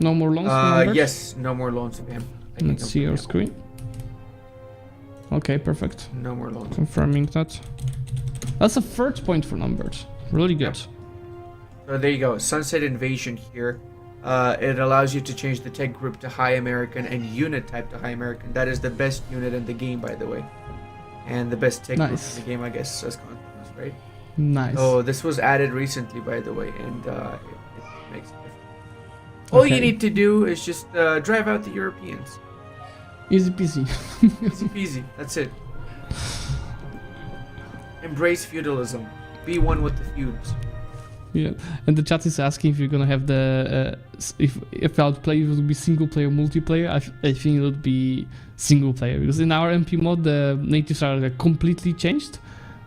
No more loans. for Lambert? Yes, no more loans for him. I can Let's see your confirm. screen. Okay, perfect. No more loans. Confirming that. That's a third point for Lambert. Really good. So there you go. Sunset Invasion here. It allows you to change the tech group to High American and unit type to High American. That is the best unit in the game, by the way. And the best tech group Nice. in the game, I guess, as consequence, right? Nice. Oh, this was added recently, by the way, and it makes a difference. All you Okay. need to do is just drive out the Europeans. Easy peasy. Easy peasy. That's it. Embrace feudalism. Be one with the feuds. Yeah, and the chat is asking if you're gonna have the if outplay will be single player, multiplayer. I think it would be single player because in our MP mod the natives are like, completely changed.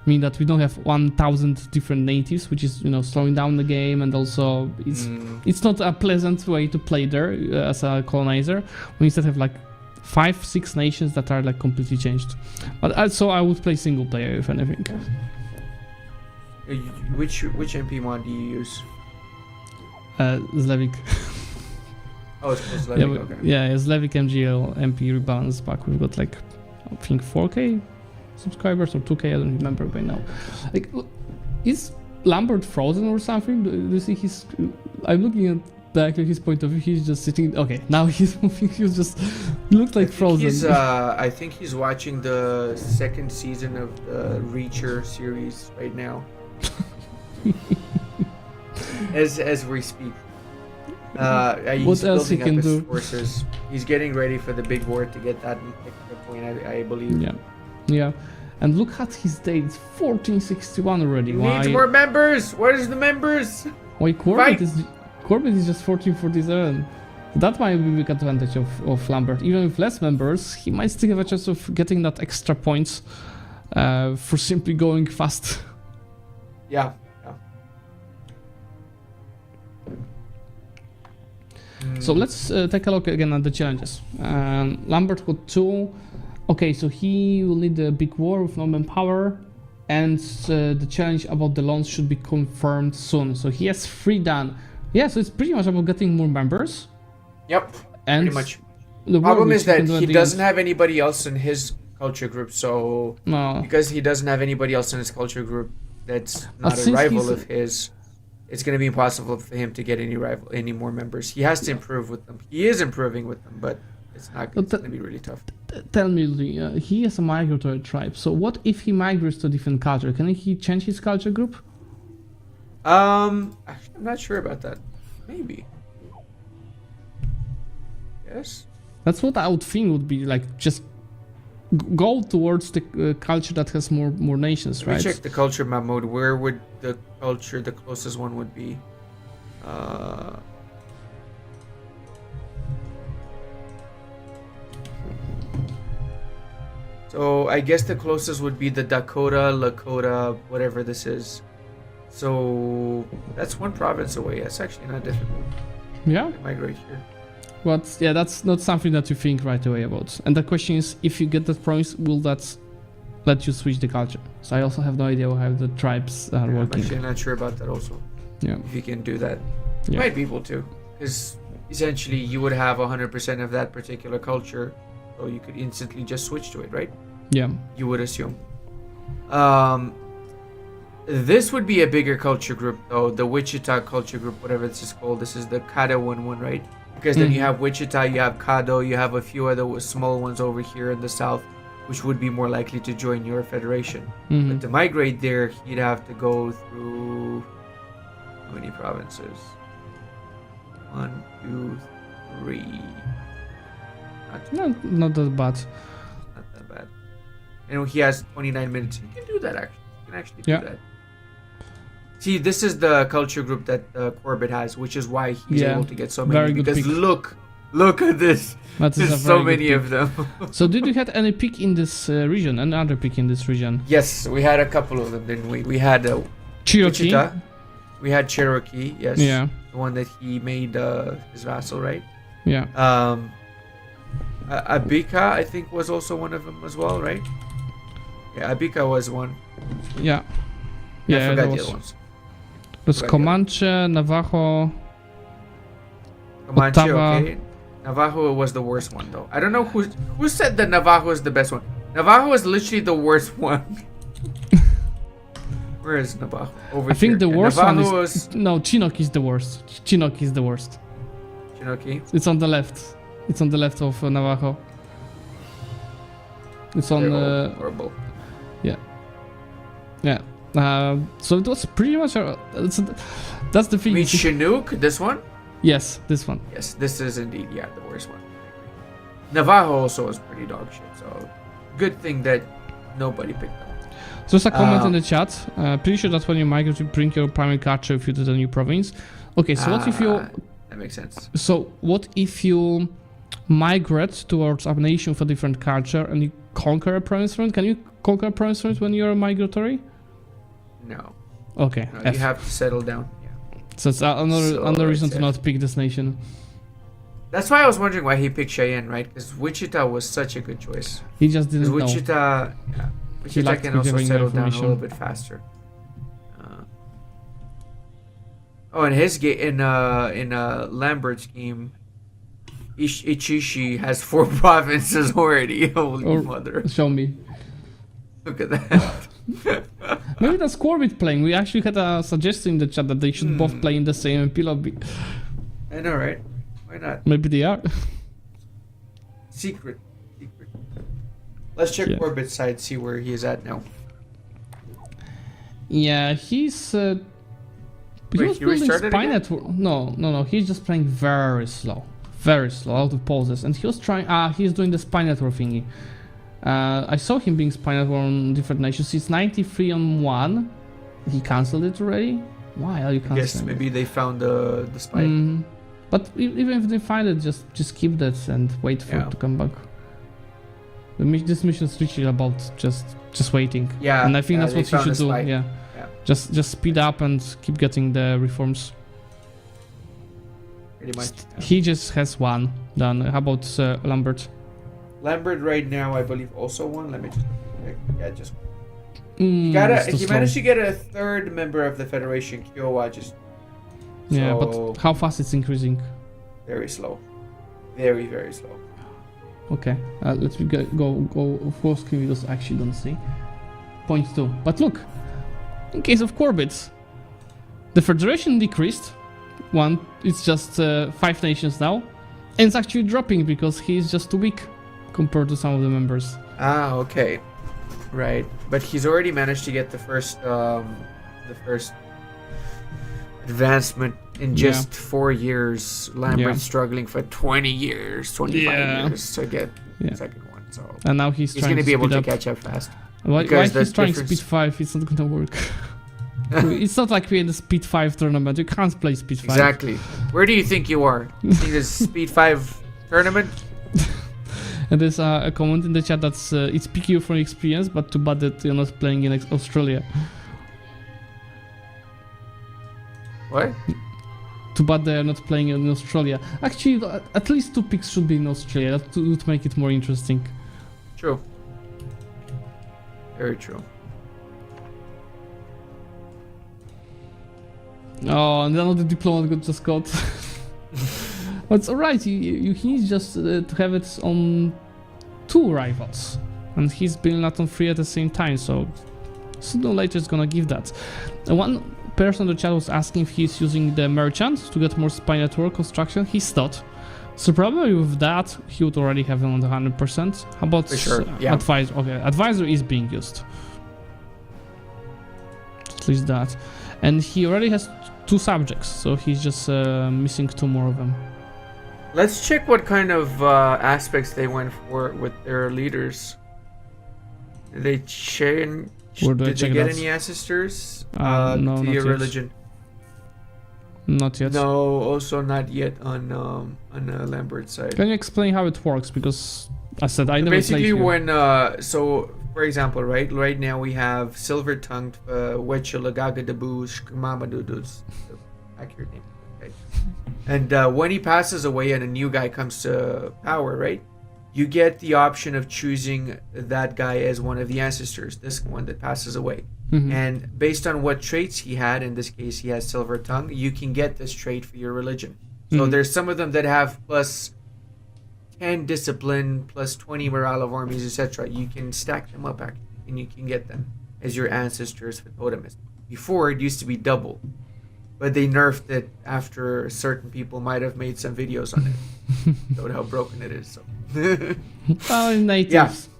I mean that we don't have 1,000 different natives, which is slowing down the game, and also it's not a pleasant way to play there as a colonizer. We instead have like 5-6 nations that are like completely changed. But also I would play single player if anything. Which MP mod do you use? Slavic. Oh, it's Slavic. Okay. Yeah, Slavic MGL MP rebalance pack. We've got like I think 4K subscribers or 2K. I don't remember by now. Like, is Lambert frozen or something? Do you see his? I'm looking at back at his point of view. He's just sitting. Okay, now he's moving. He's just he looks like frozen. I think he's watching the second season of the Reacher series right now. as we speak. He's What else he building can up his do? forces. He's getting ready for the big war to get that particular point, I believe. Yeah. And look at his date. It's 1461 already. Why? Needs more members. Where's the members? Why Fight! Corbett is just 1447. That might be a big advantage of Lambert. Even with less members, he might still have a chance of getting that extra points for simply going fast. Yeah. So let's take a look again at the challenges. Lambert got 2. Okay, so he will need a big war with no manpower, and the challenge about the loans should be confirmed soon. So he has 3 done. Yeah, so it's pretty much about getting more members. Yep. And Pretty much. the Problem war is which that can do at he the doesn't end. have anybody else in his culture group, so No. because he doesn't have anybody else in his culture group that's not a since rival he's- of his, it's going to be impossible for him to get any more members. He has to improve with them. He is improving with them, but it's going to be really tough. Tell me, Lee, he is a migratory tribe. So what if he migrates to a different culture? Can he change his culture group? Actually, I'm not sure about that. Maybe. Yes. That's what I would think would be like. Just go towards the culture that has more nations, Let me right? check the culture map mode. Where would the closest one would be? So I guess the closest would be the Dakota, Lakota, whatever this is. So that's one province away. That's actually not difficult. Yeah. to migrate here. But yeah, that's not something that you think right away about. And the question is, if you get that promise, will that let you switch the culture? So I also have no idea how the tribes are I'm working. actually not sure about that also. Yeah. If you can do that. Yeah. Might be able to. Because essentially you would have 100% of that particular culture. So you could instantly just switch to it, right? Yeah. You would assume. This would be a bigger culture group though. The Wichita culture group, whatever this is called. This is the Caddoan one, right? Because then you have Wichita, you have Caddo, you have a few other small ones over here in the south, which would be more likely to join your federation. Mhm. But to migrate there, you'd have to go through how many provinces? 1, 2, 3. Not that bad. Not that bad. And he has 29 minutes. You can do that actually. You can actually do Yeah. that. See, this is the culture group that Corbett has, which is why he's Yeah, able to get so very many. good Because pick. look at this. That is a There's so very good many pick. of them. So did you had any pick in this region? Another pick in this region? Yes, we had a couple of them, didn't we? We had Cherokee. Wichita. We had Cherokee. Yes. Yeah. The one that he made his vassal, right? Yeah. Abika, I think, was also one of them as well, right? Yeah, Abika was one. Yeah. I Yeah. forgot That the was, other ones. was Forgot the Comanche, Navajo. Comanche, Ottawa. okay. Navajo was the worst one, though. I don't know who said that Navajo is the best one. Navajo is literally the worst one. Where is Navajo? Over I think here. the worst Navajo one is no. Chinook is the worst. Chinook is the worst. Chinook. It's on the left. It's on the left of Navajo. It's on. They're all horrible. Yeah. So it was pretty much. That's the You thing. mean Chinook? This one? Yes, this one. Yes, this is indeed, the worst one. Navajo also was pretty dog shit, so good thing that nobody picked them. So there's a comment in the chat. Pretty sure that when you migrate, you bring your primary culture if you to the new province. Okay, so what if you? That makes sense. So what if you migrate towards a nation with a different culture and you conquer a province from it? Can you conquer a province from it when you're migratory? No. Okay. No, F. you have to settle down. Yeah. So it's another reason it's to F. not pick this nation. That's why I was wondering why he picked Cheyenne, right? Because Wichita was such a good choice. He just Because didn't know. Wichita liked can also giving settle down a information. little bit faster. And his in Lambert's game, Ichishi has 4 provinces already. Holy mother! Show me. Look at that. Maybe that's Corbett playing. We actually had a suggestion in the chat that they should both play in the same MP lobby. I know, right? Why not? Maybe they are. Secret. Let's check Yeah. Corbett's side, see where he is at now. Yeah, he's. He Wait, was he building restarted spy again? network. No. He's just playing very slow, out of pauses, and he was trying. He's doing the spy network thingy. I saw him being spy network on different nations. He's 93 on one. He cancelled it already. Why are you I canceling? guess maybe they found the spy. But even if they find it, just keep that and wait for it to come back. This mission is literally about just waiting. Yeah, and I think yeah, that's they what you found should the do. spy. Yeah. Yeah. Just speed up and keep getting the reforms. Pretty much. He just has one done. How about Lambert? Lambert right now, I believe, also won. Let me just check. Yeah, just one. It's too He slow. managed to get a 3rd member of the Federation, Kiowa, just Yeah, so but how fast it's increasing? very slow. Very, very slow. Okay, let's go. Of course, Kimidos actually don't see. Point 2. But look, in case of Corbett, the Federation decreased. One, it's just 5 nations now, and it's actually dropping because he's just too weak compared to some of the members. Ah, okay. Right. But he's already managed to get the first advancement in just 4 years. Lambert's struggling for 20 years, 25 years to get the second one. So And now he's trying going to be able speed to up. catch up fast. Why because he's the trying difference- speed 5? It's not gonna work. It's not like we're in the speed 5 tournament. You can't play speed 5. Exactly. Where do you think you are? You think this Speed 5 tournament? And there's a comment in the chat that's it's PQ from experience, but too bad that you're not playing in Australia. What? Too bad they're not playing in Australia. Actually, at least 2 picks should be in Australia. That would make it more interesting. True. Very true. Oh, and another diplomat just got. But it's alright. He needs just to have it on 2 rivals, and he's building that on 3 at the same time. So sooner or later, it's gonna give that. And one person in the chat was asking if he's using the merchant to get more spy network construction. He's not. So probably with that, he would already have it on the 100%. How about For sure, yeah. advisor? Okay, advisor is being used. At least that. And he already has 2 subjects, so he's just missing 2 more of them. Let's check what kind of aspects they went for with their leaders. Did they Where do I Did you check get that? any ancestors No, to not your yet. religion? Not yet. No, also not yet on Lambert's side. Can you explain how it works? Because I said I So never basically, played here. when so for example, right now we have silver tongued Wechelagaga Debu Shkmamadudus, the accurate name. Okay. And when he passes away and a new guy comes to power, right? You get the option of choosing that guy as one of the ancestors, this one that passes away. Mhm. And based on what traits he had, in this case he has silver tongue, you can get this trait for your religion. So Mhm. there's some of them that have plus 10 discipline, plus 20 morale of armies, etc. You can stack them up actually, and you can get them as your ancestors for totemism. Before it used to be double, but they nerfed it after certain people might have made some videos on it. Showed how broken it is. So Well, in natives,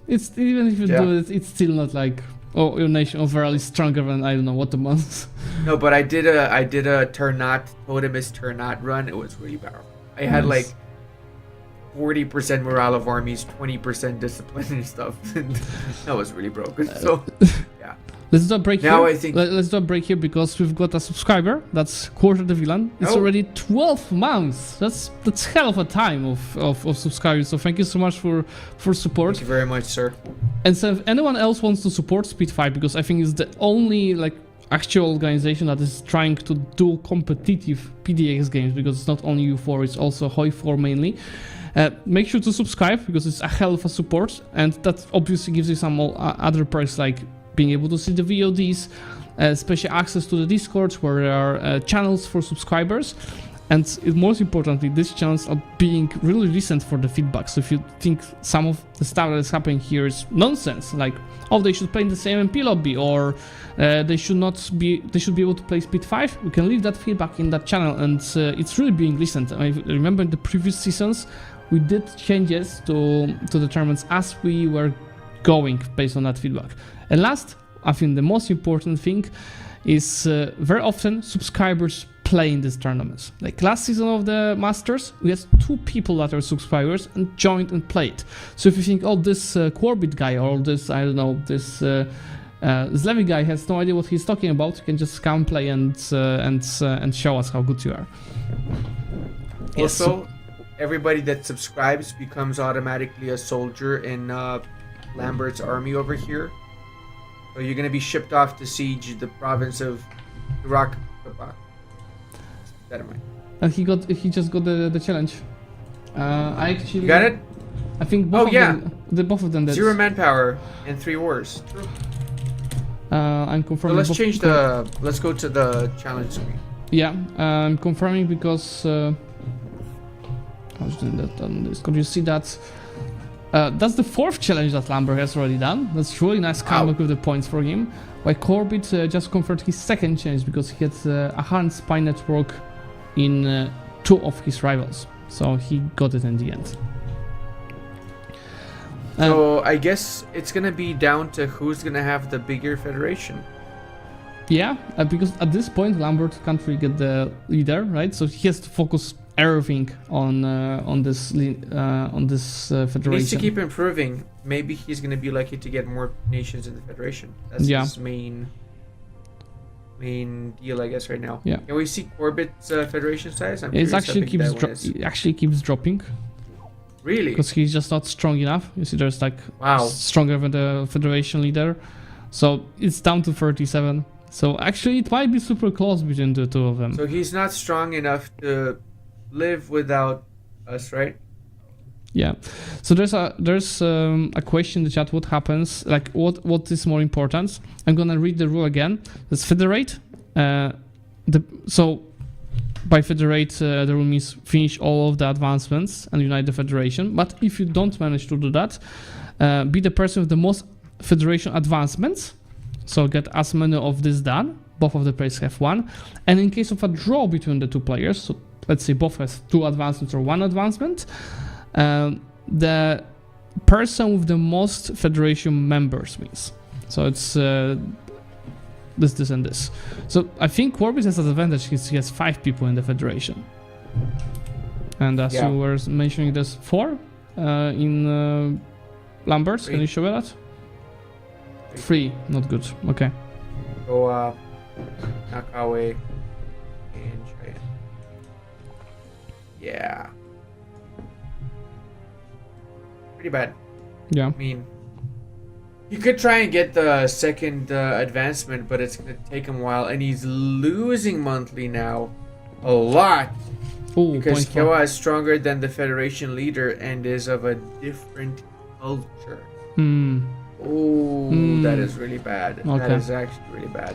Yeah. it's even if you Yeah. do it, it's still not like your nation overall is stronger than I don't know what the months. no, but I did a Ternat totemist Ternat run. It was really powerful. I had Nice. like 40% morale of armies, 20% discipline and stuff. That was really broken. So yeah. Let's do a break Now here. I think- Let's do a break here because we've got a subscriber. That's Quarter the Villain. It's Oh. already 12 months. That's hell of a time of subscribers. So thank you so much for support. Thank you very much, sir. And so if anyone else wants to support Speed5, because I think it's the only like actual organization that is trying to do competitive PDX games, because it's not only EU4, it's also HOI4 mainly. Make sure to subscribe because it's a hell of a support, and that obviously gives you some other perks like being able to see the VODs, special access to the Discord where there are channels for subscribers, and most importantly, these channels are being really listened for the feedback. So if you think some of the stuff that is happening here is nonsense, like oh they should play in the same MP lobby, or they should be able to play Speed5, you can leave that feedback in that channel, and it's really being listened. I remember in the previous seasons we did changes to the tournaments as we were going based on that feedback. And last, I think the most important thing is very often subscribers play in these tournaments. Like last season of the Masters, we had 2 people that are subscribers and joined and played. So if you think, oh, this Corbett guy or this, I don't know, this Levy guy has no idea what he's talking about, you can just come play and show us how good you are. Yes, Also, everybody that subscribes becomes automatically a soldier in Lambert's army over here. So you're gonna be shipped off to siege the province of Iraq. That in mind. And he just got the challenge. I actually You got it? I think both Oh, of yeah. them, both of them did. 0 manpower and 3 wars. True. I'm So confirming. let's both- change let's go to the challenge screen. Yeah, I'm confirming because I was doing that on this. Could you see that? That's the 4th challenge that Lambert has already done. That's really nice comeback with the points for him. While Corbett just confirmed his 2nd challenge because he had a hand spy network in 2 of his rivals. So he got it in the end. So I guess it's gonna be down to who's gonna have the bigger federation. Yeah, because at this point Lambert can't really get the leader, right? So he has to focus everything on this federation. He needs to keep improving. Maybe he's gonna be lucky to get more nations in the federation. That's Yeah. his main deal, I guess, right now. Yeah. Can we see Corbett's federation size? I'm It curious how actually big keeps that one is. it actually keeps dropping Really? because he's just not strong enough. You see, there's like Wow. stronger than the federation leader, so it's down to 37. So actually, it might be super close between the 2 of them. So he's not strong enough to live without us, right? Yeah. So there's a question in the chat. What happens? Like what is more important? I'm gonna read the rule again. Let's federate. So by federate, the rule means finish all of the advancements and unite the federation. But if you don't manage to do that, be the person with the most federation advancements. So get as many of this done. Both of the players have 1. And in case of a draw between the 2 players, so let's say both has 2 advancements or 1 advancement, the person with the most federation members wins. So it's this, and this. So I think Corbett has an advantage. He has 5 people in the federation. And as Yeah. you were mentioning, there's 4 in Lambert's. Can 3. you show me that? 3, not good. Okay. Go Nakawe and Cheyenne. Yeah. Pretty bad. Yeah. I mean, he could try and get the second advancement, but it's gonna take him a while, and he's losing monthly now, a lot, Oh, because 0.4. Kyowa is stronger than the Federation leader and is of a different culture. Hmm. Oh, Hmm. that is really bad. That Okay. is actually really bad.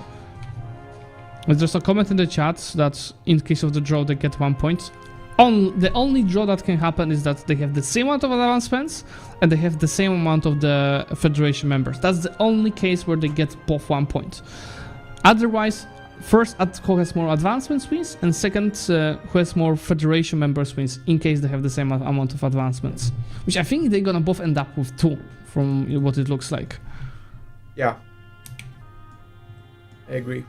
There's a comment in the chat that in case of the draw they get 1 point. The only draw that can happen is that they have the same amount of advancements and they have the same amount of the Federation members. That's the only case where they get both 1 point. Otherwise, first who has more advancements wins, and second who has more Federation members wins in case they have the same amount of advancements. Which I think they're gonna both end up with 2 from what it looks like. Yeah. I agree.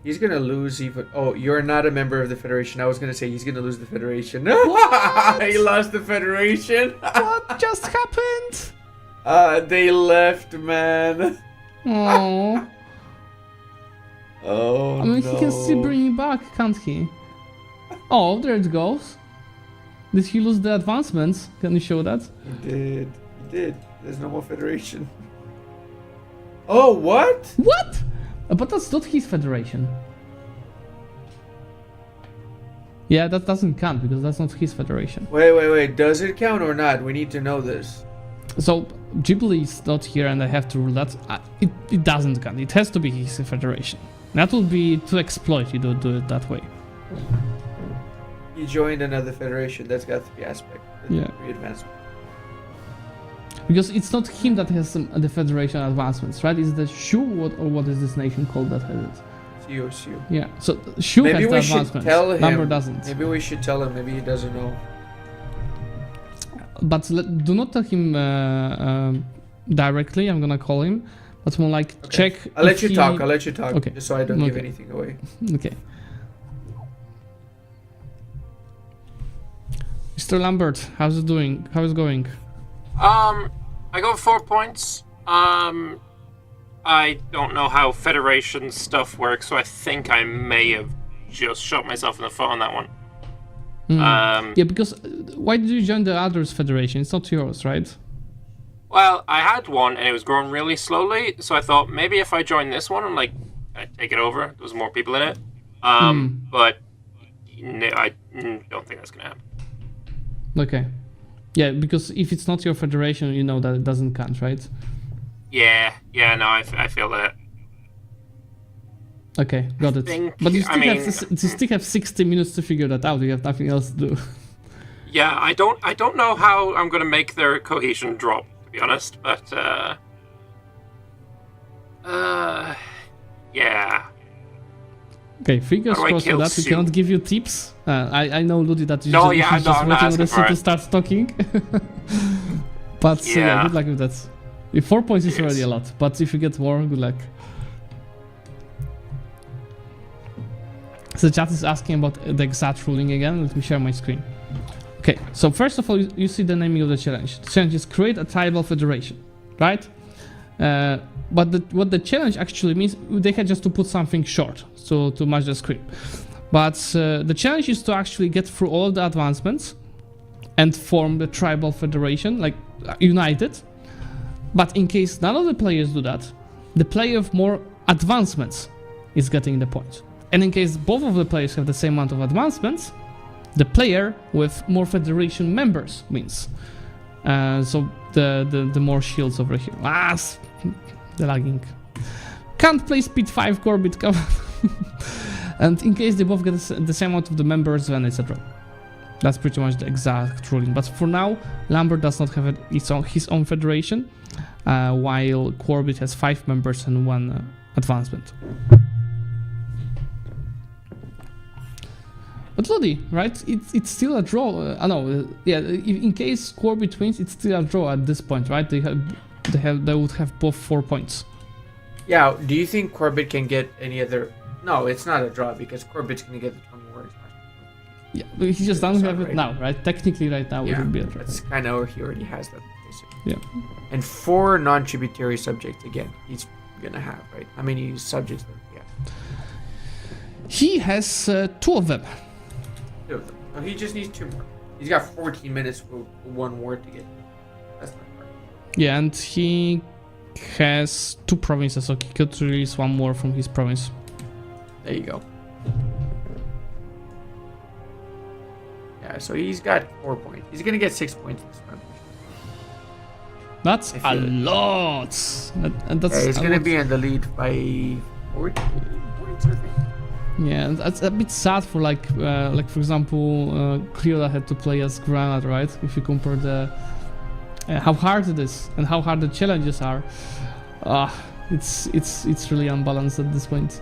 He's gonna lose even. Oh, you're not a member of the Federation. I was gonna say he's gonna lose the Federation. He lost the Federation. What just happened? They left, man. Oh. Oh, I mean, no. he can still bring it back, can't he? Oh, there it goes. Did he lose the advancements? Can you show that? He did. He did. There's no more Federation. Oh, what? What? But that's not his federation. Yeah, that doesn't count because that's not his federation. Wait. Does it count or not? We need to know this. So Ghibli is not here and I have to rule that. It doesn't count. It has to be his federation. That will be to exploit you to do it that way. He joined another Federation. That's got to be aspect. Yeah. Re-advancement. Because it's not him that has the federation advancements, right? It's the Shu, or what is this nation called that has it? COCU. Yeah, so Shu Maybe has the we should advancements. tell him. Number doesn't. Maybe we should tell him. Maybe he doesn't know. But do not tell him directly. I'm gonna call him. But more like Okay. check. I'll let if you he- talk. I'll let you talk. Okay. Just so I don't give Okay. anything away. Okay. Mr. Lambert, how's it doing? How is it going? I got 4 points. I don't know how Federation stuff works, so I think I may have just shot myself in the foot on that one. Yeah, because why did you join the others federation? It's not yours, right? Well, I had one and it was growing really slowly, so I thought maybe if I join this one and like I take it over, there's more people in it. But no, I don't think that's gonna happen. Okay. Yeah, because if it's not your federation, you know that it doesn't count, right? Yeah, no, I feel that. Okay, got it. think- But you I still have 60 minutes to figure that out. You have nothing else to do. Yeah, I don't know how I'm gonna make their cohesion drop, to be honest, but yeah. Okay, fingers How do I crossed for kill that. We Sue? cannot give you tips. I know, Ludi, that you No, just, yeah, he's no, just I'm not waiting on the asking for Sue to it. start talking. But yeah, Yeah. good luck with that. If 4 points is Yes. already a lot, but if you get more, good luck. So chat is asking about the exact ruling again. Let me share my screen. Okay, so first of all, you see the naming of the challenge. The challenge is create a tribal federation, right? But what the challenge actually means, they had just to put something short, so to match the script. But the challenge is to actually get through all of the advancements and form the tribal federation, like united. But in case none of the players do that, the player of more advancements is getting the point. And in case both of the players have the same amount of advancements, the player with more federation members wins. So the more shields over here. The lagging. Can't play speed 5 Corbett, come on. And in case they both get the same amount of the members, then it's a draw. That's pretty much the exact ruling. But for now, Lambert does not have his own federation, while Corbett has 5 members and 1 advancement. But Lodi, right? It's still a draw. In case Corbett wins, it's still a draw at this point, right? They would have both 4 points. Yeah. Do you think Corbett can get any other? No, it's not a draw because Corbett's gonna get the 20 words. Yeah, but he just doesn't have it right. now, right? Technically, right now it Yeah, would be a draw. that's kind of he already has that. basic. Yeah. And 4 non-tributary subjects again. He's gonna have, right? How many subjects does he have? He has 2 of them. 2 of them. So he just needs 2 more. He's got 14 minutes for 1 war to get. That's not hard. Yeah, and he has 2 provinces, so he could release 1 more from his province. There you go. Yeah, so he's got 4 points. He's gonna get 6 points this round. That's a lot. And that's Yeah, he's gonna lot. be in the lead by 40 points, I think. Yeah, and that's a bit sad for like for example, Cleola had to play as Granite, right? If you compare the how hard it is and how hard the challenges are, it's really unbalanced at this point.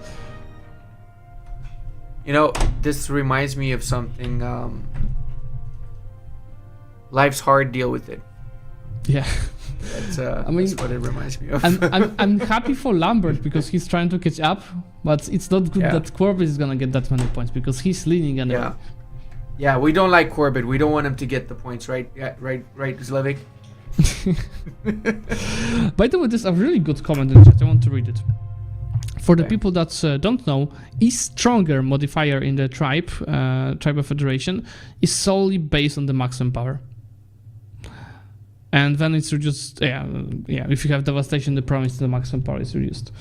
You know, this reminds me of something. Life's hard, deal with it. Yeah. That's, I mean, that's what it reminds me of. I'm happy for Lambert because he's trying to catch up, but it's not good that Corbett is gonna get that many points because he's leading anyway. Yeah. Yeah, we don't like Corbett. We don't want him to get the points, right? Yeah, right, Zlevik? By the way, there's a really good comment in chat. I want to read it. For the people that don't know, is stronger modifier in the tribal federation is solely based on the maximum power. And then it's reduced, if you have devastation, the province, the maximum power is reduced.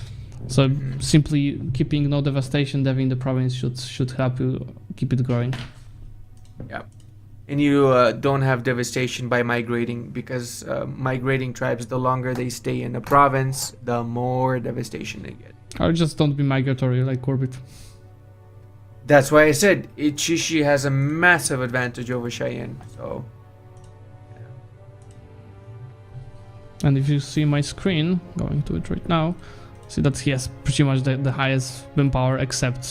So simply keeping no devastation dev in the province should help you keep it growing. Yeah. And you don't have devastation by migrating because migrating tribes, the longer they stay in a province, the more devastation they get. Or just don't be migratory like Corbett. That's why I said Ichishi has a massive advantage over Cheyenne. So, and if you see my screen, going to it right now, see that he has pretty much the highest win power except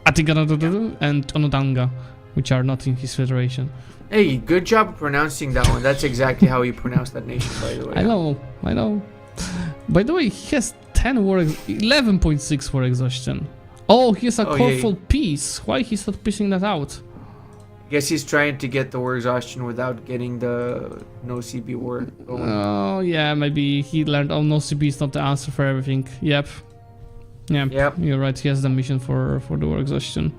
Atigaradu and Onodanga, which are not in his federation. Hey, good job pronouncing that one. That's exactly how you pronounce that nation, by the way. I know. By the way, he has 11.6 war exhaustion. Oh, he has a colorful piece. Why he's not piecing that out? I guess he's trying to get the war exhaustion without getting the no CB war going. Oh, yeah, maybe he learned, no CB is not the answer for everything. Yep. You're right, he has the mission for the war exhaustion.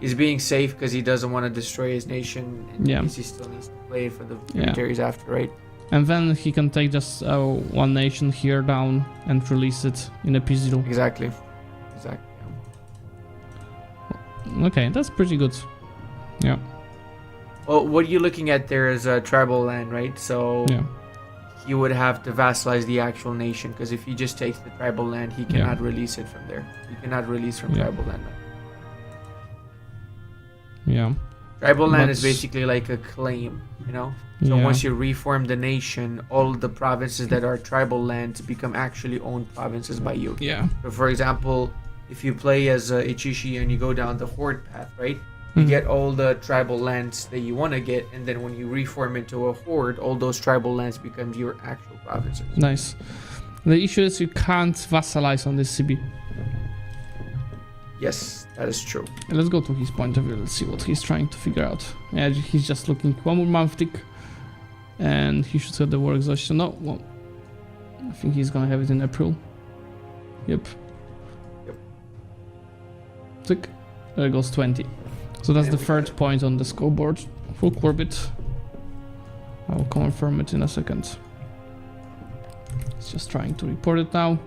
He's being safe because he doesn't want to destroy his nation. And he still needs to play for the militaries after, right? And then he can take just one nation here down and release it in a peace deal. Exactly. Okay, that's pretty good. Yeah. Well, what you're looking at there is a tribal land, right? So you would have to vassalize the actual nation because if he just takes the tribal land, he cannot release it from there. He cannot release from tribal land. Yeah. Tribal land is basically like a claim, you know? So once you reform the nation, all the provinces that are tribal lands become actually owned provinces by you. Yeah. So for example, if you play as Ichishi and you go down the horde path, right? You get all the tribal lands that you want to get, and then when you reform into a horde, all those tribal lands become your actual provinces. Nice. The issue is you can't vassalize on this CB. Yes, that is true. Let's go to his point of view. Let's see what he's trying to figure out. Yeah, he's just looking one more month tick, and he should have the war exhaustion. No, well, I think he's gonna have it in April. Yep. Tick. There goes 20. So that's the third point on the scoreboard for Corbett. I'll confirm it in a second. He's just trying to report it now.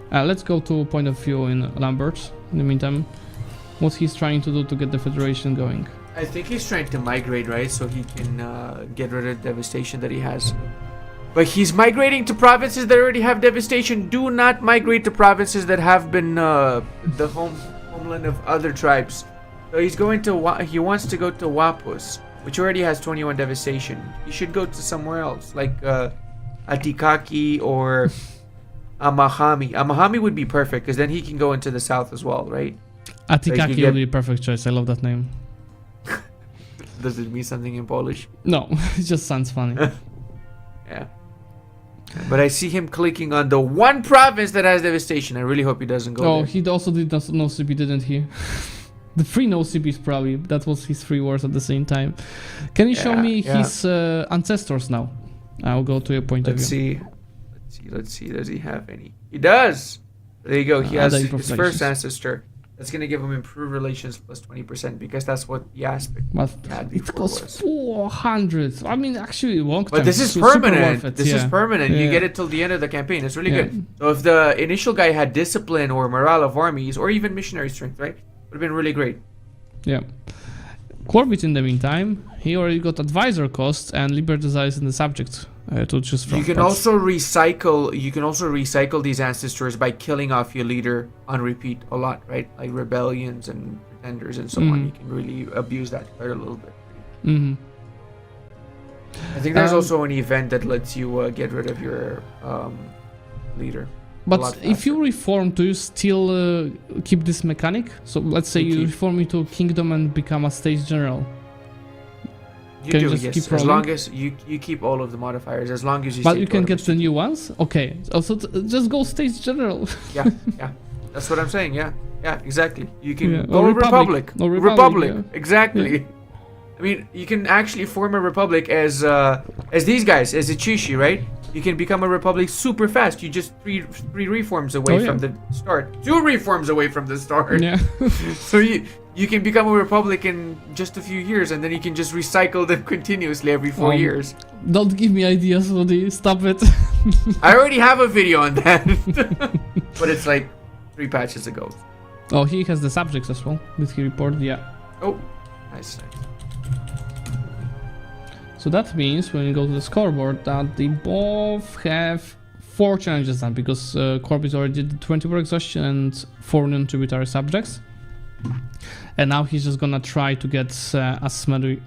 Let's go to point of view in Lambert. In the meantime, what he's trying to do to get the Federation going. I think he's trying to migrate, right? So he can get rid of devastation that he has. But he's migrating to provinces that already have devastation. Do not migrate to provinces that have been the homeland of other tribes. So he's going to he wants to go to Wapus, which already has 21 devastation. He should go to somewhere else, like Atikaki or Amahami. Amahami would be perfect because then he can go into the south as well, right? Atikaki would be a perfect choice. I love that name. Does it mean something in Polish? No, it just sounds funny. Yeah. But I see him clicking on the one province that has devastation. I really hope he doesn't go there. He also did no CB, didn't he? The 3 no CBs probably. That was his 3 wars at the same time. Can you show me his ancestors now? I'll go to your point Let's of view. see. Does he have any? He does. There you go. He has Other his improved first relations. ancestor. That's gonna give him improved relations plus 20% because that's what the aspect But he had it before costs was. 400. I mean, actually, long time. But this is super permanent. worth it, This is yeah. permanent. You Yeah. get it till the end of the campaign. It's really Yeah. good. So if the initial guy had discipline or morale of armies or even missionary strength, right, would have been really great. Yeah. Corbett, in the meantime, he already got advisor cost and liberticize in the subject to choose from. You can but- also recycle these ancestors by killing off your leader on repeat a lot, right? Like rebellions and pretenders and so on. Mhm. You can really abuse that quite a little bit. Mhm. I think there's Um, also an event that lets you get rid of your leader. a lot But if you faster. reform, do you still keep this mechanic? So let's say You you keep. reform into kingdom and become a state general. You can do, you just yes. keep As rolling? long as you keep all of the modifiers, as long as you. But stay you can get totems. the new ones? Okay. Also, just go state general. Yeah, yeah. That's what I'm saying. Yeah, yeah, exactly. You can Yeah, go or Republic. Republic. Or Republic, yeah. Exactly. Yeah. I mean, you can actually form a Republic as these guys, as Ichishi, right? You can become a Republic super fast. You just three reforms away Oh, yeah. from the start. 2 reforms away from the start. Yeah. So you can become a Republic in just a few years, and then you can just recycle them continuously every 4 years. Don't give me ideas, Rudy. Stop it. I already have a video on that, but it's like 3 patches ago. Oh, he has the subjects as well. Did he report? Yeah. Oh, nice. So that means when you go to the scoreboard that they both have 4 challenges done because Corbett already did 24 exhaustion and 4 non-tributary subjects. And now he's just gonna try to get as many.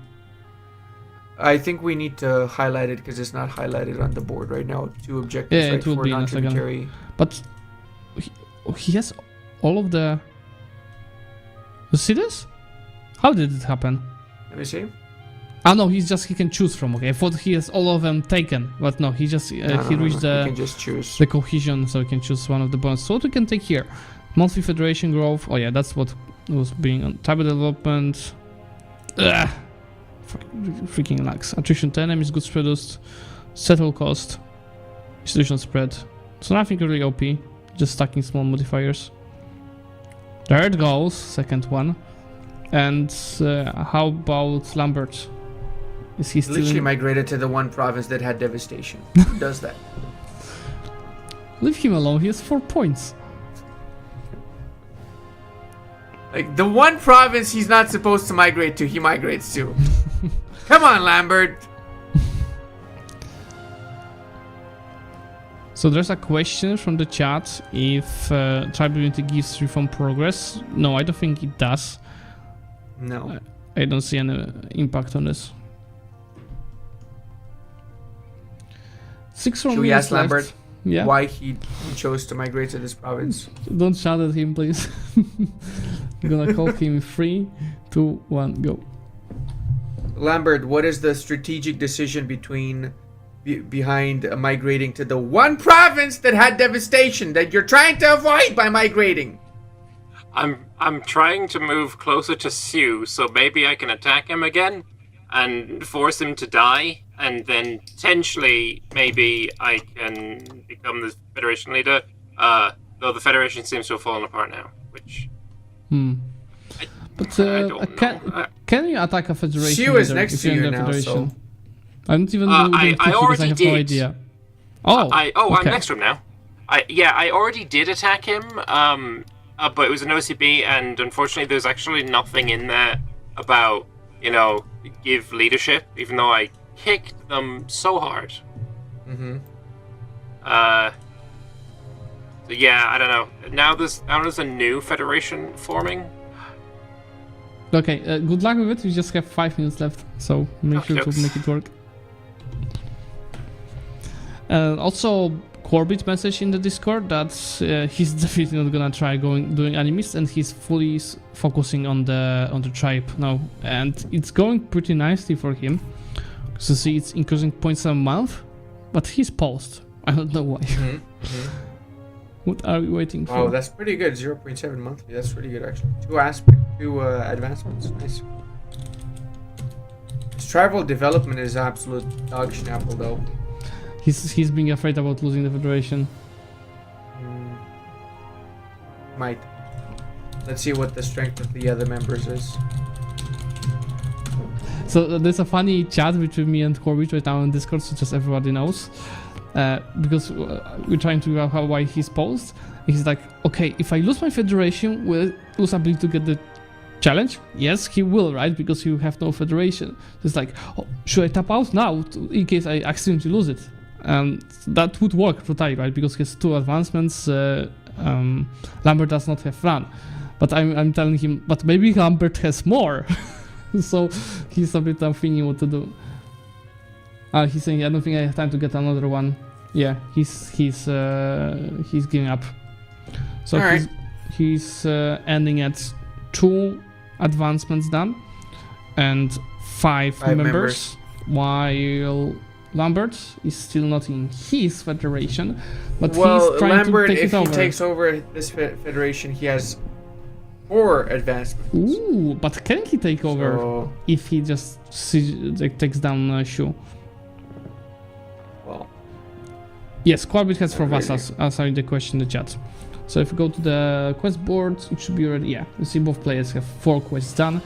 I think we need to highlight it because it's not highlighted on the board right now. 2 objectives, Yeah, right? it will For be in a second. non-tributary. But he has all of the. You see this? How did it happen? Let me see. Ah no, he can choose from. Okay, I thought he has all of them taken, but no, he just he reached You can just choose. the cohesion, so he can choose one of the bonus. So what we can take here? Monthly Federation growth. Oh yeah, that's what was being on type of development. Ugh. Freaking lags. Attrition to enemies, goods produced, settle cost, institutional spread. So nothing really OP, just stacking small modifiers. There it goes, second one. And how about Lambert? Is he still Literally migrated to the one province that had devastation. Who does that? Leave him alone, he has 4 points. Like, the one province he's not supposed to migrate to, he migrates to. Come on, Lambert. So there's a question from the chat if tribal unity gives reform progress. No, I don't think it does. No. I don't see any impact on this. 6 more Should we minutes ask left. Lambert Yeah. why he chose to migrate to this province? Don't shout at him, please. I'm gonna call him 3, 2, 1, go. Lambert, what is the strategic decision behind migrating to the one province that had devastation that you're trying to avoid by migrating? I'm trying to move closer to Sue, so maybe I can attack him again and force him to die, and then potentially maybe I can become the Federation leader. Though the Federation seems to have fallen apart now, which But I don't know. can you attack a federation? Sue is leader next if to you're in you the now, federation? so- I'm not even I doing it because I already have no did. idea. Oh, I'm okay. next to him now. I already did attack him. But it was an OCB, and unfortunately, there's actually nothing in there about give leadership, even though I kicked them so hard. Mm-hmm. So yeah, I don't know. Now there's a new federation forming. Okay, good luck with it. We just have 5 minutes left, so make sure to make it work. Also, Corbett message in the Discord that he's definitely not gonna try doing enemies, and he's fully focusing on the tribe now, and it's going pretty nicely for him. So see, it's increasing points a month, but he's paused. I don't know why. What are we waiting for? Oh, that's pretty good. 0.7 monthly. That's pretty good, actually. 2 advancements. Nice. His tribal development is absolute dog schnapple, though. He's being afraid about losing the Federation. Might. Let's see what the strength of the other members is. So there's a funny chat between me and Corbett right now on Discord, so just everybody knows. Because we're trying to figure out why he's posed. He's like, okay, if I lose my Federation, will I lose ability to get the challenge? Yes, he will, right? Because you have no Federation. It's like, oh, should I tap out now in case I accidentally lose it? That would work totally, right? Because he has 2 advancements. Lambert does not have run. But I'm telling him, but maybe Lambert has more. So he's a bit thinking what to do. He's saying, I don't think I have time to get another one. Yeah, he's giving up. So Alright. he's ending at 2 advancements done and 5 members, while Lambert is still not in his federation, but he's trying Lambert, to take if it he over. takes over this federation, he has 4 advancements. Ooh, but can he take over So, if he just takes down Shu? well, Yes, Corbett has 4 Really? vassals, answering the question in the chat. So if you go to the quest board, it should be already, yeah, you see both players have 4 quests done.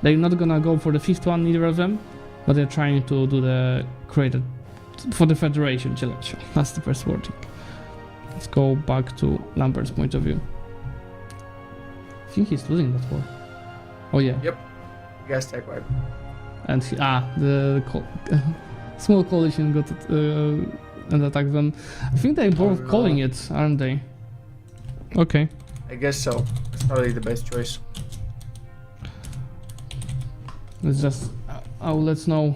They're not gonna go for the 5th one, neither of them, but they're trying to do the created for the Federation challenge. That's the best wording. Let's go back to Lambert's point of view. I think he's losing that war. Oh yeah. Yep. Gas tech wipe. And small coalition got and attacked them. I think they're both no. calling it, aren't they? Okay. I guess so. That's probably the best choice. Let's just I'll let know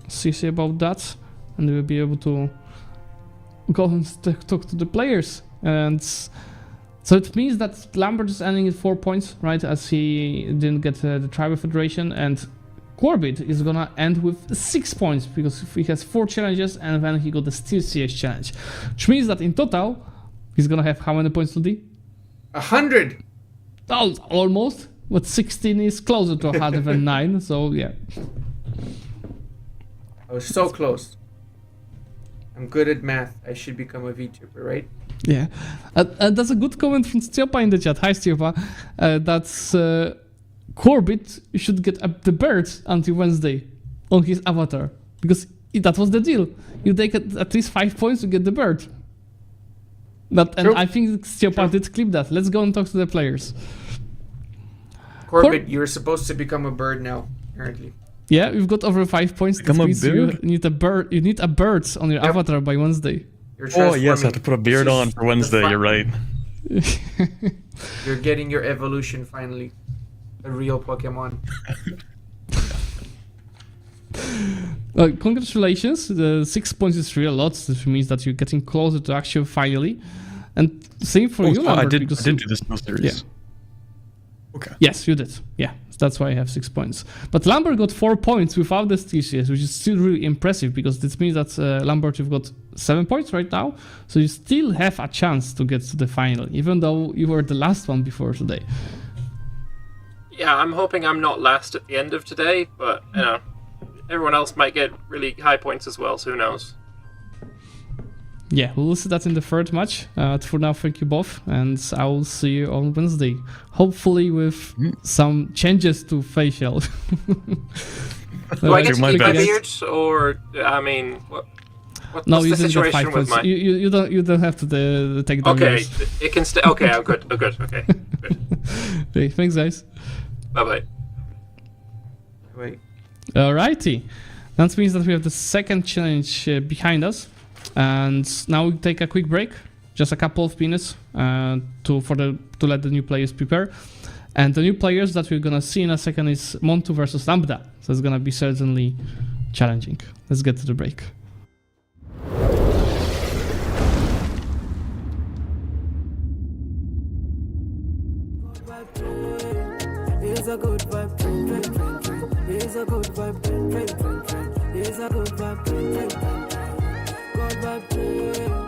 CC about that, and we'll be able to go and talk to the players. And so it means that Lambert is ending at 4 points, right? As he didn't get the Tribal Federation, and Corbett is gonna end with 6 points because he has 4 challenges, and then he got the Steel CS challenge, which means that in total he's gonna have how many points, Ludi? 100. Oh, almost. But 16 is closer to 109, so yeah. I was so close. I'm good at math. I should become a VTuber, right? Yeah, and that's a good comment from Stiopa in the chat. Hi Stiopa. That's Corbett should get the bird until Wednesday on his avatar, because that was the deal. You take at least 5 points to get the bird. And True. I think Stiopa did clip that. Let's go and talk to the players. Corbett, you're supposed to become a bird now, apparently. Yeah, we've got over 5 points. Become That a means you bird? need a bird. You need a bird on your Yep. avatar by Wednesday. You're Oh yes, I have transforming. to put a beard This on is for Wednesday. the You're right. You're getting your evolution finally. A real Pokemon. Congratulations, the 6 points is really a lot. This means that you're getting closer to actual finally. And same for you, So Lambert, I did because do this no series. Yeah. Okay. yes, you did. Yeah, that's why I have 6 points. But Lambert got 4 points without the TCS, which is still really impressive because this means that Lambert, you've got 7 points right now, so you still have a chance to get to the final, even though you were the last one before today. Yeah, I'm hoping I'm not last at the end of today, but you know, everyone else might get really high points as well, so who knows? Yeah, we'll see that in the third match. For now, thank you both, and I will see you on Wednesday. Hopefully with some changes to facial. Do I get to my keep my best. beard, or I mean, what's No, the you didn't get 5 situation with points. my? You don't have to take down Okay, yours. it can stay. Okay, I'm good. I'm good. Okay, good. Okay, thanks, guys. Bye bye. Wait. Alrighty, that means that we have the second challenge behind us, and now we take a quick break, just a couple of minutes, to let the new players prepare. And the new players that we're gonna see in a second is Montu versus Lambda, so it's gonna be certainly challenging. Let's get to the break. Here's a good vibe, train, train, train, train. Here's a good vibe, train, train, train, train. Here's a good vibe, train, train, train, train. Good vibe, train, yeah.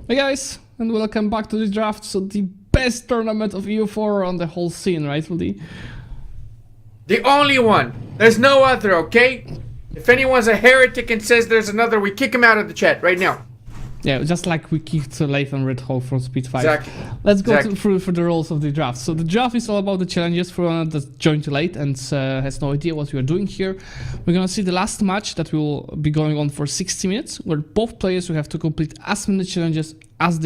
Hey guys, and welcome back to the draft. So the best tournament of EU4 on the whole scene, right, Rudy? The only one. There's no other, okay? If anyone's a heretic and says there's another, we kick him out of the chat right now. Yeah, just like we kicked Lathan Red Hole from Speed 5. Exactly. Let's go Exactly. through for the rules of the draft. So the draft is all about the challenges for anyone that joined too late and has no idea what we are doing here. We're gonna see the last match that will be going on for 60 minutes, where both players will have to complete as many challenges as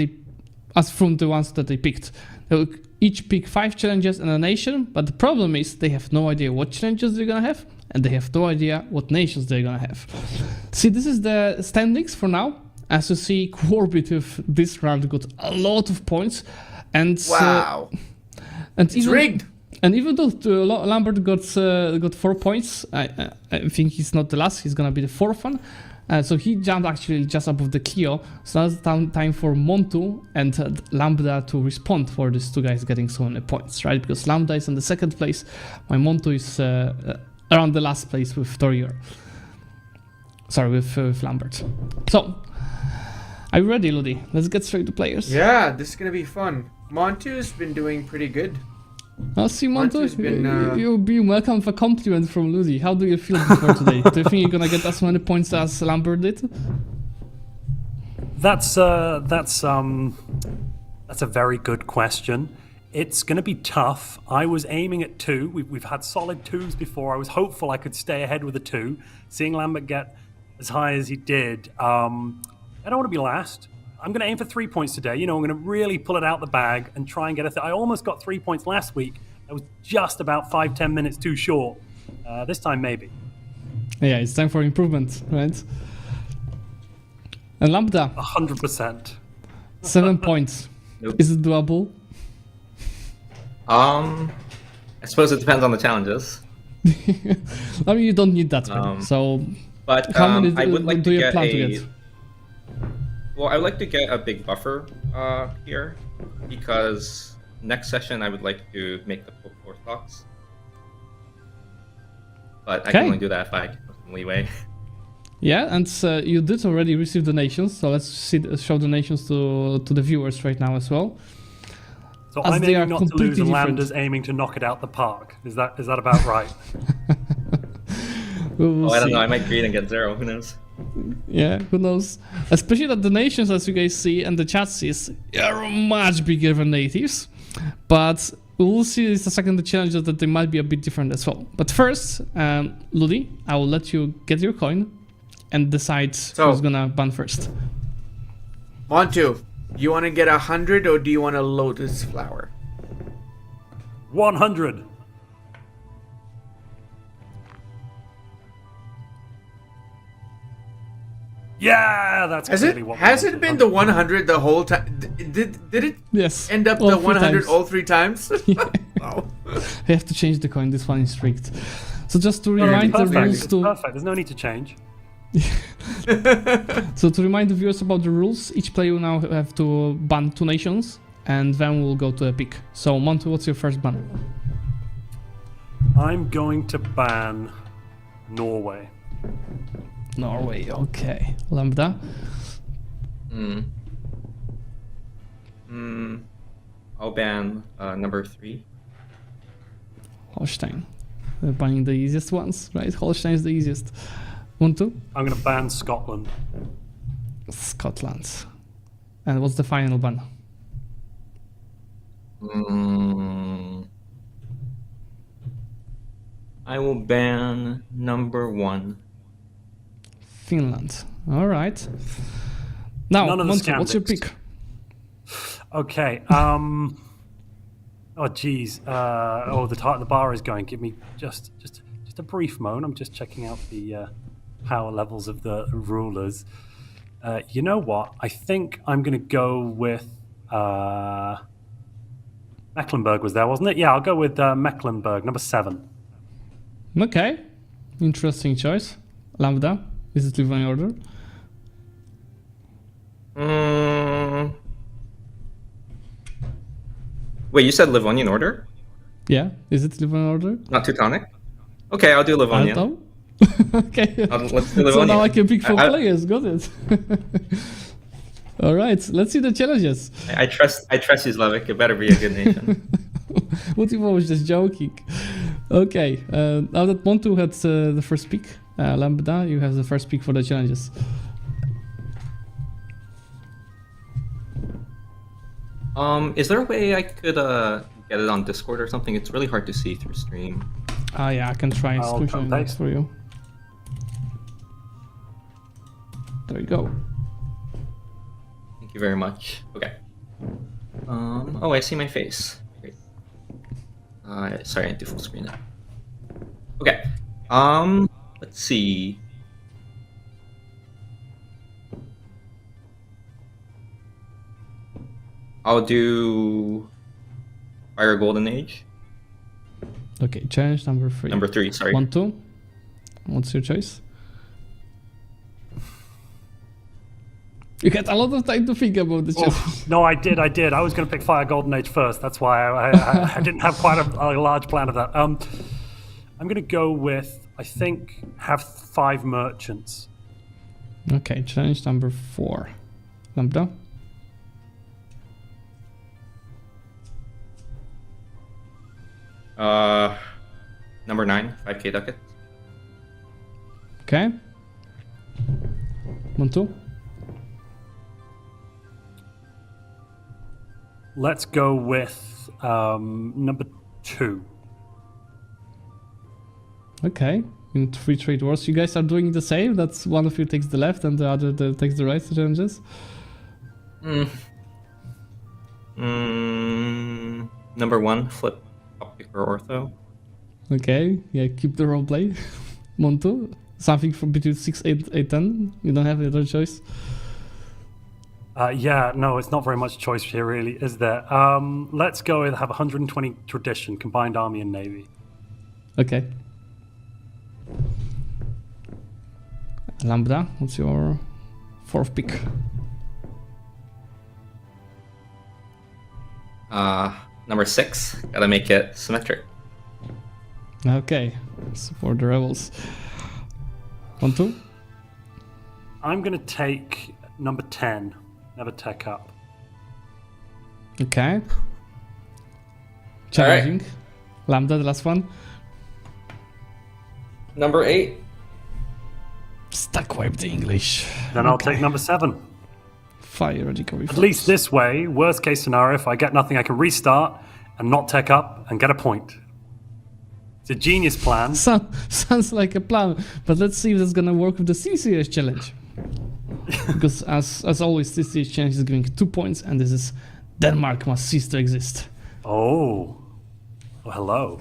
from the ones that they picked. They will each pick 5 challenges in a nation, but the problem is they have no idea what challenges they're gonna have, and they have no idea what nations they're gonna have. See, this is the standings for now. As you see, Corbett with this round got a lot of points, and Wow. and It's rigged. And even though Lambert got 4 points, I think he's not the last. He's gonna be the 4th one. So he jumped actually just above the Kyo. So now it's time for Montu and Lambda to respond for these two guys getting so many points, right? Because Lambda is in the 2nd place, my Montu is around the last place with Torior. Sorry, with Lambert. So, are you ready, Ludi? Let's get straight to players. Yeah, this is gonna be fun. Montu's been doing pretty good. I'll see, Montu. Montu's been, You'll be welcome with a compliment from Ludi. How do you feel before today? Do you think you're gonna get as many points as Lambert did? That's a very good question. It's going to be tough. I was aiming at 2. We've had solid 2s before. I was hopeful I could stay ahead with a 2. Seeing Lambert get as high as he did, I don't want to be last. I'm going to aim for 3 points today. I'm going to really pull it out the bag and try and get I almost got 3 points last week. I was just about 5-10 minutes too short. This time, maybe. Yeah, it's time for improvement, right? And Lambda, 100%. 7 points. Nope. Is it doable? I suppose it depends on the challenges. I mean, you don't need that many. So, But how many I would like do to you get plan a. to get? Well, I would like to get a big buffer here because next session I would like to make the full 4 stocks. But I can Okay. only do that if I get some leeway. Yeah, and you did already receive donations, so let's show donations to the viewers right now as well. So As I'm they are aiming not to lose, completely and different. Lambda's aiming to knock it out the park. Is that about right? We'll I don't see. know. I might green and get 0. Who knows? Yeah, who knows? Especially that the nations, as you guys see and the chat sees, are much bigger than natives. But we'll see in a second the challenges that they might be a bit different as well. But first, Ludi, I will let you get your coin and decide who's gonna ban first. Montu, you want to get 100 or do you want a lotus flower? 100. Yeah, that's Has clearly it what we has wanted. it been the 100 the whole time? Did it Yes. end up all the 3 100 times. all 3 times? Wow. I have to change the coin. This one is strict. So just to No, remind it's the perfect. rules It's to perfect. There's no need to change. So to remind the viewers about the rules, each player will now have to ban 2 nations, and then we'll go to a pick. So Montu, what's your first ban? I'm going to ban Norway. Norway, okay. Lambda? I'll ban number 3. Holstein. We're banning the easiest ones, right? Holstein is the easiest. Montu? I'm going to ban Scotland. Scotland. And what's the final ban? I will ban number 1. Finland. Alright. Now, None of the Montu, what's your Scandics. pick? Okay. Oh, geez. The bar is going. Give me just a brief moment. I'm just checking out the power levels of the rulers. You know what? I think I'm going to go with Mecklenburg was there, wasn't it? Yeah, I'll go with Mecklenburg, number 7. Okay. Interesting choice. Lambda, is it live in order? Wait, you said Livonian order? Yeah, is it live in order? Not Teutonic? Okay, I'll do I Livonian. don't know. Okay. Let's do So now Livonian. I can pick 4 I- players, got it. All right, let's see the challenges. I trust you, Slavic. It better be a good nation. Ultimo was just joking. Okay, now that Montu had the first pick, Lambda, you have the first pick for the challenges. Is there a way I could get it on Discord or something? It's really hard to see through stream. Yeah, I can try and I'll screenshot come it for you. There you go. Thank you very much. Okay. Oh, I see my face. Great. Sorry, I need to full screen it. Okay. Let's see. I'll do Fire Golden Age. Okay, challenge number 3. Number 3, sorry. Montu, what's your choice? You had a lot of time to think about the challenge. Oh, no, I did. I was going to pick Fire Golden Age first. That's why I didn't have quite a large plan of that. I'm going to go with, I think, have 5 merchants. Okay, challenge number 4. Lambda? Number 9, 5k ducats. Okay. Montu? Let's go with number 2. Okay. In 3 trade wars, you guys are doing the same? That's one of you takes the left and the other takes the right challenges? Number 1, flip top picker ortho. Okay, yeah, keep the role play. Montu? Something from between 6, 8, 10? You don't have any other choice? Yeah, no, it's not very much choice here, really, is there? Let's go and have 120 tradition, combined army and navy. Okay. Lambda, what's your 4th pick? Number 6, gotta make it symmetric. Okay, support the rebels. Montu? I'm going to take number 10, never tech up. Okay. Challenging. Lambda, the last one. Number 8. Stack wipe the English. Then I'll take number 7. Fire radical At least this way, worst case scenario, if I get nothing, I can restart and not tech up and get a point. It's a genius plan. Sounds like a plan, but let's see if that's gonna work with the C-Series challenge. Because as always, C-Series challenge is giving 2 points, and this is Denmark must cease to exist. Oh, hello.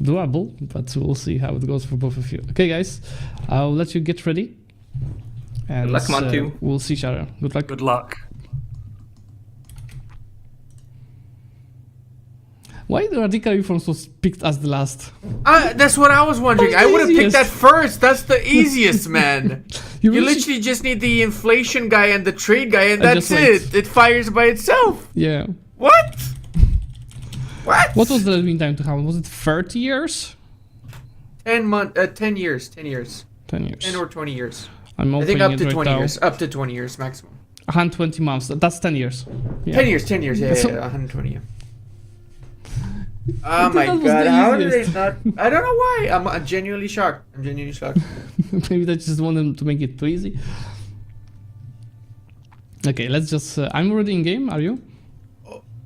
Doable, but we'll see how it goes for both of you. Okay, guys, I'll let you get ready. And Good luck, Montu. We'll see each other. Good luck. Good luck. Why the radical reforms was picked as the last? That's what I was wondering. That's I would have picked easiest. that first. That's the easiest, man. You really literally just need the inflation guy and the trade guy, and And that's just wait. it. It fires by itself. Yeah. What? What? What was the meantime to happen? Was it 30 years? 10 years. 10 years. 10 years. 10 or 20 years. I'm I opening think up it to right 20 now. years. Up to 20 years maximum. 120 months. That's 10 years. Yeah. 10 years. 10 years. Yeah, So- yeah, 120. Yeah. Oh my that was god! the How did they easiest. not? I don't know why. I'm genuinely shocked. I'm genuinely shocked. Maybe they just want them to make it too easy. Okay, let's just. I'm already in game. Are you?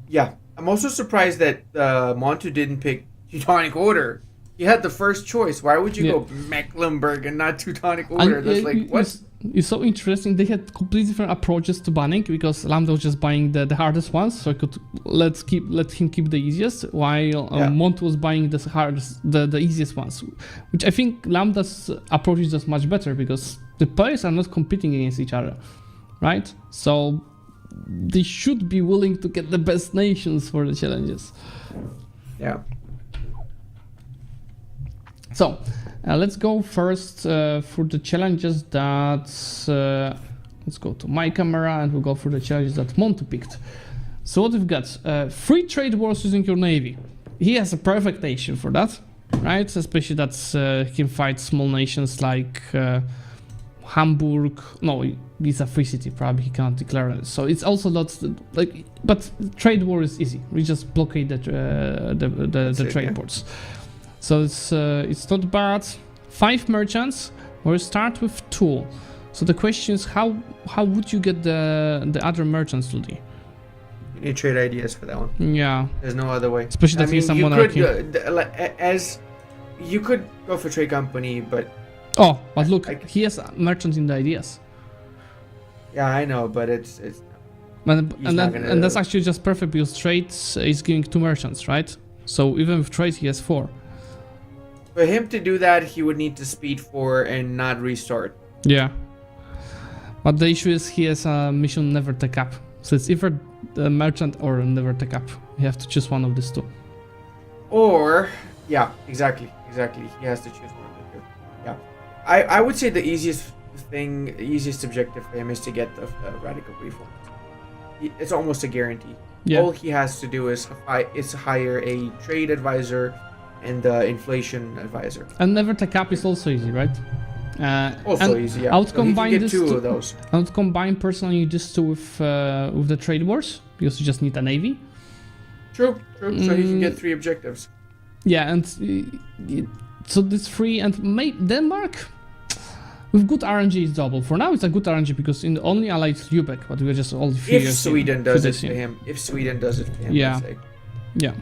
Yeah, I'm also surprised that Montu didn't pick Teutonic Order. He had the first choice. Why would you Yeah. go Mecklenburg and not Teutonic Order? That's like what? It's so interesting. They had completely different approaches to banning because Lambda was just buying the hardest ones, so I could let him keep the easiest, while Montu was buying the hardest, the easiest ones. Which I think Lambda's approach is just much better because the players are not competing against each other, right? So they should be willing to get the best nations for the challenges. Yeah. So, let's go first for the challenges that... let's go to my camera and we'll go for the challenges that Montu picked. So what we've got? 3 trade wars using your navy. He has a perfect nation for that, right? Especially that he can fight small nations like Hamburg... No, it's a free city, probably he can't declare it. So it's also not like, but trade war is easy. We just blockade the trade ports. So it's not bad. 5 merchants. We'll start with 2. So the question is, how would you get the other merchants to the? You need trade ideas for that one. Yeah. There's no other way. Especially that he's a monarchy. You could go for trade company, but. Oh, but look, he has merchants in the ideas. Yeah, I know, but it's. And that's actually just perfect because trade is giving 2 merchants, right? So even with trade, he has 4. For him to do that, he would need to speed 4 and not restart. Yeah. But the issue is he has a mission never take up. So it's either the merchant or never take up. You have to choose one of these 2. Or, yeah, exactly. He has to choose one of the 2. Yeah. I would say the easiest objective for him is to get the radical reform. It's almost a guarantee. Yeah. All he has to do is hire a trade advisor and the inflation advisor. And never take up is also easy, right? Easy, yeah. I would combine get 2 of those. I would combine personally this 2 with the trade wars because you just need a navy. True. So he can get 3 objectives. Yeah, and so this 3 and Denmark with good RNG is double. For now, it's a good RNG because in the only allied Lubeck, but we're just all few If years Sweden does it for in. him. If Sweden does it for him, Yeah. let's say. Yeah.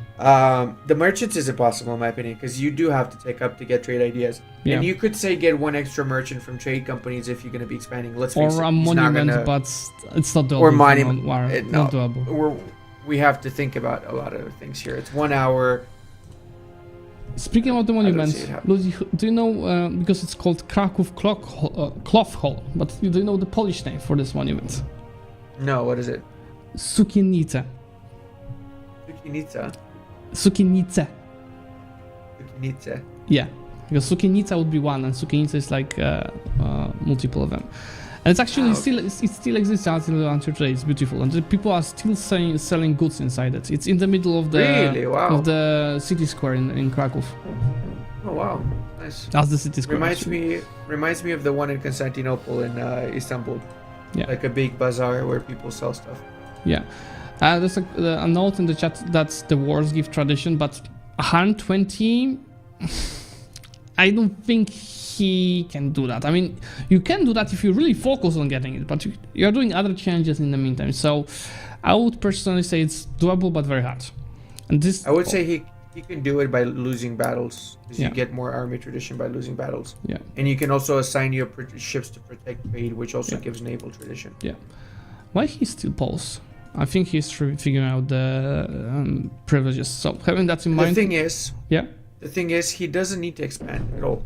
The merchants is impossible in my opinion because you do have to take up to get trade ideas. Yeah. And you could say get 1 extra merchant from trade companies if you're going to be expanding. Let's face it, Or a he's not monument, gonna- but it's not doable. or monument. Not doable. We have to think about a lot of things here. It's 1 hour. Speaking about the I don't monuments, see it happen. do you know, because it's called Kraków Cloth Hall, but do you know the Polish name for this monument? No, what is it? Sukiennice. Sukiennica. Sukiennice. Sukiennice. Yeah, because Sukiennica would be 1, and Sukiennice is like multiple of them. And it's actually it still exists until today. It's beautiful, and the people are still selling goods inside it. It's in the middle of the city square in Kraków. Oh wow, nice. That's the city square. Reminds me of the one in Constantinople in Istanbul. Yeah. Like a big bazaar where people sell stuff. Yeah. There's a note in the chat that's the wars give tradition, but 120. I don't think he can do that. I mean, you can do that if you really focus on getting it, but you're doing other changes in the meantime. So I would personally say it's doable, but very hard. And this, I would say he can do it by losing battles, because Yeah. you get more army tradition by losing battles. Yeah. And you can also assign your ships to protect trade, which also Yeah. gives naval tradition. Yeah. Why he still paused? I think he's figuring out the privileges. So having that in mind. The thing is, he doesn't need to expand at all.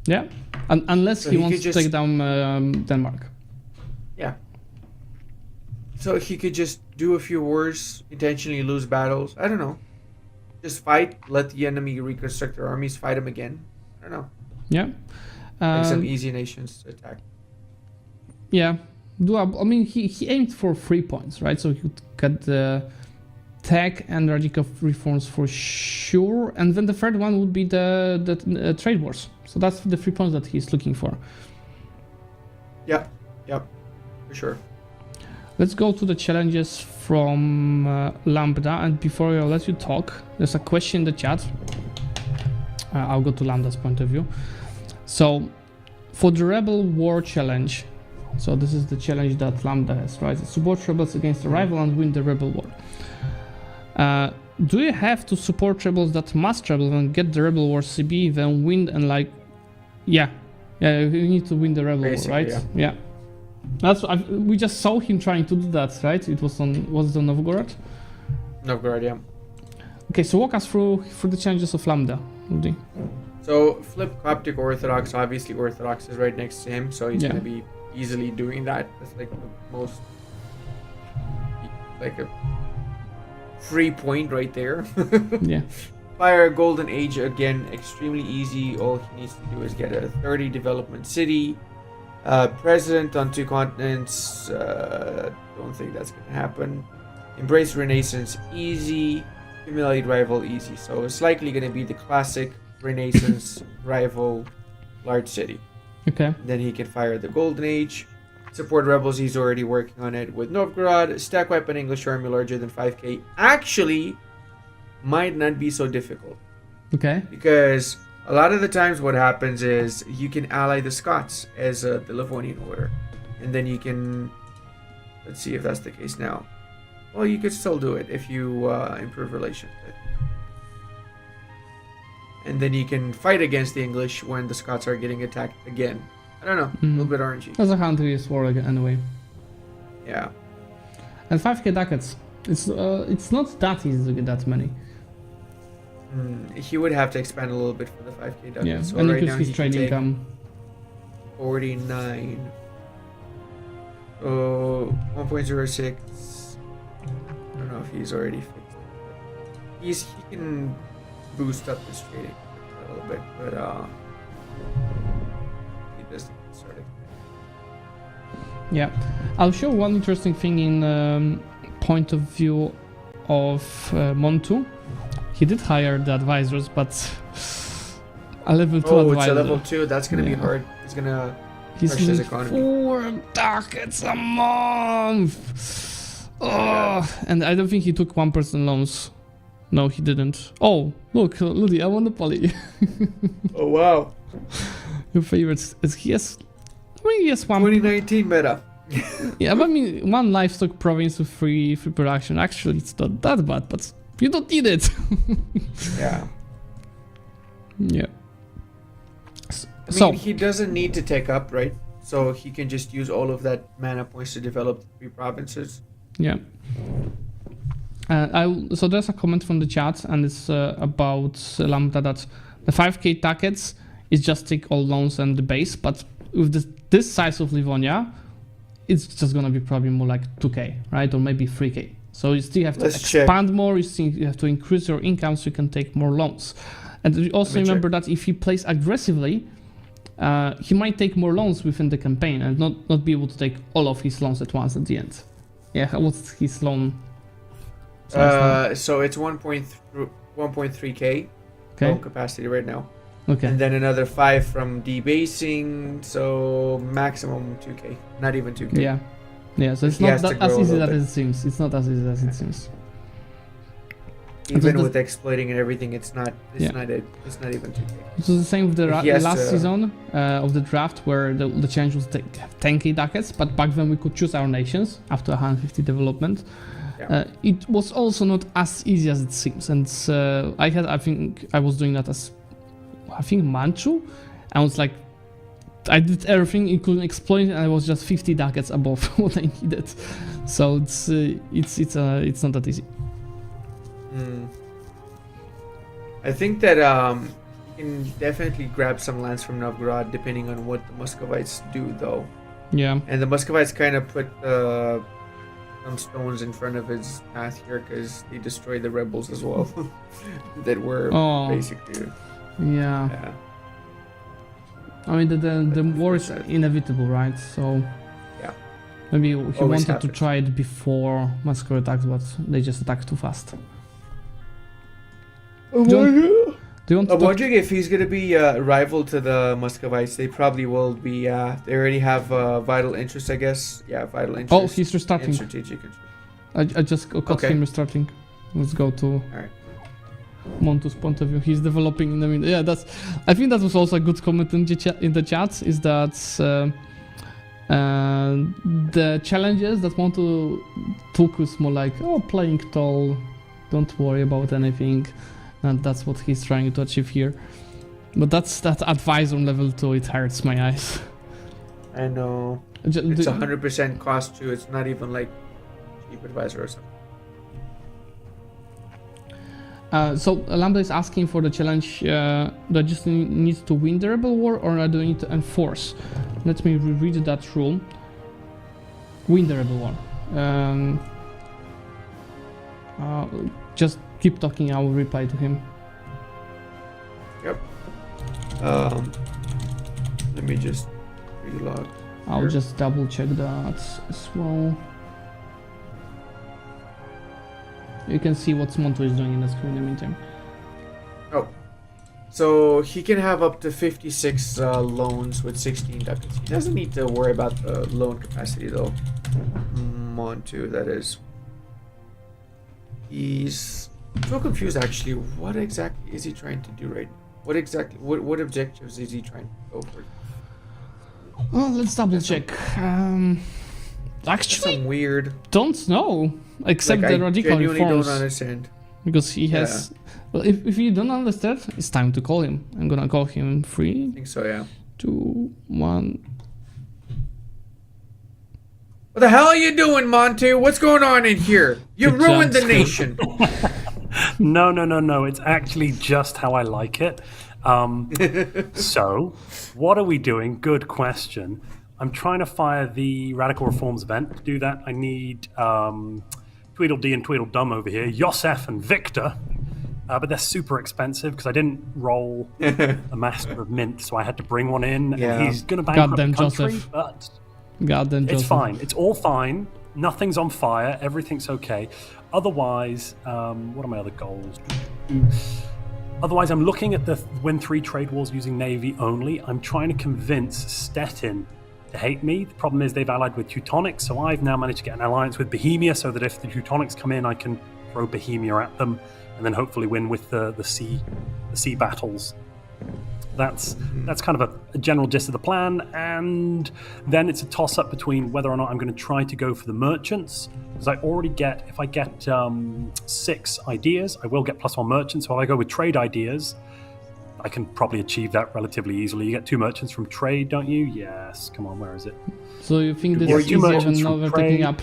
Yeah. Unless So he he wants could to just- take down Denmark. Yeah. So he could just do a few wars, intentionally lose battles. I don't know. Just fight, let the enemy reconstruct their armies, fight them again. I don't know. Yeah. Like some easy nations to attack. Yeah. Doable. I mean, he aimed for 3 points, right? So he could get the tech and radical reforms for sure, and then the third one would be the trade wars. So that's the 3 points that he's looking for. Yep, for sure. Let's go to the challenges from Lambda, and before I let you talk, there's a question in the chat. I'll go to Lambda's point of view. So, for the Rebel War challenge, so this is the challenge that Lambda has, right? Support rebels against a rival and win the Rebel War. Do you have to support rebels that must rebel and get the Rebel War CB, then win and like... Yeah, you need to win the Rebel Basically, War, right? yeah. That's we just saw him trying to do that, right? Was it on Novgorod? Novgorod, yeah. Okay, so walk us through the challenges of Lambda, Rudy. So flip Coptic Orthodox. Obviously, Orthodox is right next to him, so he's Yeah. gonna be easily doing that. That's like the most, like a free point right there. Yeah. Fire Golden Age again, extremely easy. All he needs to do is get a 30 development city. President on 2 continents. Don't think that's gonna happen. Embrace Renaissance, easy. Accumulate rival, easy. So it's likely gonna be the classic Renaissance rival large city. Okay. Then he can fire the Golden Age. support rebels, he's already working on it. With Novgorod, stack weapon English army larger than 5k actually might not be so difficult. Okay. Because a lot of the times what happens is you can ally the Scots as the Livonian order. And then you can... Let's see if that's the case now. Well, you could still do it if you improve relations. And then you can fight against the English when the Scots are getting attacked again. I don't know, a little bit RNG. As a country war anyway. Yeah. And 5k ducats. It's not that easy to get that many. He would have to expand a little bit for the 5k ducats. Yeah, So and right increase now his he trade can take income. 49. So 1.06. I don't know if he's already fixed. He can boost up his trading a little bit, but he doesn't start it. Yeah, I'll show one interesting thing in point of view of Montu. He did hire the advisors, but a level 2 advisor. It's a level 2. That's gonna be hard. He's gonna crush his He's economy. 4 ducats a month. Oh, and I don't think he took 1% loans. No, he didn't. Oh, look, Ludi, I won the poly. Oh wow! Your favorites. He has. I mean, he has one. 2019 meta. Yeah, but I mean, one livestock province with free production. Actually, it's not that bad, but you don't need it. Yeah. Yeah. I mean, he doesn't need to take up, right? So he can just use all of that mana points to develop 3 provinces. Yeah. So there's a comment from the chat, and it's about Lambda that the 5k ducats is just take all loans and the base, but with this size of Livonia, it's just gonna be probably more like 2k, right? Or maybe 3k. So you still have to expand more, you have to increase your income so you can take more loans. And you also remember that if he plays aggressively, he might take more loans within the campaign and not be able to take all of his loans at once at the end. Yeah, what's his loan? So it's 1.3k loan capacity right now. Okay. And then another 5 from debasing, so maximum 2k, not even 2k. Yeah. Yeah, so it's not as easy as it seems. It's not as easy as it seems. Even with exploiting and everything, it's not even 2k. It was the same with the last season of the draft, where the change was 10k ducats, but back then we could choose our nations after 150 development. Yeah. It was also not as easy as it seems, and I think I was doing that as Manchu. I was like, I did everything including exploiting, and I was just 50 ducats above what I needed. So it's not that easy. I think that you can definitely grab some lands from Novgorod depending on what the Muscovites do, though. Yeah. And the Muscovites kind of put some stones in front of his path here because they destroyed the rebels as well. that were basically. Yeah. I mean, the war is inevitable, right? So. Yeah. Maybe he wanted to try it before Moscow attacks, but they just attacked too fast. I'm wondering if he's going to be a rival to the Muscovites. They probably will be. They already have vital interest, I guess. Yeah, vital interest. Oh, he's restarting. Strategic interest. I just got him restarting. Let's go to Montu's point of view. He's developing. I mean, yeah, I think that was also a good comment in the chat. Is that the challenges that Montu took was more like, playing tall, don't worry about anything. And that's what he's trying to achieve here. But that advisor on level 2, it hurts my eyes. I know. It's 100% cost too. It's not even like cheap advisor or something. So Lambda is asking for the challenge. Do I just need to win the rebel war, or do I need to enforce? Let me reread that rule. Win the rebel war. Just keep talking, I will reply to him. Yep. Let me just relog. I'll just double check that as well. You can see what Montu is doing in the screen in the meantime. Oh. So he can have up to 56 loans with 16 ducats. He doesn't need to worry about the loan capacity though. Montu, that is. He's so confused actually. What exactly is he trying to do right now? What objectives is he trying to go for? Well, let's double check. Actually, some weird. Don't know. Except the radical genuinely reforms. don't understand. Because he has. Well, if you don't understand, it's time to call him. I'm gonna call him in 3, I think so, yeah. 2, 1. What the hell are you doing, Montu? What's going on in here? You Good ruined job. the nation. No. It's actually just how I like it. So, what are we doing? Good question. I'm trying to fire the Radical Reforms event. To do that, I need Tweedledee and Tweedledum over here, Yosef and Victor. But they're super expensive because I didn't roll a Master of Mint, so I had to bring one in. Yeah. And he's going to bankrupt Goddamn the country, Joseph. but Goddamn it's Joseph. fine. It's all fine. Nothing's on fire. Everything's okay. Otherwise, what are my other goals? Otherwise, I'm looking at the win 3 trade wars using Navy only. I'm trying to convince Stettin to hate me. The problem is they've allied with Teutonics, so I've now managed to get an alliance with Bohemia so that if the Teutonics come in, I can throw Bohemia at them and then hopefully win with the sea battles. That's kind of a general gist of the plan, and then it's a toss-up between whether or not I'm going to try to go for the merchants, because I already get, if I get 6 ideas, I will get +1 merchant, so if I go with trade ideas, I can probably achieve that relatively easily. You get 2 merchants from trade, don't you? Yes, come on, where is it? So you think this Or is 2 easier than merchants now from we're taking trade. up?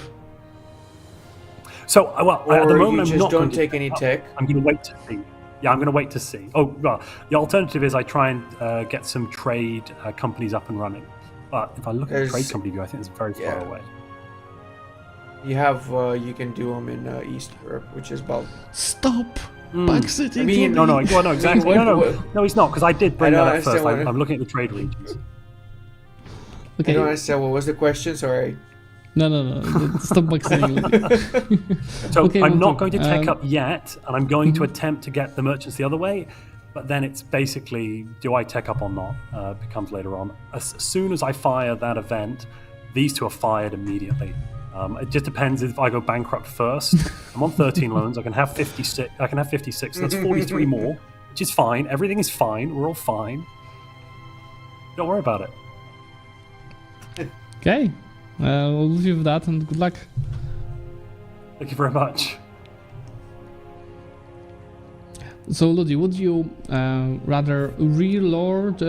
So, well, at the Or moment, you I'm just not don't going to take any tech. I'm going to wait to see. Yeah, I'm going to wait to see. Oh, well, the alternative is I try and get some trade companies up and running. But if I look at the There's- trade company view, I think it's very far yeah. away. You have you can do them in East Europe, which is about. Stop! Backseating I mean, for No, me. no, exactly. what- No, he's not, because I did bring I don't that up first. understand what- I'm looking at the trade regions. I Okay. don't understand. What was the question? Sorry. No. Stop backseating. So Okay, I'm one not thing, going to take up yet, and I'm going to Mhm. attempt to get the merchants the other way. But then it's basically, do I tech up or not? Becomes later on. As soon as I fire that event, these 2 are fired immediately. It just depends if I go bankrupt first. I'm on 13 loans. I can have 56. I can have 56. That's 43 more, which is fine. Everything is fine. We're all fine. Don't worry about it. Okay. We'll leave you with that and good luck. Thank you very much. So, Ludi, would you rather reload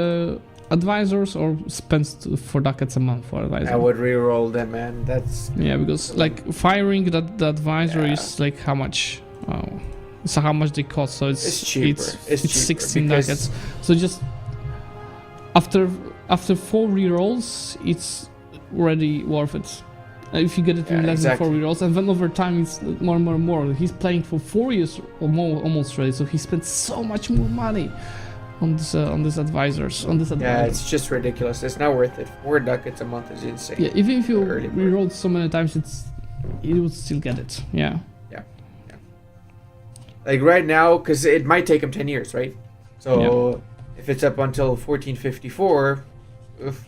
advisors or spend 4 ducats a month for advisors? I would re-roll them, man. That's Yeah, because like firing the advisor Yeah. is like how much? Oh, so how much they cost? So It's cheaper. It's cheaper 16 because- ducats. So just after 4 rerolls, it's already worth it. If you get it in Yeah, less than 4 exactly. rerolls, and then over time it's more and more and more. He's playing for 4 years or more, almost ready. So he spent so much more money on this advisors. yeah, it's just ridiculous. It's not worth it. 4 ducats a month is insane. Yeah, even if you Early bird. rerolled so many times, you would still get it. Yeah. Like right now, because it might take him 10 years, right? So if it's up until 1454, it's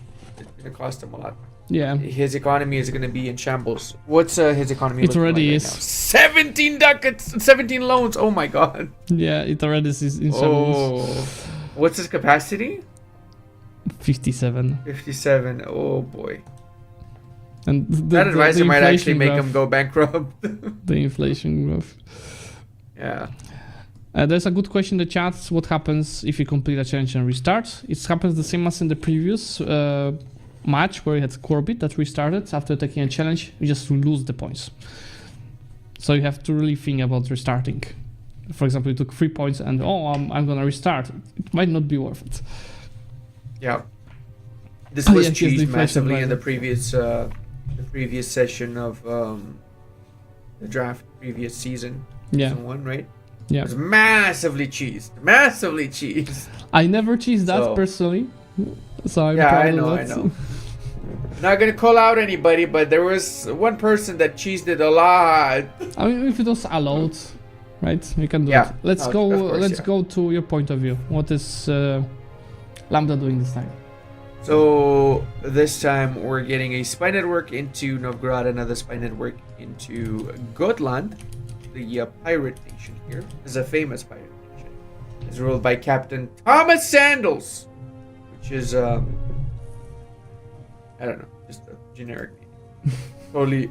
gonna cost him a lot. Yeah. His economy is gonna be in shambles. What's his economy? It looking already like is. Right now? 17 ducats, 17 loans. Oh my god. Yeah, it already is in shambles. Oh, what's his capacity? 57. 57. Oh boy. And That advisor might actually inflation make graph- him go bankrupt. The inflation graph. Yeah. There's a good question in the chat. What happens if you complete a challenge and restart? It happens the same as in the previous match where you had Corbett that restarted after taking a challenge. You just lose the points. So you have to really think about restarting. For example, you took 3 points and I'm gonna restart. It might not be worth it. Yeah. This Oh, was yeah, here's the cheesed inflation massively in advisor. the previous session of the draft, previous season. Yeah. Season 1, right? Yeah. It was massively cheesed. Massively cheesed. I never cheesed that So- personally. So I'm Yeah, proud I of know, that. I know. Not gonna call out anybody, but there was one person that cheesed it a lot. I mean, if it was allowed, right? We can do Yeah. it. Let's Of go. course, Let's yeah. go to your point of view. What is Lambda doing this time? So this time we're getting a spy network into Novgorod, another spy network into Gotland, the pirate nation here. This is a famous pirate nation. It's ruled by Captain Thomas Sandals, which is I don't know, just a generic name. Totally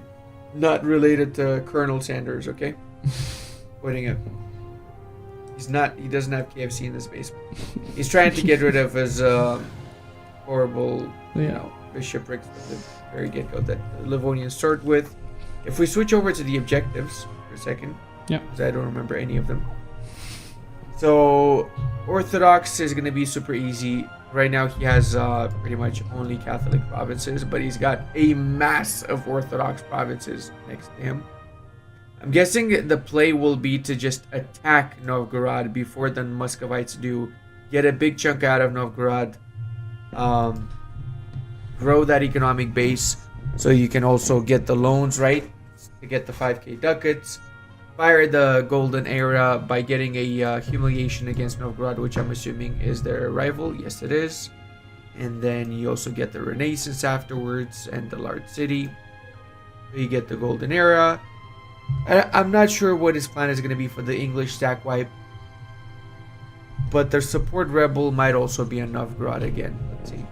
not related to Colonel Sanders, okay? Putting it. He doesn't have KFC in this basement. He's trying to get rid of his horrible, bishoprics at the very get-go that the Livonians start with. If we switch over to the objectives for a second, because I don't remember any of them. So, Orthodox is going to be super easy. Right now he has pretty much only Catholic provinces, but he's got a mass of Orthodox provinces next to him. I'm guessing the play will be to just attack Novgorod before the Muscovites do. Get a big chunk out of Novgorod. Grow that economic base so you can also get the loans, right? To get the 5k ducats. Fire the golden era by getting a humiliation against Novgorod, which I'm assuming is their rival. Yes, it is. And then you also get the Renaissance afterwards and the large city. So you get the golden era. I'm not sure what his plan is going to be for the English stack wipe. But their support rebel might also be in Novgorod again. Let's see.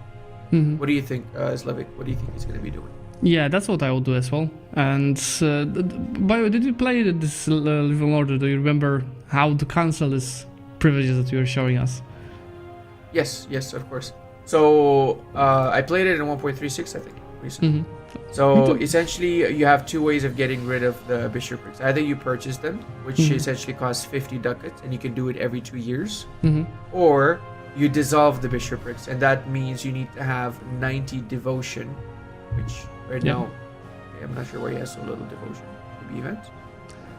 What do you think, Slavik? What do you think he's going to be doing? Yeah, that's what I would do as well. And by the way, did you play this Living Order? Do you remember how to cancel these privileges that you were showing us? Yes, of course. So I played it in 1.36, I think, recently. So essentially, you have two ways of getting rid of the bishoprics. Either you purchase them, which essentially costs 50 ducats, and you can do it every 2 years, or you dissolve the bishoprics, and that means you need to have 90 devotion, which right now, I'm not sure why he has so little devotion. Maybe event?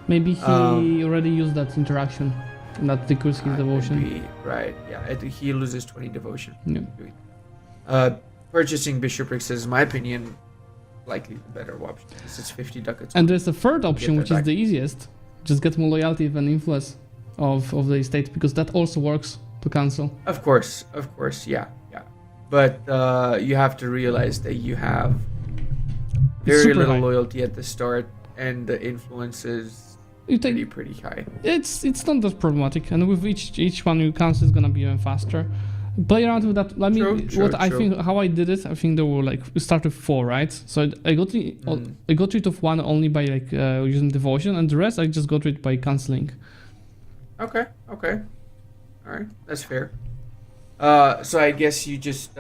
Maybe he already used that interaction, and that decreases his devotion. Maybe, right, yeah, he loses 20 devotion. Yeah. Purchasing bishoprics is, in my opinion, likely the better option. This is 50 ducats. And there's a third option, which is the easiest. Just get more loyalty and influence of the estate, because that also works to cancel. Of course, yeah. But you have to realize that you have very little loyalty at the start, and the influence is pretty high. It's not that problematic, and with each one you cancel is gonna be even faster. Play around with that. I think how I did it. I think there were we start with 4, right? So I got rid of one only by using devotion, and the rest I just got rid by canceling. Okay. All right, that's fair. So I guess you just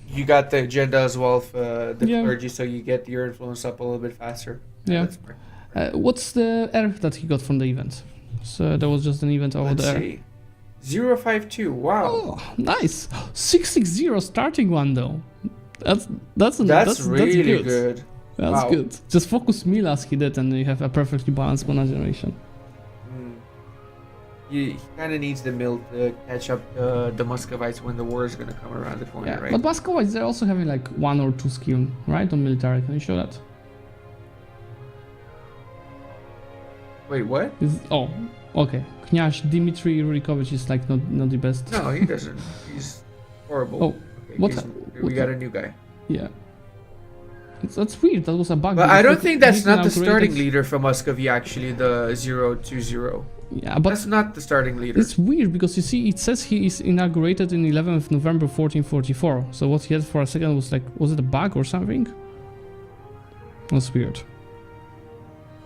you got the agenda as well for the clergy, so you get your influence up a little bit faster. Yeah. What's the error that he got from the event? So there was just an event over there. Let's see. 052. Wow. Oh, nice. 660 starting one though. That's really good. That's good. Just focus Milas he did, and you have a perfectly balanced mana generation. He kind of needs the mill to catch up the Muscovites when the war is going to come around the corner, right? But Muscovites, they're also having 1 or 2 skill, right, on military. Can you show that? Wait, what? Okay. Kняz Dmitry Rurikovich is not the best. No, he doesn't. He's horrible. Okay, we got a new guy. Yeah. That's weird. That was a bug. But I don't think that's not the starting leader for Muscovy, actually, the 020. Yeah, but that's not the starting leader. It's weird because you see, it says he is inaugurated in 11th November 1444. So what he had for a second was it a bug or something? That's weird.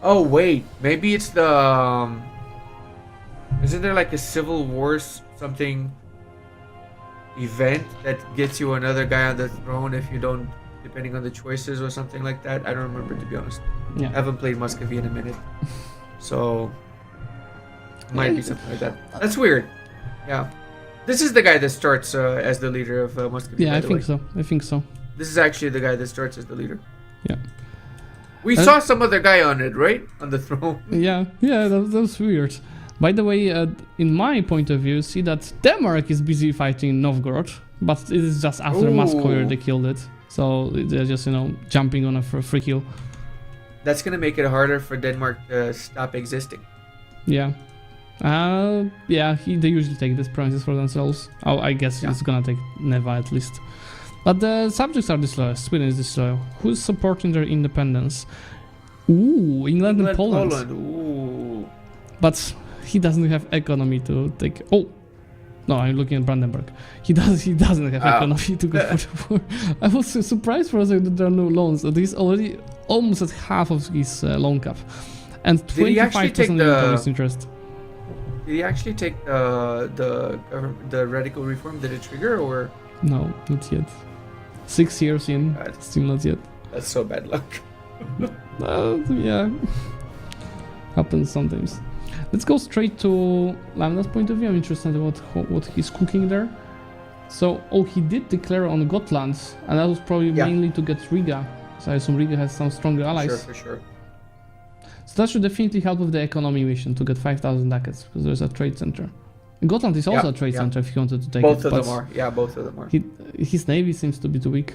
Oh wait, maybe it's the. Isn't there a civil war something event that gets you another guy on the throne if you don't, depending on the choices or something like that? I don't remember, to be honest. Yeah. I haven't played Muscovy in a minute, so. Might be something like that. That's weird. Yeah. This is the guy that starts as the leader of Muscovy. Yeah, I think so. This is actually the guy that starts as the leader. Yeah. We saw some other guy on it, right? On the throne. Yeah, that was weird. By the way, in my point of view, see that Denmark is busy fighting Novgorod, but it is just after Muscovy they killed it. So they're just, jumping on a free kill. That's going to make it harder for Denmark to stop existing. Yeah. Yeah, they usually take these provinces for themselves. Oh, I guess it's gonna take Neva at least. But the subjects are disloyal. Sweden is disloyal. Who's supporting their independence? Ooh, England and Poland. Ooh. But he doesn't have economy to take. Oh, no, I'm looking at Brandenburg. He doesn't have economy to go for war. I was surprised for a second that there are no loans. That he's already almost at half of his loan cap, and 25% of the interest. Did he actually take the radical reform? Did it trigger or? No, not yet. 6 years in, still not yet. That's so bad luck. Yeah, happens sometimes. Let's go straight to Lambda's point of view. I'm interested about what he's cooking there. So, he did declare on Gotland, and that was probably mainly to get Riga. So I assume Riga has some stronger allies. For sure. So that should definitely help with the economy mission to get 5,000 ducats, because there's a trade center. Gotland is also a trade center if you wanted to take both it. Both of them are. His navy seems to be too weak.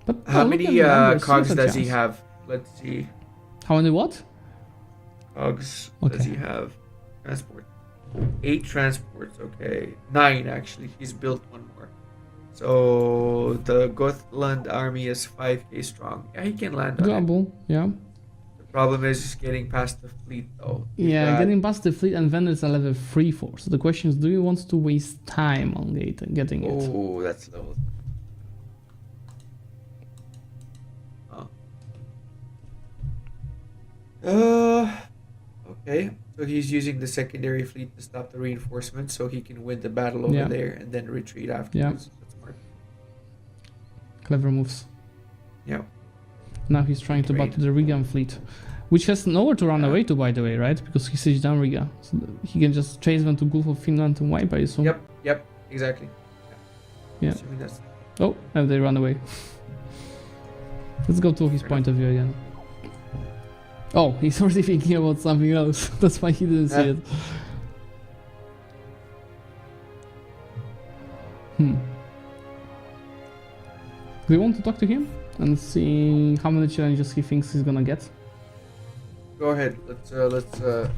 But how many cogs does he have? Let's see. How many what? Cogs does he have? Transport. 8 transports, okay. 9 actually. He's built one more. So the Gotland army is 5k strong. Yeah, he can land on it. Yeah. The problem is getting past the fleet though. Getting past the fleet, and then it's a level 3 force. So the question is, do you want to waste time on getting it? Oh, that's level. Okay. So he's using the secondary fleet to stop the reinforcements, so he can win the battle over there and then retreat afterwards. That's smart. Clever moves. Yeah. Now he's trying to battle the Riga fleet, which has nowhere to run away to, by the way, right? Because he sieged down Riga, so he can just chase them to Gulf of Finland and wipe, I assume. Yep, exactly. Yeah. Oh, and they run away. Let's go to his point of view again. Oh, he's already thinking about something else. That's why he didn't see it. Do you want to talk to him and see how many challenges he thinks he's gonna get? Go ahead. Let's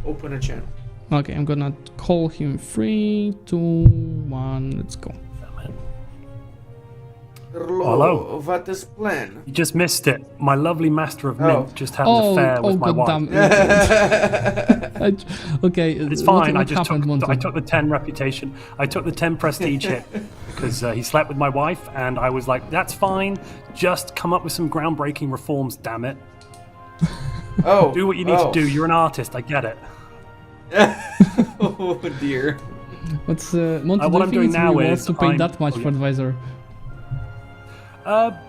open a channel. Okay, I'm gonna call him 3, 2, 1. Let's go. Hello. What is plan? You just missed it. My lovely master of mint just had an affair with my wife. Okay, it's fine. I took the 10 reputation. I took the 10 prestige hit because he slept with my wife, and I was like, "That's fine. Just come up with some groundbreaking reforms, damn it." Do what you need to do. You're an artist. I get it. Oh dear. What's Monty, what I'm doing now is to pay that much for advisor?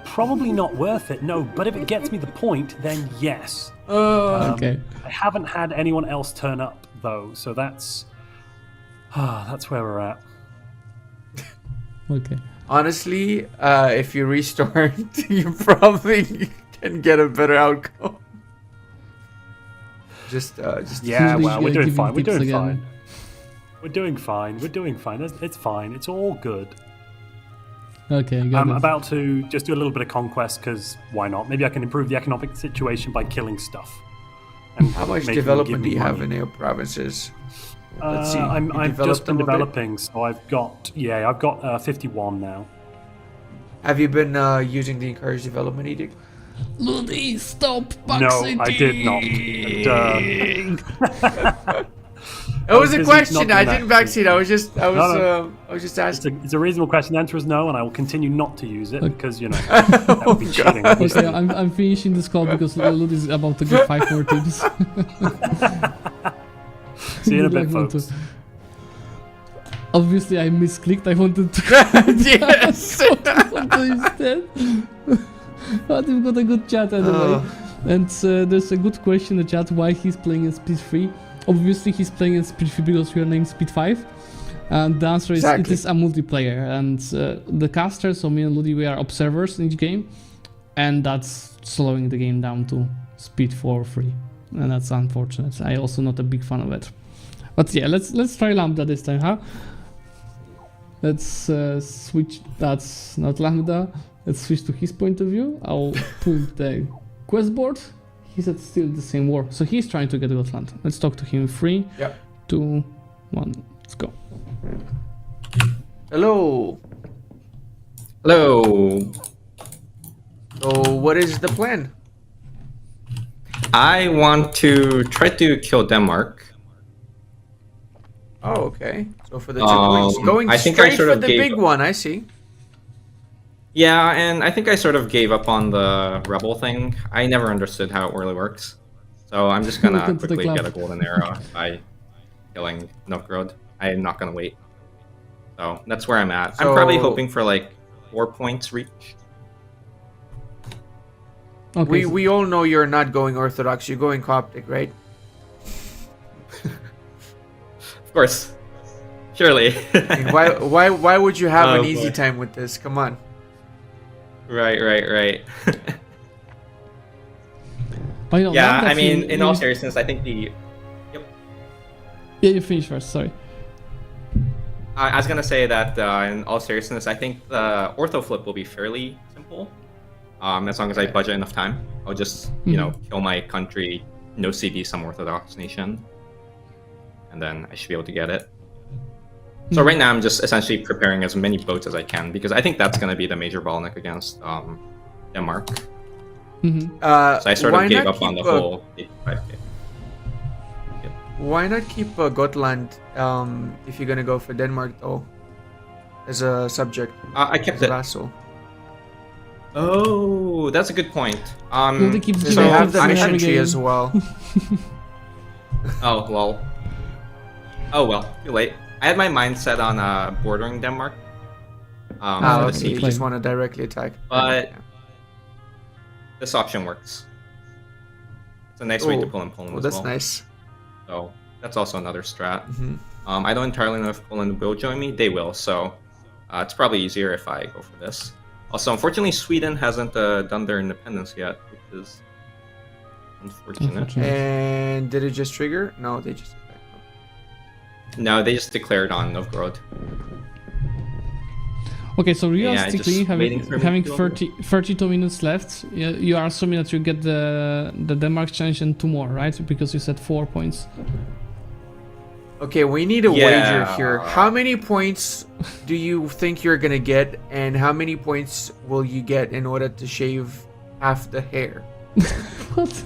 Probably not worth it, no. But if it gets me the point, then yes. Okay. I haven't had anyone else turn up though, so that's where we're at. Okay. Honestly, if you restart, you probably can get a better outcome. Yeah, well, we're doing fine. We're doing fine. We're doing fine. We're doing fine. It's fine. It's all good. Okay, I'm about to just do a little bit of conquest because why not? Maybe I can improve the economic situation by killing stuff. And how much development do you have in your provinces? Let's see. I've just been developing, so I've got 51 now. Have you been using the encouraged development edict? Ludi, stop No, backseating! I did not. It was a question. I didn't backseat. I was just asking. It's a reasonable question. The answer is no, and I will continue not to use it because that would be cheating. Okay, I'm finishing this call because Lud is about to give 5 more tips. See you in a bit, folks. Obviously, I misclicked. I wanted to. Yes. Instead. But we've got a good chat anyway. And there's a good question in the chat why he's playing in Speed 3. Obviously, he's playing in Speed 3 because we are named Speed 5. And the answer is it is a multiplayer. And the casters, so me and Ludi, we are observers in each game. And that's slowing the game down to Speed 4 or 3. And that's unfortunate. I also not a big fan of it. But yeah, let's try Lambda this time, huh? Let's switch. That's not Lambda. Let's switch to his point of view. I'll pull the quest board. He's at still the same war. So he's trying to get Gotland. Let's talk to him. 3, Yep. 2, 1. Let's go. Hello. Hello. So what is the plan? I want to try to kill Denmark. Oh, okay. So for the 2 points, going I think I straight sort for of the gave big up. one. I see. Yeah, and I think I sort of gave up on the rebel thing. I never understood how it really works. So I'm just gonna Welcome to the quickly club. get a golden arrow by killing Novgorod. I'm not gonna wait. So that's where I'm at. I'm probably So- hoping for like 4 points reach. Okay. We all know you're not going Orthodox. You're going Coptic, right? Of course. Surely. I mean, why would you have Oh, an easy boy. time with this? Come on. Right. Oh, you know, Yeah, now that I mean, you- in all seriousness, I think the... Yeah, you finish first. Sorry. I was gonna say that in all seriousness, I think the ortho flip will be fairly simple. As long as I budget enough time. I'll just, you know, kill my country, no CD some Orthodox nation. And then I should be able to get it. So right now I'm just essentially preparing as many boats as I can because I think that's gonna be the major bottleneck against Denmark. So I sort why of gave not up on the keep, whole 85K. Why not keep Gotland if you're gonna go for Denmark though, as a subject, I kept as a it. vassal? Oh, that's a good point. Well, they keep Because So they have the I'm mission having tree a- as well. Oh, lol. Oh well, too late. I had my mind set on bordering Denmark. For the Okay, you siege, just want to directly attack. but this option works. It's a nice way to pull in Poland Oh, as that's well. nice. So that's also another strat. Mhm. I don't entirely know if Poland will join me. They will, so it's probably easier if I go for this. Also, unfortunately, Sweden hasn't done their independence yet, which is unfortunate. And did it just trigger? No, they just attacked. No, they just declared on Novgorod. Okay, so Yeah, realistically, just waiting for me having to 32 minutes left, you are assuming that you get the Denmark challenge and 2 more, right? Because you said 4 points. Okay, we need a Yeah. wager here. How many points do you think you're gonna get, and how many points will you get in order to shave half the hair? What?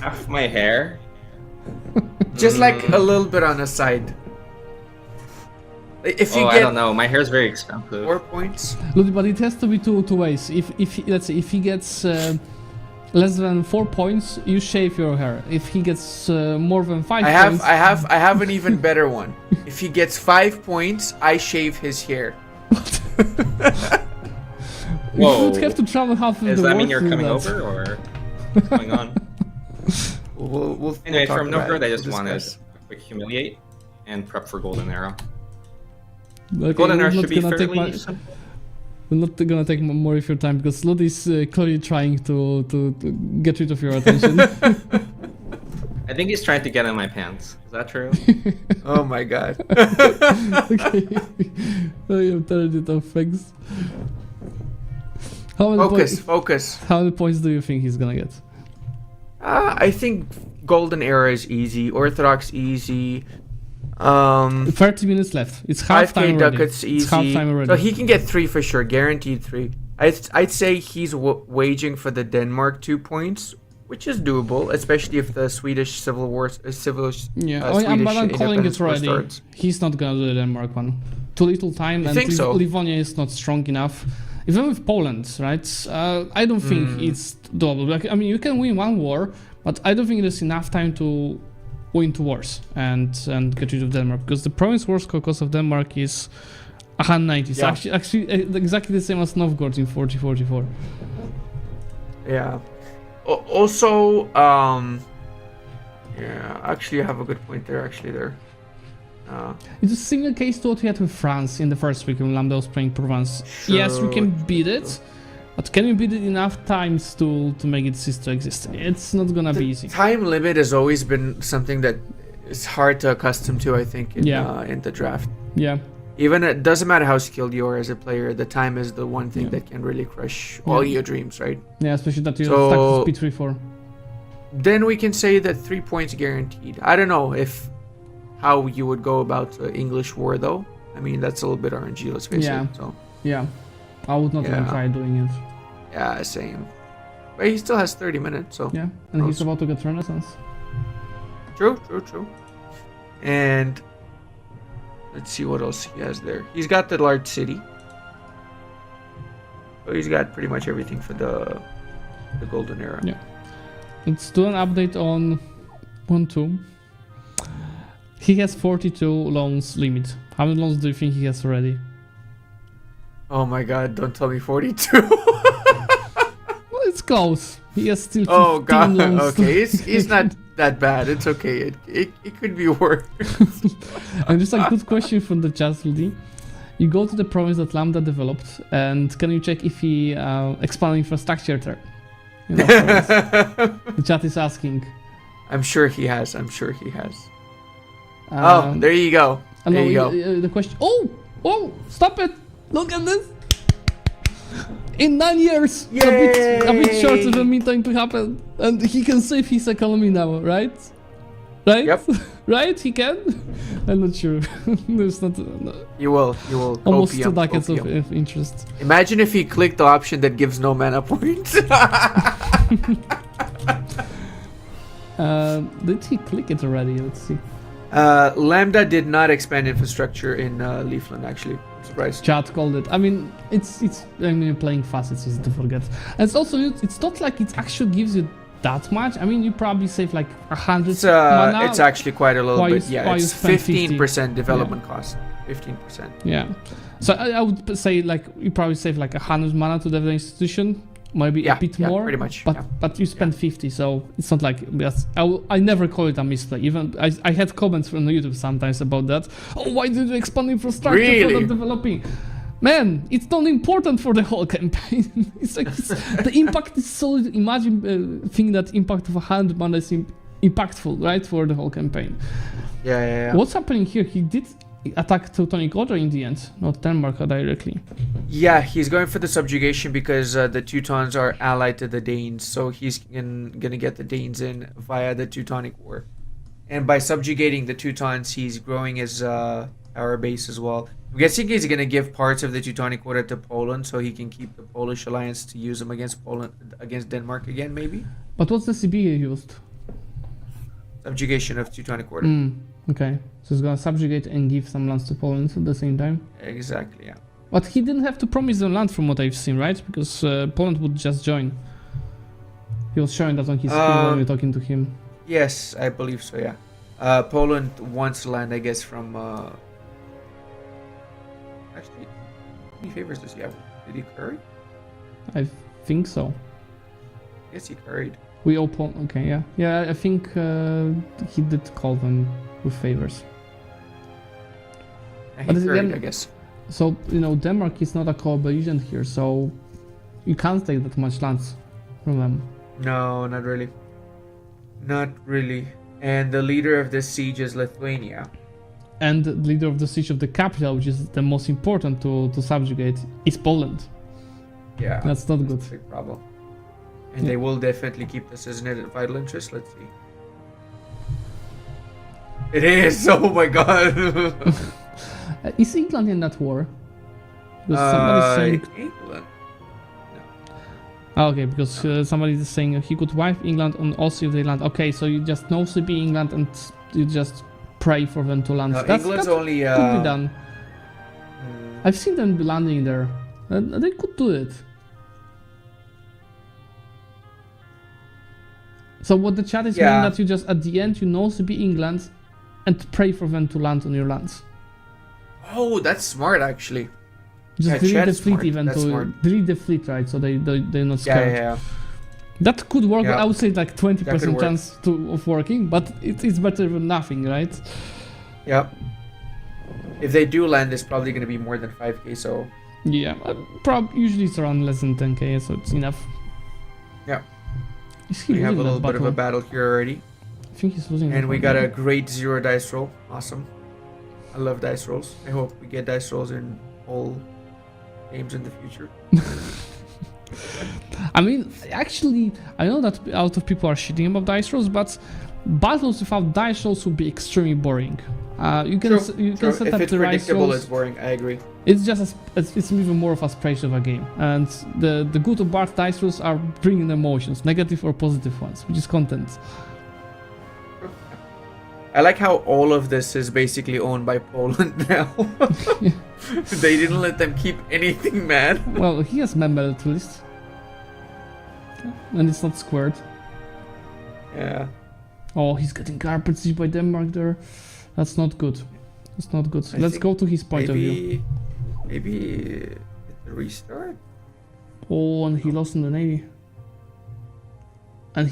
Half my hair. Just like a little bit on the side. If you I get don't know. My hair's very expensive. 4 points, Look, but it has to be two ways. If let's say if he gets less than 4 points, you shave your hair. If he gets more than 5 points, I have an even better one. If he gets 5 points, I shave his hair. you Whoa. would have to travel half of Does the that world mean you're to do coming that. over, or what's going on? We'll Anyway, talk from about Novgorod, it. I just We'll wanted discuss. a quick humiliate and prep for Golden Arrow. Okay, Golden we're Arrow not should be gonna take fairly my- simple. We're not gonna take more of your time because Lud is clearly trying to get rid of your attention. I think he's trying to get in my pants. Is that true? Oh my god. Okay. I am turned it off, thanks. How many, Focus. how many points do you think he's gonna get? I think Golden Era is easy. Orthodox easy. 30 minutes left. It's half 5k time already. ducats It's half easy. time already. So he can get 3 for sure, guaranteed 3. I'd say he's waging for the Denmark 2 points, which is doable, especially if the Swedish civil war, Yeah, Swedish but I'm calling independence it war already. starts. He's not gonna do the Denmark one. Too little time, and think so? Livonia is not strong enough. Even with Poland, right? I don't think it's doable. Like, I mean, you can win 1 war, but I don't think there's enough time to win 2 wars and get rid of Denmark, because the province wars caucus of Denmark is 190. So Yeah. actually exactly the same as Novgorod in 4044. Yeah. Also, yeah, actually, you have a good point there. Actually, there. It's a similar case to what we had with France in the first week when Lambda was playing Provence. Yes, we can beat it, but can we beat it enough times to make it cease to exist? It's not gonna be easy. Time limit has always been something that is hard to accustom to. I think in the draft. Yeah. Even it doesn't matter how skilled you are as a player, the time is the one thing that can really crush all your dreams, right? Yeah, especially that you So- stuck to speed 3-4. then we can say that 3 points guaranteed. I don't know how you would go about English war though. I mean, that's a little bit RNG, let's face Yeah. it. So Yeah, I would not even Yeah. try doing it. yeah, same. But he still has 30 minutes, so Yeah, and he's about to get Renaissance. true. And let's see what else he has there. He's got the large city. So he's got pretty much everything for the golden era. Yeah. Let's do an update on 1-2. He has 42 loans limit. How many loans do you think he has already? Oh my god, don't tell me 42. Well, it's close. He has still 15 Oh god. loans. Okay, it's not that bad. It's okay. It could be worse. And just a good question from the chat, Rudy. You go to the province that Lambda developed, and can you check if he expanded infrastructure there? In that province? The chat is asking. I'm sure he has. Oh, there you go. and There now you go. The question. Oh! Stop it! Look at this. In 9 years, a bit short of the meantime to happen, and he can save his economy now, right? Right? Yep. Right? He can? I'm not sure. There's not You will. almost Opium, 2 ducats opium. of interest. Imagine if he clicked the option that gives no mana points. Did he click it already? Let's see. Lambda did not expand infrastructure in Leafland, actually. I'm surprised. Chat called it. I mean, it's. I mean, playing fast, it's easy to forget. And it's also, it's not like it actually gives you that much. I mean, you probably save like 100 mana. It's actually quite a little Why bit. you- Yeah, why you it's spend 50? 15% development cost. 15%. Yeah. So I would say like you probably save like 100 mana to develop institution, maybe Yeah, a bit yeah, more. pretty much, But yeah. but you spend 50, so it's not like I never call it a misplay. Even I had comments from YouTube sometimes about that. Oh, why did you expand infrastructure for Really? not developing? Man, it's not important for the whole campaign. The impact is so. Imagine think that impact of 100 mana is impactful, right, for the whole campaign. Yeah. What's happening here? He did attack Teutonic Order in the end, not Denmark directly. Yeah, he's going for the subjugation because the Teutons are allied to the Danes, so he's gonna get the Danes in via the Teutonic War. And by subjugating the Teutons, he's growing his power base as well. I'm guessing he's gonna give parts of the Teutonic Order to Poland, so he can keep the Polish alliance to use them against Denmark again, maybe. But what's the CB he used? Subjugation of Teutonic Order. Okay, so he's gonna subjugate and give some lands to Poland at the same time. Exactly. Yeah. But he didn't have to promise them land from what I've seen, right? Because Poland would just join. He was showing that on his screen when we were talking to him. Yes, I believe so. Yeah. Poland wants land, I guess, from. Actually, how many favors does he have? Did he curry? I think so. I guess he curried. We open. Okay, yeah, yeah. I think he did call them with favors. Yeah, But he curried, again- I guess. So Denmark is not a co-belligerent here, so you can't take that much lands from them. No, not really. Not really. And the leader of this siege is Lithuania. And the leader of the siege of the capital, which is the most important to subjugate, is Poland. Yeah. That's not good. a big problem. And they will definitely keep this as an vital interest. Let's see. It is. Oh my god. Is England in that war? Because somebody's saying. England. Oh, okay, because somebody is saying he could wipe England and also if they land. Okay, so you just no CB England and you just pray for them to land. England's only. Could be done. I've seen them landing there. They could do it. So what the chat is meaning that you just at the end you no CB England and pray for them to land on your lands. Oh, that's smart actually. Just delete the fleet even to delete the fleet, right? So they're not scared. Yeah. That could work. Yeah. I would say like 20% work. chance of working, but it's better than nothing, right? Yep. If they do land, it's probably going to be more than 5k. So Yeah, usually it's around less than 10k, so it's enough. yeah, Is he we have a losing little that bit of a battle? battle here already, I think he's losing. and that we battle. got a great 0 dice roll. Awesome. I love dice rolls. I hope we get dice rolls in all games in the future. I mean, actually, I know that a lot of people are shitting about dice rolls, but battles without dice rolls would be extremely boring. You can set if up it's the dice predictable, rolls. it's boring. I agree. It's just it's even more of a spread of a game, and the good or bad dice rolls are bringing emotions, negative or positive ones, which is content. I like how all of this is basically owned by Poland now. They didn't let them keep anything, man. Well, he has member at least, and it's not squared. Yeah. Oh, he's getting carpet by Denmark there. That's not good. That's not good. I Let's think go to his point of view. Maybe it's a restart. Oh, and he lost in the navy. And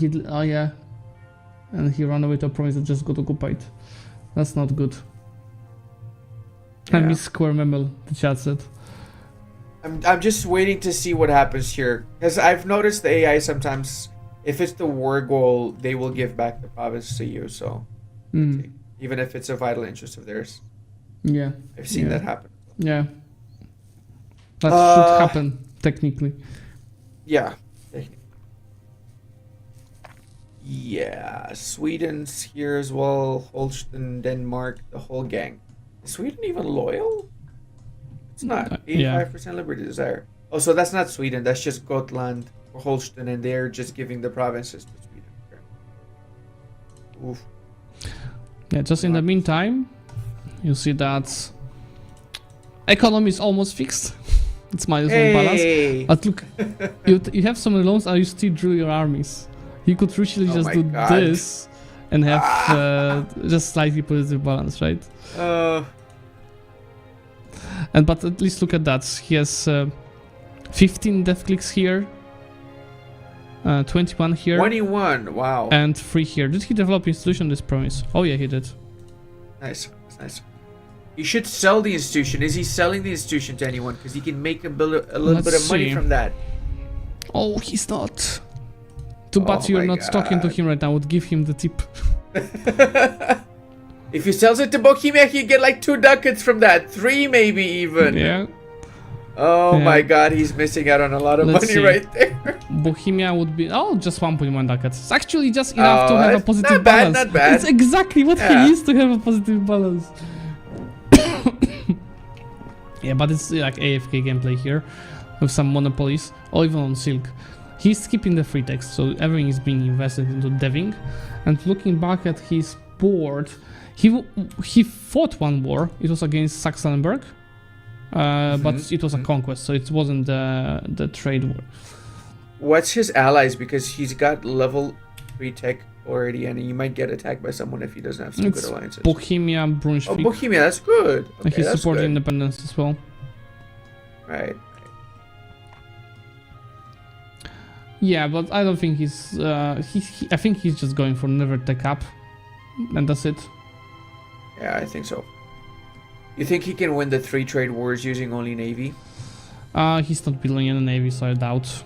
and he ran away to a province that just got occupied. That's not good. I miss square memel, the chat said. I'm just waiting to see what happens here, because I've noticed the AI sometimes, if it's the war goal, they will give back the province to you. So even if it's a vital interest of theirs. Yeah. I've seen that happen. Yeah. That should happen, technically. Yeah. Yeah, Sweden's here as well. Holstein, Denmark, the whole gang. Is Sweden even loyal? It's not. 85% liberty desire. Oh, so that's not Sweden. That's just Gotland or Holstein, and they're just giving the provinces to Sweden. Okay. Oof. Yeah, just in the meantime, you see that economy is almost fixed. It's minus one balance. But look, you have some loans and you still drill your armies. You could literally just do this and have just slightly positive balance, right? But at least look at that. He has 15 death clicks here, 21 here, 21. Wow. and 3 here. Did he develop institution this promise? Oh yeah, he did. Nice. That's nice. You should sell the institution. Is he selling the institution to anyone? Because he can make a little bit of money from that. Oh, he's not. Too bad you're not talking to him right now. I would give him the tip. If he sells it to Bohemia, he get like 2 ducats from that. 3 maybe even. Yeah. Oh my god, he's missing out on a lot of money right there. Bohemia would be just 1.1 ducats. It's actually just enough to have a positive not bad, balance. not bad. It's exactly what he needs to have a positive balance. Yeah, but it's like AFK gameplay here with some monopolies or even on Silk. He's skipping the free text, so everything is being invested into deving. And looking back at his board, he fought one war. It was against Saxonburg, but it was a conquest, so it wasn't the trade war. What's his allies? Because he's got level 3 tech already, and he might get attacked by someone if he doesn't have some good alliances. Bohemia, Brunswick. Oh, Bohemia, that's good. Okay, And he's that's supporting good. independence as well. Right. Yeah, but I don't think he's. I think he's just going for never tech up, and that's it. Yeah, I think so. You think he can win the 3 trade wars using only navy? He's not building any navy, so I doubt.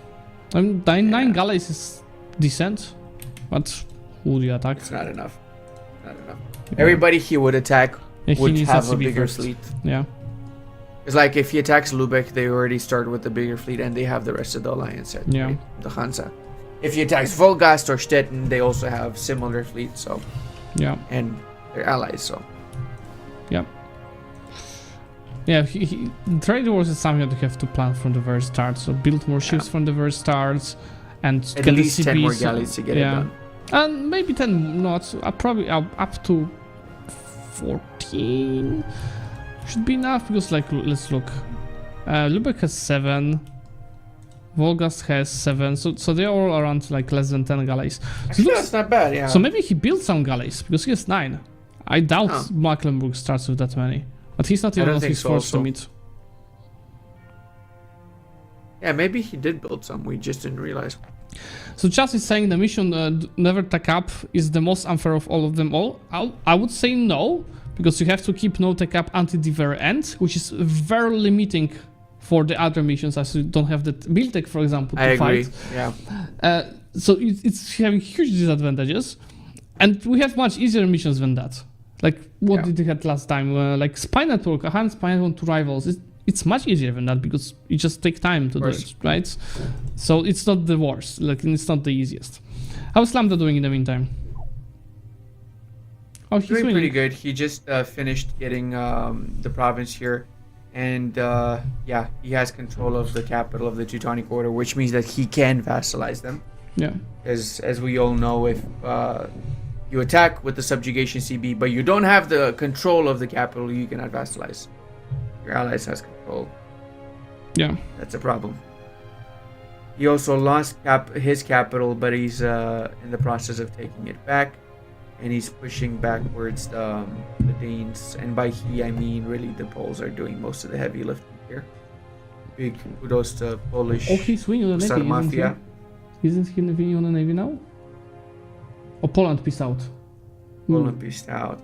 I mean, 9 galleys is decent, but who would you attack? It's not enough. Not enough. Everybody he would attack Yeah, he would needs have a CB bigger first. fleet. Yeah. It's like if he attacks Lubeck, they already start with the bigger fleet, and they have the rest of the alliance set. Yeah. Right? The Hansa. If he attacks Volgast or Stettin, they also have similar fleets. So. Yeah. And they're allies. So. Yeah. Yeah, trade wars is something that you have to plan from the very start. So build more ships from the very start, and At get least the 10 more CBs, galleys to get it done. And maybe 10 not. Probably up to 14 should be enough, because like let's look. Lubeck has 7. Volgast has 7, so they're all around like less than 10 galleys. Actually, that's not bad, yeah. So maybe he built some galleys, because he has 9. I doubt Mecklenburg starts with that many. But he's not even on his force to meet. Yeah, maybe he did build some, we just didn't realize. So Chas is saying the mission never tech up is the most unfair of all of them all. I would say no, because you have to keep no tech up until the very end, which is very limiting for the other missions, as you don't have the build tech, for example, to fight. Yeah. So it's having huge disadvantages, and we have much easier missions than that. Like what did we have last time? Like Spy Network, a hand Spy Network to rivals. it's much easier than that because you just take time to do it, right? So it's not the worst, like it's not the easiest. How's Lambda doing in the meantime? Oh, he's doing winning. pretty good. He just finished getting the province here, and yeah, he has control of the capital of the Teutonic Order, which means that he can vassalize them. Yeah. As we all know, if you attack with the subjugation CB, but you don't have the control of the capital, you cannot vassalize. Your allies has control. Yeah. That's a problem. He also lost his capital, but he's in the process of taking it back, and he's pushing backwards the Danes. And by he, I mean really the Poles are doing most of the heavy lifting here. Big kudos to Polish. Oh, he's winning on the Navy, Mafia. Isn't he winning on the Navy now? Oh, Poland peaced out. Poland peaced out.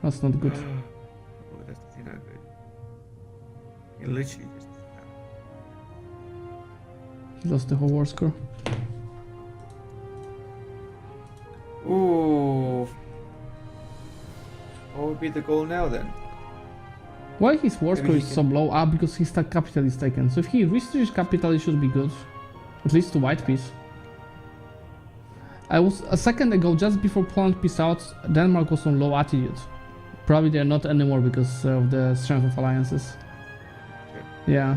That's not good. Oh, that's not good. He literally just... He lost the whole war score. Ooh. What would be the goal now then? Why his war Maybe score he is can- so low? Ah, because his capital is taken. So if he restores capital, it should be good. At least to white peace. I was a second ago, just before Poland peace out, Denmark was on low attitude. Probably they're not anymore because of the strength of alliances. Yeah.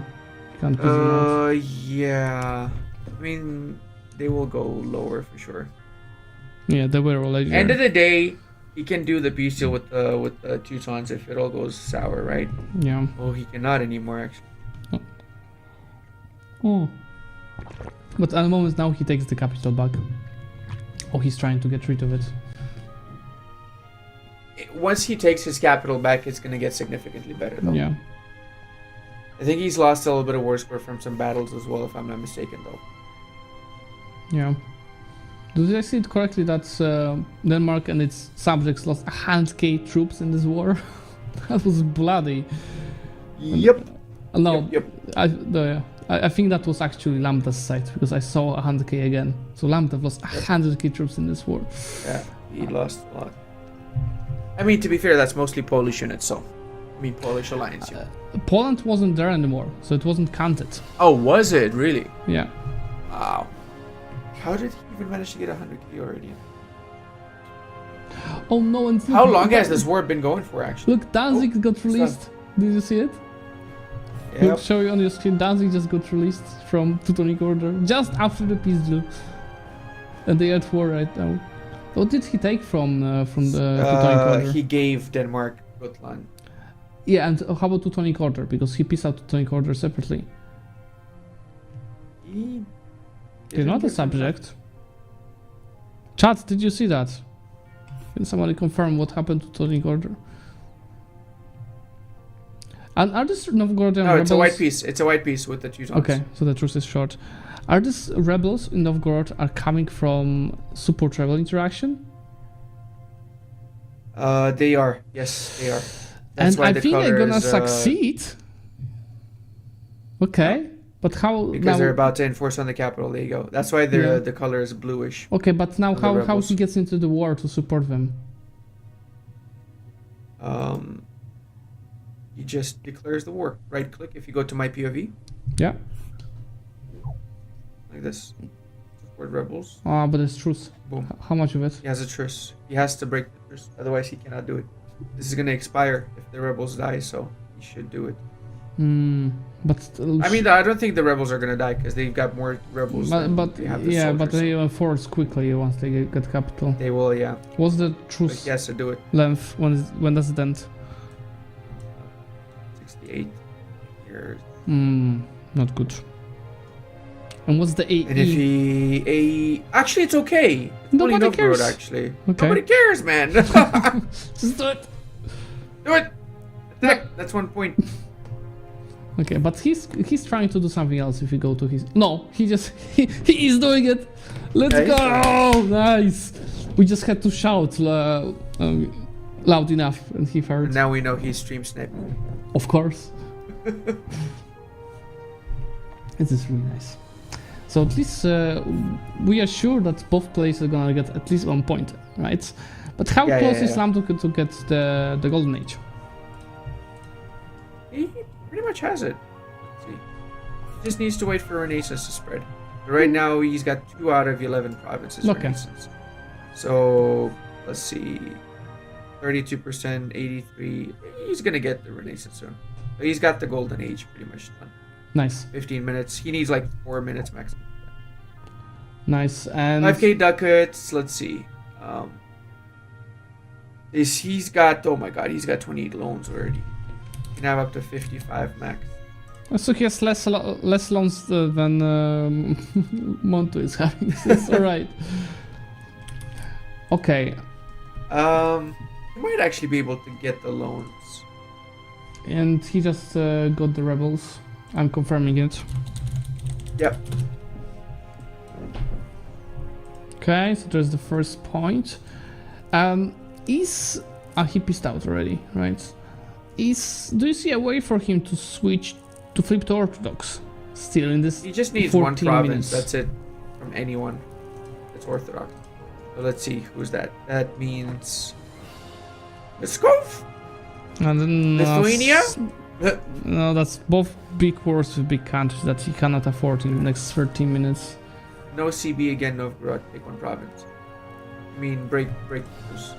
Can't peace them out. Yeah. I mean, they will go lower for sure. Yeah, they were already End of there. the day, he can do the peace deal with the Teutons if it all goes sour, right? Yeah. Oh, he cannot anymore actually. Oh. But at the moment now he takes the capital back. Oh, he's trying to get rid of it. Once he takes his capital back, it's gonna get significantly better though. Yeah. I think he's lost a little bit of war score from some battles as well, if I'm not mistaken though. Yeah. Did I see it correctly that Denmark and its subjects lost 100k troops in this war? That was bloody. Yep. No, Yep. I think that was actually Lambda's side because I saw 100k again. So Lambda lost 100k troops in this war. Yeah, he lost a lot. I mean, to be fair, that's mostly Polish units, so... I mean, Polish alliance units. Poland wasn't there anymore, so it wasn't counted. Oh, was it? Really? Yeah. Wow. How did he even manage to get 100k already? Oh no, and How long has this war been going for, actually? Look, Danzig got released. Did you see it? Look, Yep. show you on your screen. Danzig just got released from Teutonic Order just after the peace deal, and they are at war right now. What did he take from the Teutonic Order? He gave Denmark Gotland. Yeah, and how about Teutonic Order? Because he peaced out Teutonic Order separately. He They're not a subject. Chat, did you see that? Can somebody confirm what happened to Teutonic Order? And are these Novgorodian No, rebels... it's a white piece. It's a white piece with the Teutons. Okay, so the truce is short. Are these rebels in Novgorod are coming from support rebel interaction? They are. Yes, they are. That's And why I the think they're gonna colors, succeed. Okay, but how because now? they're about to enforce on the capital. There you go. That's why Yeah. the color is bluish. Okay, but now the how rebels. he gets into the war to support them? He just declares the war. Right click if you go to my POV Yeah. like this. Support rebels. Ah, but it's truce. Boom. How much of it? He has a truce. He has to break the truce, otherwise he cannot do it. This is gonna expire if the rebels die, so he should do it. But still, I mean, I don't think the rebels are gonna die because they've got more rebels. than but they have the yeah, but soldiers. they enforce quickly once they get capital. They will, yeah. What's the But truce he has to do it. length? When does it end? 68 years. Not good. And what's the AE? And if he actually, it's okay. It's only Nobody Novgorod, cares. actually. Okay. Nobody cares, man. Just do it. Do it. Attack. That's 1 point. Okay, but he's trying to do something else. If you go to his he is doing it. Let's Yeah, go! Nice. We just had to shout loud enough, and he heard. And now we know he's stream sniping. Of course. This is really nice. So at least we are sure that both players are gonna get at least 1 point, right? But how close is Lam to get the golden age? He pretty much has it. Let's see. He just needs to wait for Renaissance to spread. Right now, he's got 2 out of 11 provinces Renaissance. So, let's see. 32%, 83. He's going to get the Renaissance soon. So he's got the Golden Age pretty much done. Nice. 15 minutes. He needs like 4 minutes maximum. Nice. And 5k ducats. Let's see. He's got, oh my god, he's got 28 loans already. He can have up to 55 max. so he has less loans than Montu is having. That's alright. Okay. He might actually be able to get the loans. And he just got the rebels. I'm confirming it. Yep. Okay, so there's the first point. He pissed out already, right? Do you see a way for him to switch to flip to Orthodox? Still in this. He just needs 14 one province. minutes. That's it. From anyone that's Orthodox. So let's see, who's that? That means Pskov? And then Lithuania? No, that's both big wars with big countries that he cannot afford in the next 13 minutes. No CB again, Novgorod. Take one province. I mean, break the truce.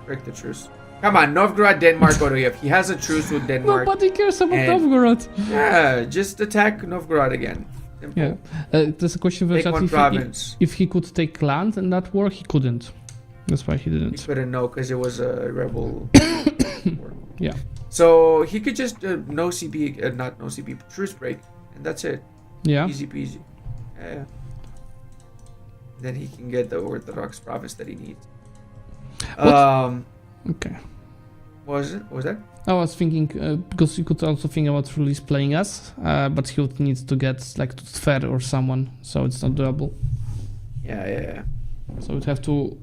Break the truce. Come on, Novgorod, Denmark, go to Kiev. He has a truce with Denmark. Nobody cares about and- Novgorod. Yeah, just attack Novgorod again. Simple. Yeah. There's a question for Take chat one province. if he could take land in that war. He couldn't. That's why he He didn't. couldn't know because it was a rebel war. Yeah. So he could just no CB, not no CB, truce break, and that's it. Yeah. Easy peasy. Yeah. Then he can get the Orthodox province that he needs. Okay. What was it? What was that? I was thinking because you could also think about release playing us, but he would need to get like to Tver or someone, so it's not doable. Yeah. So we'd have to.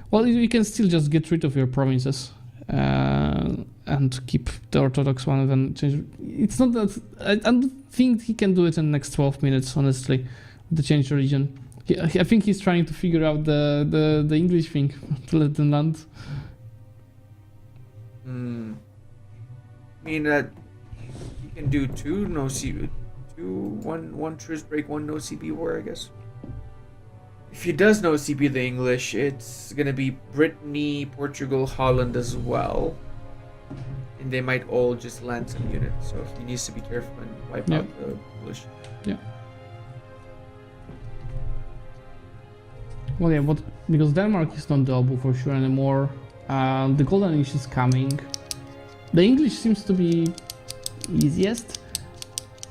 Well, you can still just get rid of your provinces and keep the Orthodox one. Then change. It's not that I don't think he can do it in the next 12 minutes. Honestly, the change region. I think he's trying to figure out the English thing to let them land. I mean that you can do two no CB, one truce break, one no CB war, I guess. If he does no CB the English, it's gonna be Brittany, Portugal, Holland as well, and they might all just land some units. So he needs to be careful and wipe out the English. Yeah. Well, yeah, because Denmark is not doable for sure anymore. The Golden Age is coming. The English seems to be easiest.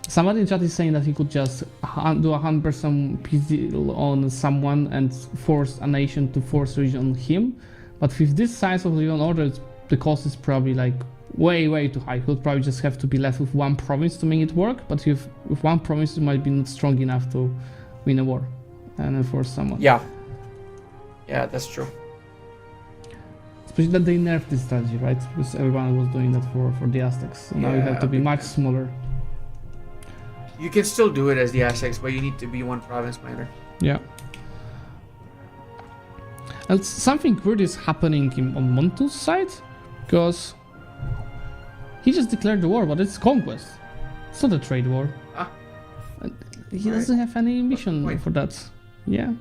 Somebody in chat is saying that he could just do 100% peace deal on someone and force a nation to force region on him. But with this size of the Leon Order, the cost is probably like way too high. He would probably just have to be left with one province to make it work. But with one province, you might be not strong enough to win a war and enforce someone. Yeah, that's true. Especially that they nerfed this strategy, right? Because everyone was doing that for the Aztecs. So now you have to be much smaller. You can still do it as the Aztecs, but you need to be one province minor. Yeah. And something weird is happening on Montu's side, because he just declared the war, but it's conquest. It's not a trade war. And he doesn't have any mission for that. Yeah.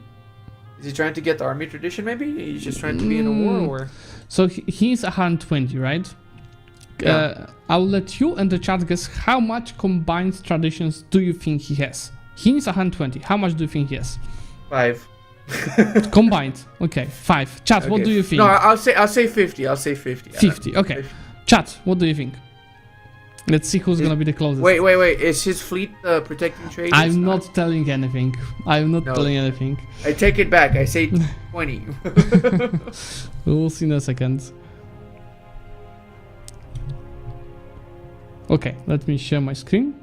Is he trying to get the army tradition, maybe? He's just trying to be in a war, or? So he's 120, right? Yeah. I'll let you and the chat guess how much combined traditions do you think he has? He needs 120. How much do you think he has? 5. Combined. Okay, 5. Chat, Okay. what do you think? No, I'll say 50. I'll say 50. 50. Okay. 50. Chat, what do you think? Let's see who's gonna be the closest. Wait. Is his fleet protecting trade? It's I'm not telling anything. I'm not No. telling anything. I take it back. I say 20. We'll see in a second. Okay, let me share my screen.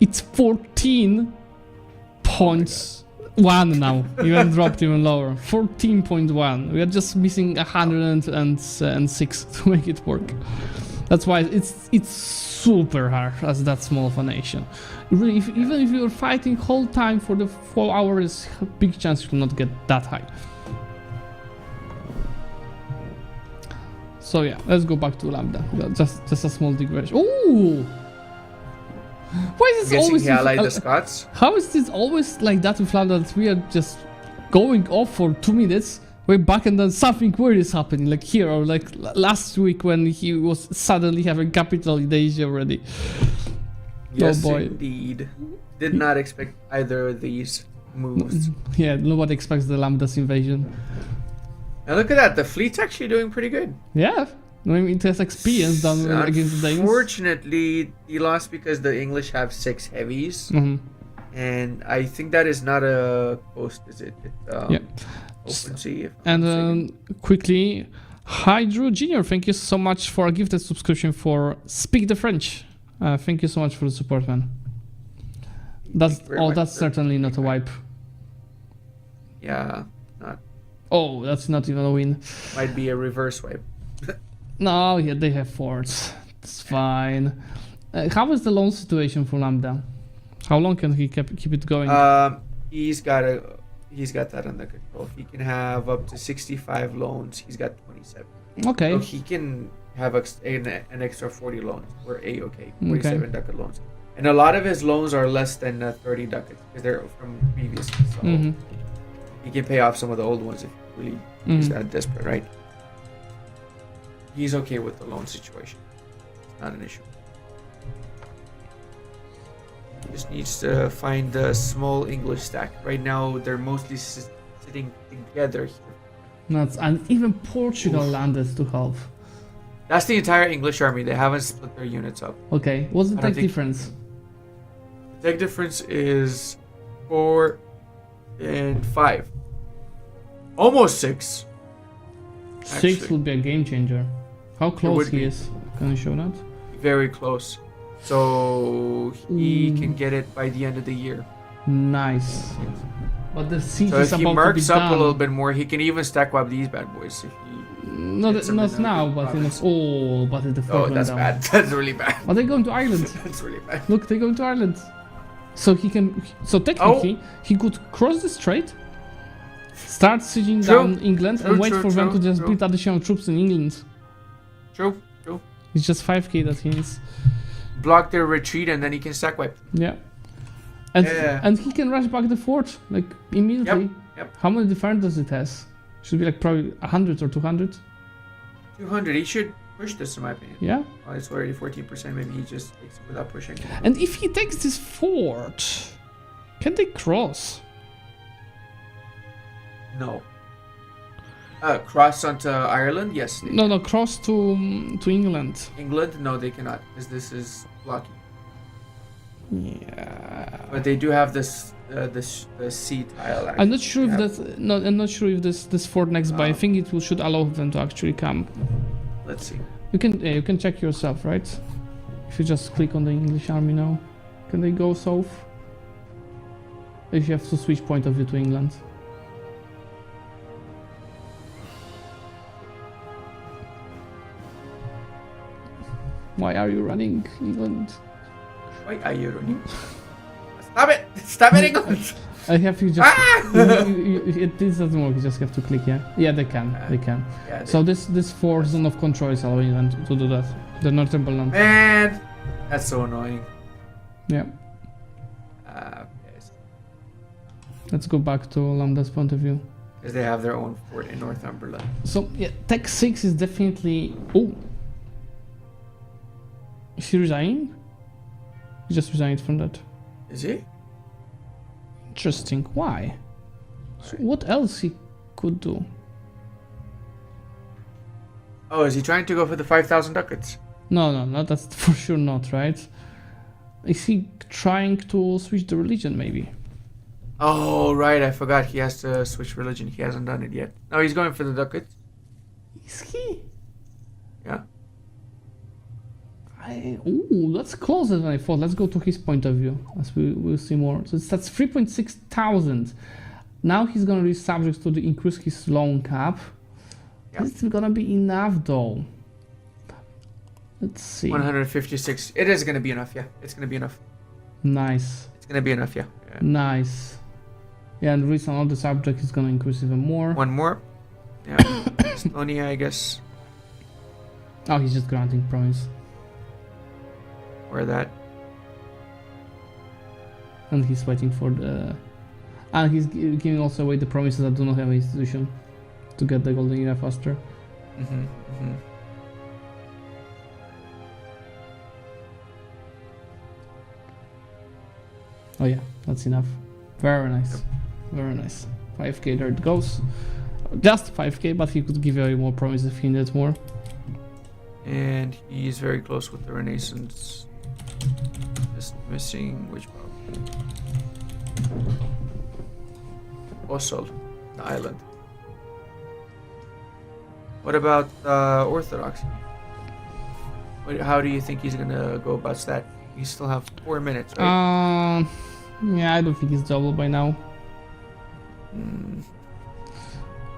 It's 14.1 now. Even dropped even lower. 14.1. We are just missing 106 to make it work. That's why it's super hard as that small of a nation. Really, even if you're fighting whole time for the 4 hours, big chance you will not get that high. So yeah, let's go back to Lambda. Just a small digression. Ooh! Why is I'm this guessing always he allied the Scots. How is this always like that with Lambda, that we are just going off for 2 minutes, we're back, and then something weird is happening, like here, or like last week when he was suddenly having capital in Asia already. Yes, oh boy. indeed. Did not expect either of these moves. Yeah, nobody expects the Lambda's invasion. And look at that, the fleet's actually doing pretty good. Yeah, I mean, it has experience done against the Danes. Unfortunately, he lost because the English have 6 heavies. Mhm. And I think that is not a coast, is it? Yeah. Open sea. If I'm And mistaken. quickly, hi Drew Jr., thank you so much for a gifted subscription for Speak the French. Thank you so much for the support, man. That's Very much, that's sir. certainly not a wipe. Yeah, not. Oh, that's not even a win. Might be a reverse wipe. No, yeah, they have forts. It's fine. How is the loan situation for Lambda? How long can he keep it going? He's got that under control. He can have up to 65 loans. He's got 27. Okay. So he can have an extra 40 loans. We're A-okay. 47 ducat loans. And a lot of his loans are less than 30 ducats because they're from previous. So he can pay off some of the old ones if he really is that desperate, right? He's okay with the loan situation. It's not an issue. Just needs to find the small English stack. Right now, they're mostly sitting together here. Nuts. And even Portugal landed to help. That's the entire English army. They haven't split their units up. Okay, what's the I don't tech think- difference? The tech difference is 4 and 5. Almost 6. 6 actually. would be a game changer. How close would he be. is? Can you show that? Very close. So he can get it by the end of the year. Nice. But the siege So is if he about marks to be up done. a little bit more, he can even stack wipe these bad boys. If he Not gets them in a now, good but in province. but the fort Oh, went that's down. bad. That's really bad. Are they going to Ireland? That's really bad. Look, they're going to Ireland. So he can. So technically, he could cross the strait, start sieging True. down England, and True, wait true, for them true, to just true. build additional troops in England. True. True. It's just 5k that he needs. Block their retreat and then he can stack wipe. Yeah. And Yeah. and he can rush back the fort like immediately. Yep. How many defenders it has? Should be like probably 100 or 200. 200. He should push this in my opinion. Yeah. Oh, it's already 14%. Maybe he just takes it without pushing. And if he takes this fort, can they cross? No. Cross onto Ireland? Yes. They No, cross to England. England? No, they cannot, because this is blocking. Yeah. But they do have this the sea tile. I'm not sure if They that's no. I'm not sure if this fort next, but I think it should allow them to actually come. Let's see. You can check yourself, right? If you just click on the English army now, can they go south? If you have to switch point of view to England. Why are you running, England? Why are you running? Stop it! Stop it, England! I have you just. Ah! This doesn't work. You just have to click. Yeah. Yeah, they can. They can. Yeah, So this fourth zone of control is allowing them to do that. The northern Poland. Man, that's so annoying. Yeah. Yes, Let's go back to Lambda's point of view. because they have their own fort in Northumberland. So yeah, Tech 6 is definitely. Oh. Is he resigning? He just resigned from that. Is he? Interesting. Why? So what else he could do? Oh, is he trying to go for the 5,000 ducats? No, that's for sure not, right? Is he trying to switch the religion, maybe? Oh, right. I forgot he has to switch religion. He hasn't done it yet. No, he's going for the ducats. Is he? Yeah. Ooh, that's closer than I thought. Let's go to his point of view, as we'll see more. So that's 3.6 thousand. Now he's gonna be subject to the increase his loan cap. Yeah. Is it gonna be enough though? Let's see. 156. It is going to be enough, yeah. It's going to be enough. Nice. It's going to be enough, yeah. Nice. Yeah, and the reason on the subject is gonna increase even more. One more. Yeah. Estonia, I guess. Oh, he's just granting promise. Or that. And he's waiting for the... And he's giving also away the promises that do not have an institution to get the golden era faster. Oh yeah, that's enough. Very nice. Very nice. 5k, there it goes. Just 5k, but he could give away more promises if he needed more. And he's very close with the Renaissance. Just missing which province? Osol, the island. What about Orthodoxy? How do you think he's gonna go about that? You still have 4 minutes, right? Yeah, I don't think he's double by now.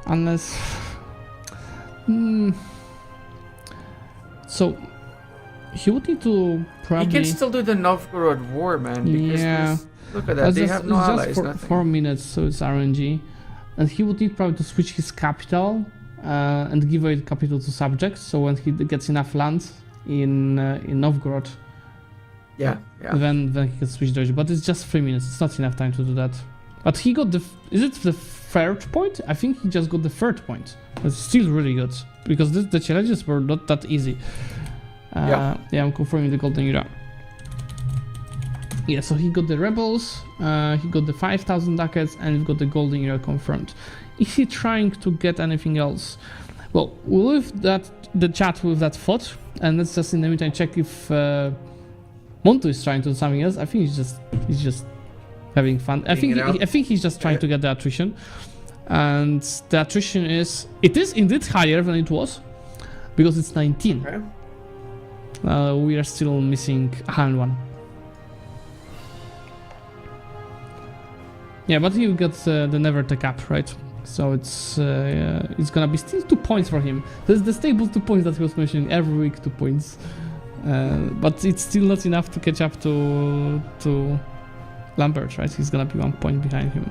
Unless... So, he would need to probably... He can still do the Novgorod war, man. Because Yeah. look at that, they have no it's allies, just for nothing. 4 minutes, so it's RNG. And he would need probably to switch his capital and give away the capital to subjects, so when he gets enough land in Novgorod, Yeah. then he can switch Deutsche. But it's just 3 minutes, it's not enough time to do that. But he got the... Is it the third point? I think he just got the third point. It's still really good, because the challenges were not that easy. Yeah, I'm confirming the golden era. Yeah, so he got the rebels, he got the 5,000 ducats, and he got the golden era confirmed. Is he trying to get anything else? Well, we'll leave the chat with that thought, and let's just in the meantime check if Montu is trying to do something else. I think he's just having fun. I think he's just trying to get the attrition, and the attrition is indeed higher than it was because it's 19. Okay. We are still missing 101. Yeah, but he got the never take up, right? So it's gonna be still 2 points for him. There's the stable 2 points that he was mentioning every week, 2 points. But it's still not enough to catch up to Lambert, right? He's gonna be 1 point behind him.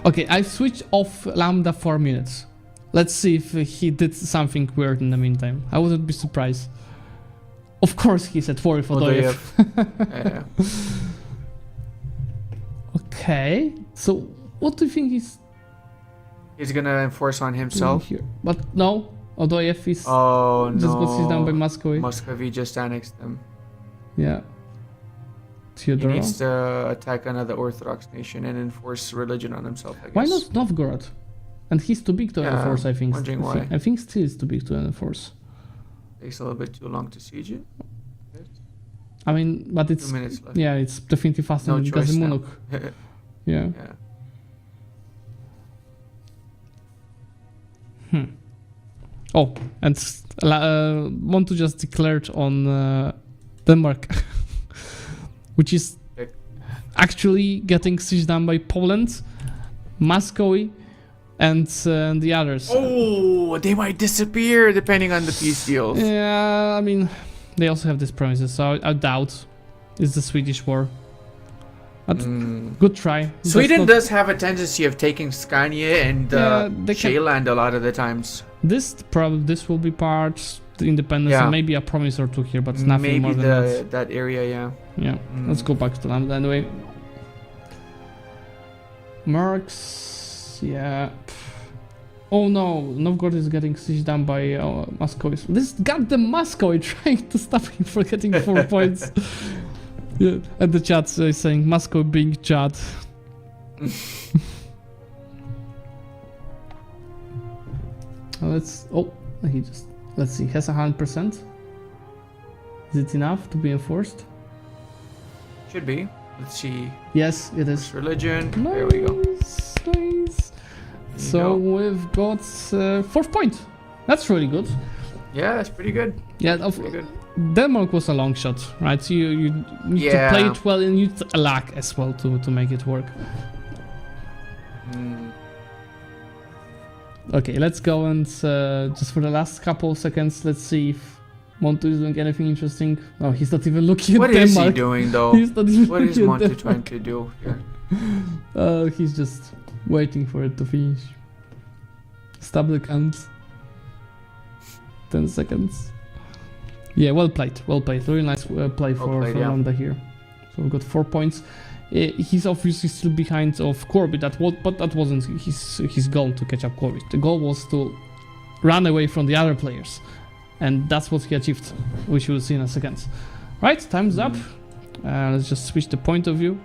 Okay, I've switched off Lambda 4 minutes. Let's see if he did something weird in the meantime. I wouldn't be surprised. Of course he said worry for Doyev. Yeah. Okay, so what do you think He's gonna enforce on himself. here? But no, Odoyev is Oh just got seized down by no. Muscovy. Muscovy just annexed them. Yeah. He Theodora. needs to attack another Orthodox nation and enforce religion on himself, I guess. Why not Novgorod? And he's too big to Yeah, enforce, I think. wondering why. I think still is too big to enforce. Takes a little bit too long to siege it. I mean, but it's 2 minutes left. yeah, it's definitely faster No than choice now. Gazimunuk. Yeah. Yeah. Oh, and Montu just declared on Denmark, which is Okay. actually getting sieged down by Poland, Muscovy, and the others. Oh, they might disappear depending on the peace deals. Yeah, I mean, they also have these promises, so I doubt it's the Swedish war. But good try. Sweden does have a tendency of taking Scania and they can- Shealand a lot of the times. This will be part the independence Yeah. and maybe a promise or two here, but nothing Maybe more than that. that area, yeah. Yeah, let's go back to Lambda anyway. Mercs, yeah. Oh no, Novgorod is getting sieged down by Muscovy. This goddamn Muscovy trying to stop him from getting 4 points. Yeah, and the chat is saying Muscovy being chat. Let's see, has 100%. Is it enough to be enforced? Should be. Let's see. Yes, it is. Religion. Nice, There we go. nice. So we've got 4th point. That's really good. Yeah, that's pretty good. Yeah, Pretty good. Denmark was a long shot, right? So you need to play it well and you need to luck as well to make it work. Okay, let's go and just for the last couple of seconds, let's see if Montu is doing anything interesting. Oh, he's not even looking What at is Denmark. he doing though? He's not even What is looking at Monty Denmark. trying to do here? He's just waiting for it to finish. Stop the count. 10 seconds. Yeah, well played. Very nice play for Lambda here. So we've got 4 points. He's obviously still behind of Corby, but that wasn't his goal to catch up Corby. The goal was to run away from the other players, and that's what he achieved, which you will see in a second. Right, time's up. Let's just switch the point of view.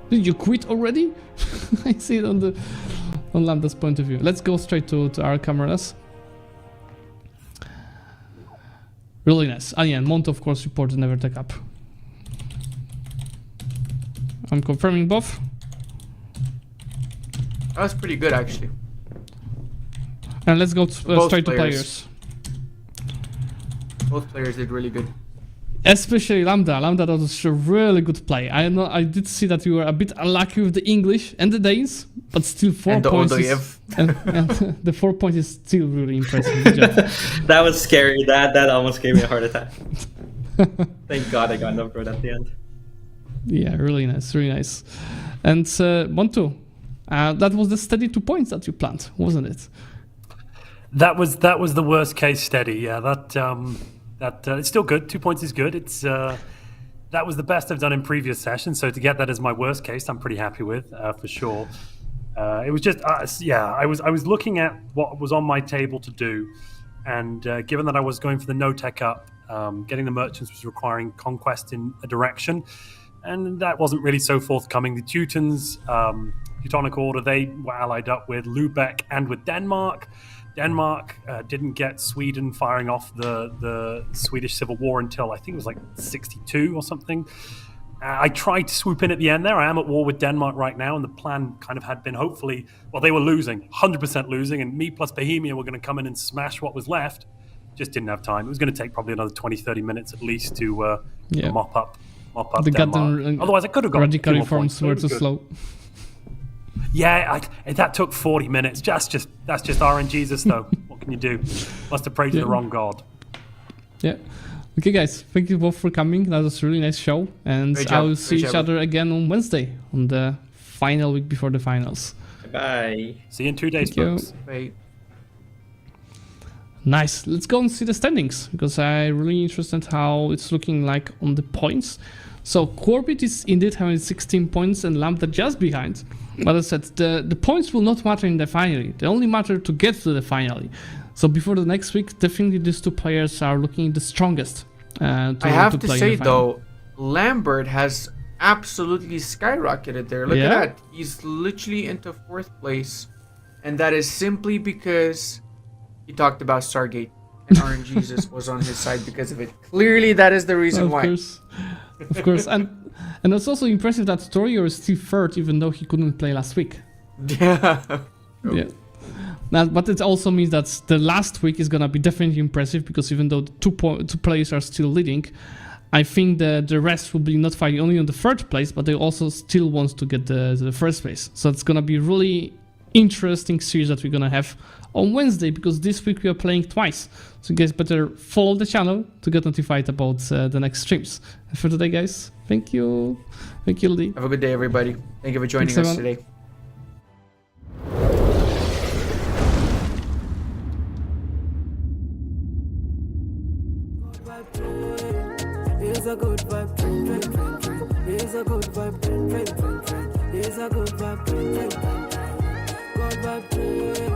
Did you quit already? I see it on Lambda's point of view. Let's go straight to our cameras. Really nice. And yeah, Monte of course reported never take up. I'm confirming both. That was pretty good, actually. And let's go straight to players. Both players did really good. Especially Lambda. Lambda, that was a really good play. I did see that you were a bit unlucky with the English and the Danes, but still 4 points. And the 4 points is still really impressive. Good job. That was scary. That almost gave me a heart attack. Thank God I got enough good at the end. Yeah, really nice, really nice. And Montu, that was the steady 2 points that you planned, wasn't it? That was the worst case steady. Yeah, that it's still good. 2 points is good. It's that was the best I've done in previous sessions. So to get that as my worst case, I'm pretty happy with for sure. It was just I was looking at what was on my table to do, and given that I was going for the no tech up, getting the merchants was requiring conquest in a direction, and that wasn't really so forthcoming. The Teutons, Teutonic Order, they were allied up with Lubeck and with Denmark. Denmark didn't get Sweden firing off the Swedish Civil War until I think it was like 62 or something. I tried to swoop in at the end there. I am at war with Denmark right now, and the plan kind of had been hopefully, well, they were losing, 100% losing, and me plus Bohemia were going to come in and smash what was left. Just didn't have time. It was going to take probably another 20, 30 minutes at least to mop up the Denmark. Otherwise, I could have got radical reforms were too slow. Yeah, that took 40 minutes. That's just RNGesus though. What can you do? Must have prayed to the wrong god. Yeah. Okay, guys. Thank you both for coming. That was a really nice show, and I will see each other again on Wednesday on the final week before the finals. Bye. See you in 2 days, folks. Bye. Nice. Let's go and see the standings, because I'm really interested how it's looking like on the points. So Corbett is indeed having 16 points and Lambda just behind. But as I said, the points will not matter in the finale. They only matter to get to the finale. So before the next week, definitely these two players are looking the strongest. I have to say though, Lambert has absolutely skyrocketed there. Look at that. He's literally into 4th place. And that is simply because he talked about Stargate. And RNGesus was on his side because of it. Clearly that is the reason why. Of course. And it's also impressive that Torior is still 3rd, even though he couldn't play last week. Yeah. Yeah. Now, but it also means that the last week is gonna be definitely impressive, because even though the two players are still leading, I think the rest will be not fighting only on the 3rd place, but they also still want to get the 1st place. So it's gonna be really interesting series that we're gonna have on Wednesday, because this week we are playing twice. So you guys better follow the channel to get notified about the next streams. And for today, guys, thank you. Thank you, Lee. Have a good day, everybody. Thank you for joining us today. Here's a good vibe, train, train, train, train. Here's a good vibe, train, train, train, train. Here's a good vibe, train, train, train, train. Good vibe, train.